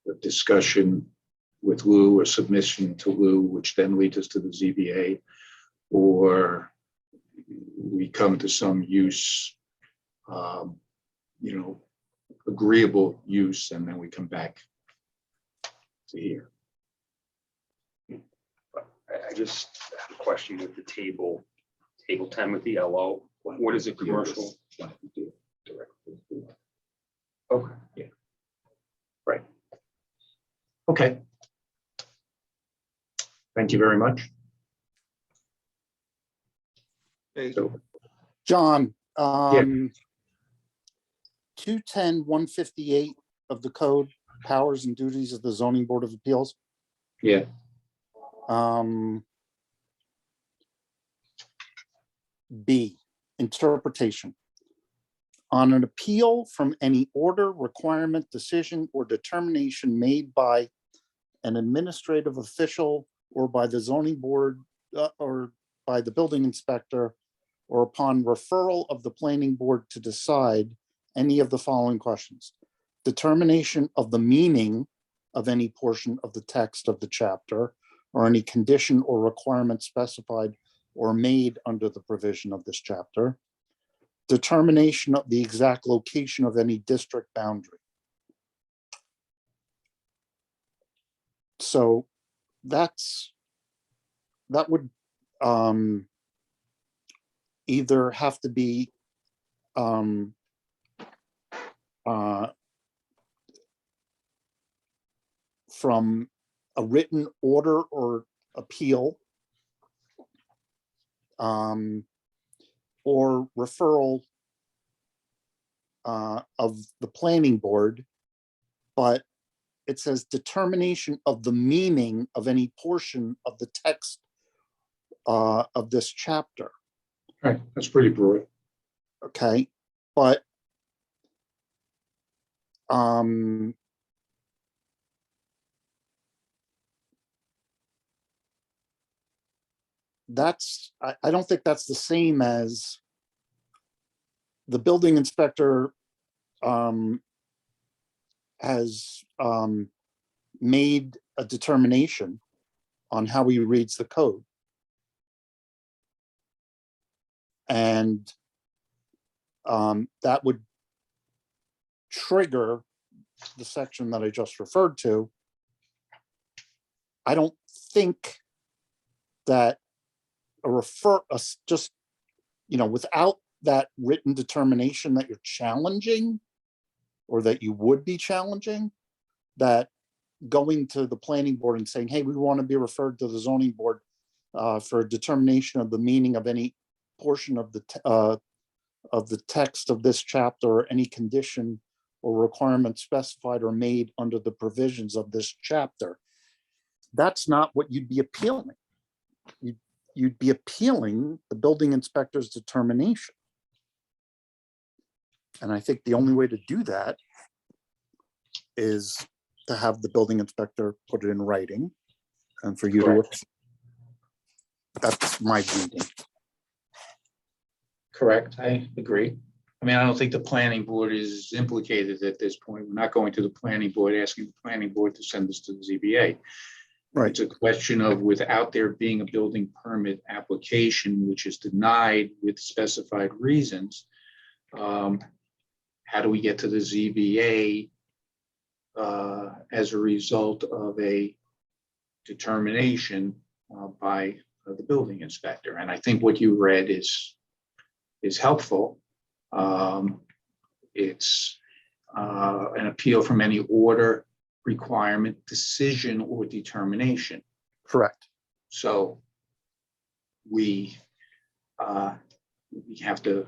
a discussion with Lou or submission to Lou, which then leads us to the ZBA, or we come to some use, agreeable use, and then we come back to here. I just have a question with the table 10 with the LO. What is a commercial? Okay. Yeah. Right. Okay. Thank you very much. So, John, Yeah. 210-158 of the code, powers and duties of the zoning board of appeals. Yeah. B, interpretation. On an appeal from any order, requirement, decision, or determination made by an administrative official or by the zoning board or by the building inspector, or upon referral of the planning board to decide any of the following questions. Determination of the meaning of any portion of the text of the chapter or any condition or requirement specified or made under the provision of this chapter. Determination of the exact location of any district boundary. So that would either have to be from a written order or appeal, or referral of the planning board, but it says determination of the meaning of any portion of the text of this chapter. Right, that's pretty broad. Okay, but I don't think that's the same as the building inspector has made a determination on how he reads the code. And that would trigger the section that I just referred to. I don't think that just, without that written determination that you're challenging or that you would be challenging, that going to the planning board and saying, hey, we want to be referred to the zoning board for a determination of the meaning of any portion of the text of this chapter or any condition or requirement specified or made under the provisions of this chapter. That's not what you'd be appealing. You'd be appealing the building inspector's determination. And I think the only way to do that is to have the building inspector put it in writing and for you to work. That's my reading. Correct, I agree. I mean, I don't think the planning board is implicated at this point. We're not going to the planning board, asking the planning board to send us to the ZBA. Right. It's a question of, without there being a building permit application, which is denied with specified reasons, how do we get to the ZBA as a result of a determination by the building inspector? And I think what you read is helpful. It's an appeal from any order, requirement, decision, or determination. Correct. So we have to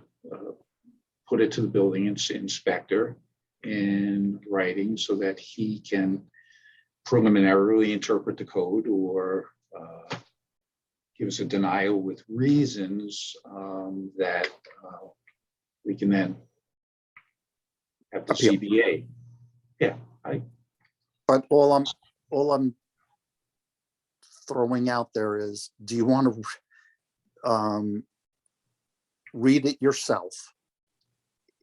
put it to the building inspector in writing so that he can preliminarily interpret the code or give us a denial with reasons that we can then have the Appeal. CBA. Yeah, But all I'm throwing out there is, do you want to read it yourself?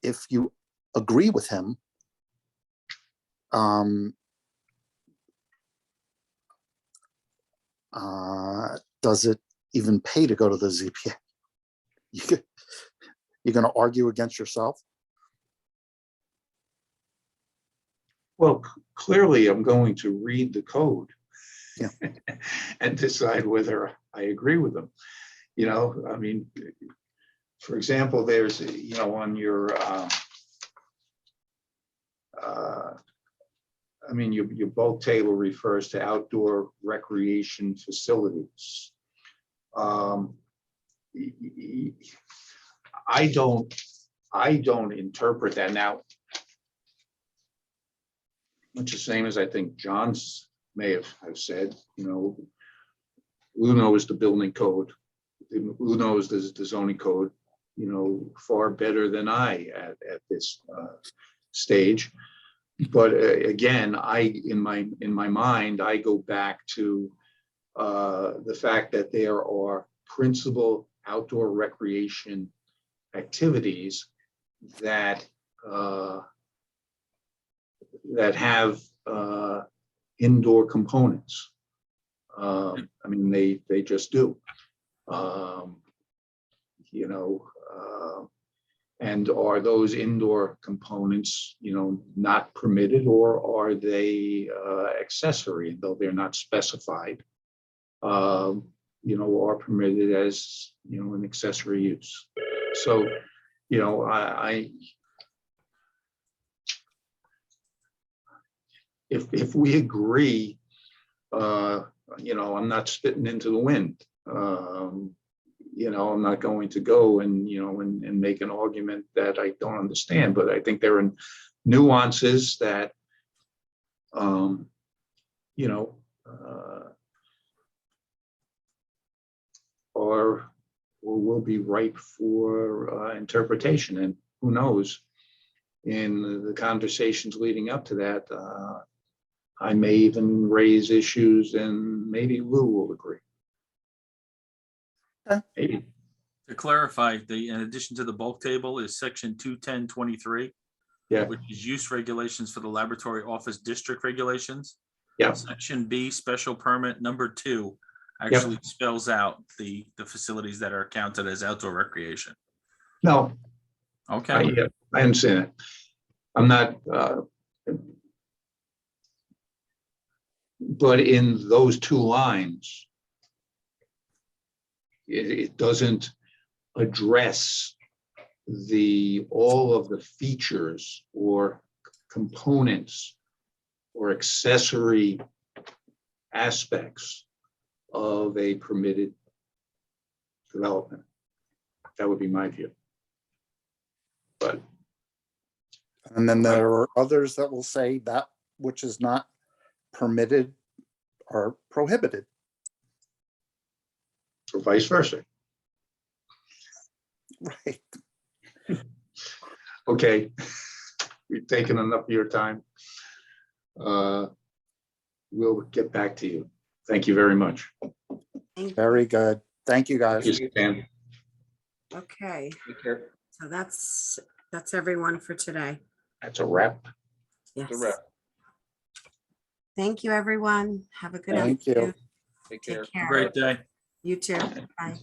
If you agree with him, does it even pay to go to the ZBA? You're going to argue against yourself? well, clearly I'm going to read the code, Yeah. and decide whether I agree with them. I mean, for example, there's, on your, your bulk table refers to outdoor recreation facilities. I don't interpret that. Now, much the same as I think John's may have said, who knows the building code, who knows the zoning code, far better than I at this stage. But again, in my mind, I go back to the fact that there are principal outdoor recreation activities that that have indoor components. I mean, they just do. You know, and are those indoor components, you know, not permitted, or are they accessory, though they're not specified? You know, are permitted as, you know, an accessory use. So, you know, if we agree, you know, I'm not spitting into the wind. You know, I'm not going to go and, you know, and make an argument that I don't understand, but I think there are nuances that, you know, are or will be ripe for interpretation. And who knows, in the conversations leading up to that, I may even raise issues and maybe Lou will agree. Maybe. To clarify, in addition to the bulk table is section 210.23, Yeah. which is use regulations for the laboratory office district regulations. Yeah. Section B, special permit number 2, actually spells out the facilities that are counted as outdoor recreation. No. Okay. I understand it. I'm not, but in those two lines, it doesn't address all of the features or components or accessory aspects of a permitted development. That would be my view. But And then there are others that will say that which is not permitted or prohibited. or vice versa. Right. Okay, we've taken enough of your time. We'll get back to you. Thank you very much. Very good. Thank you, guys. Thank you, Stan. Okay, Take care. so that's everyone for today. That's a wrap. Yes. a wrap. Thank you, everyone. Have a good Thank you. afternoon. Take Take care. care. Great day. You too. Bye.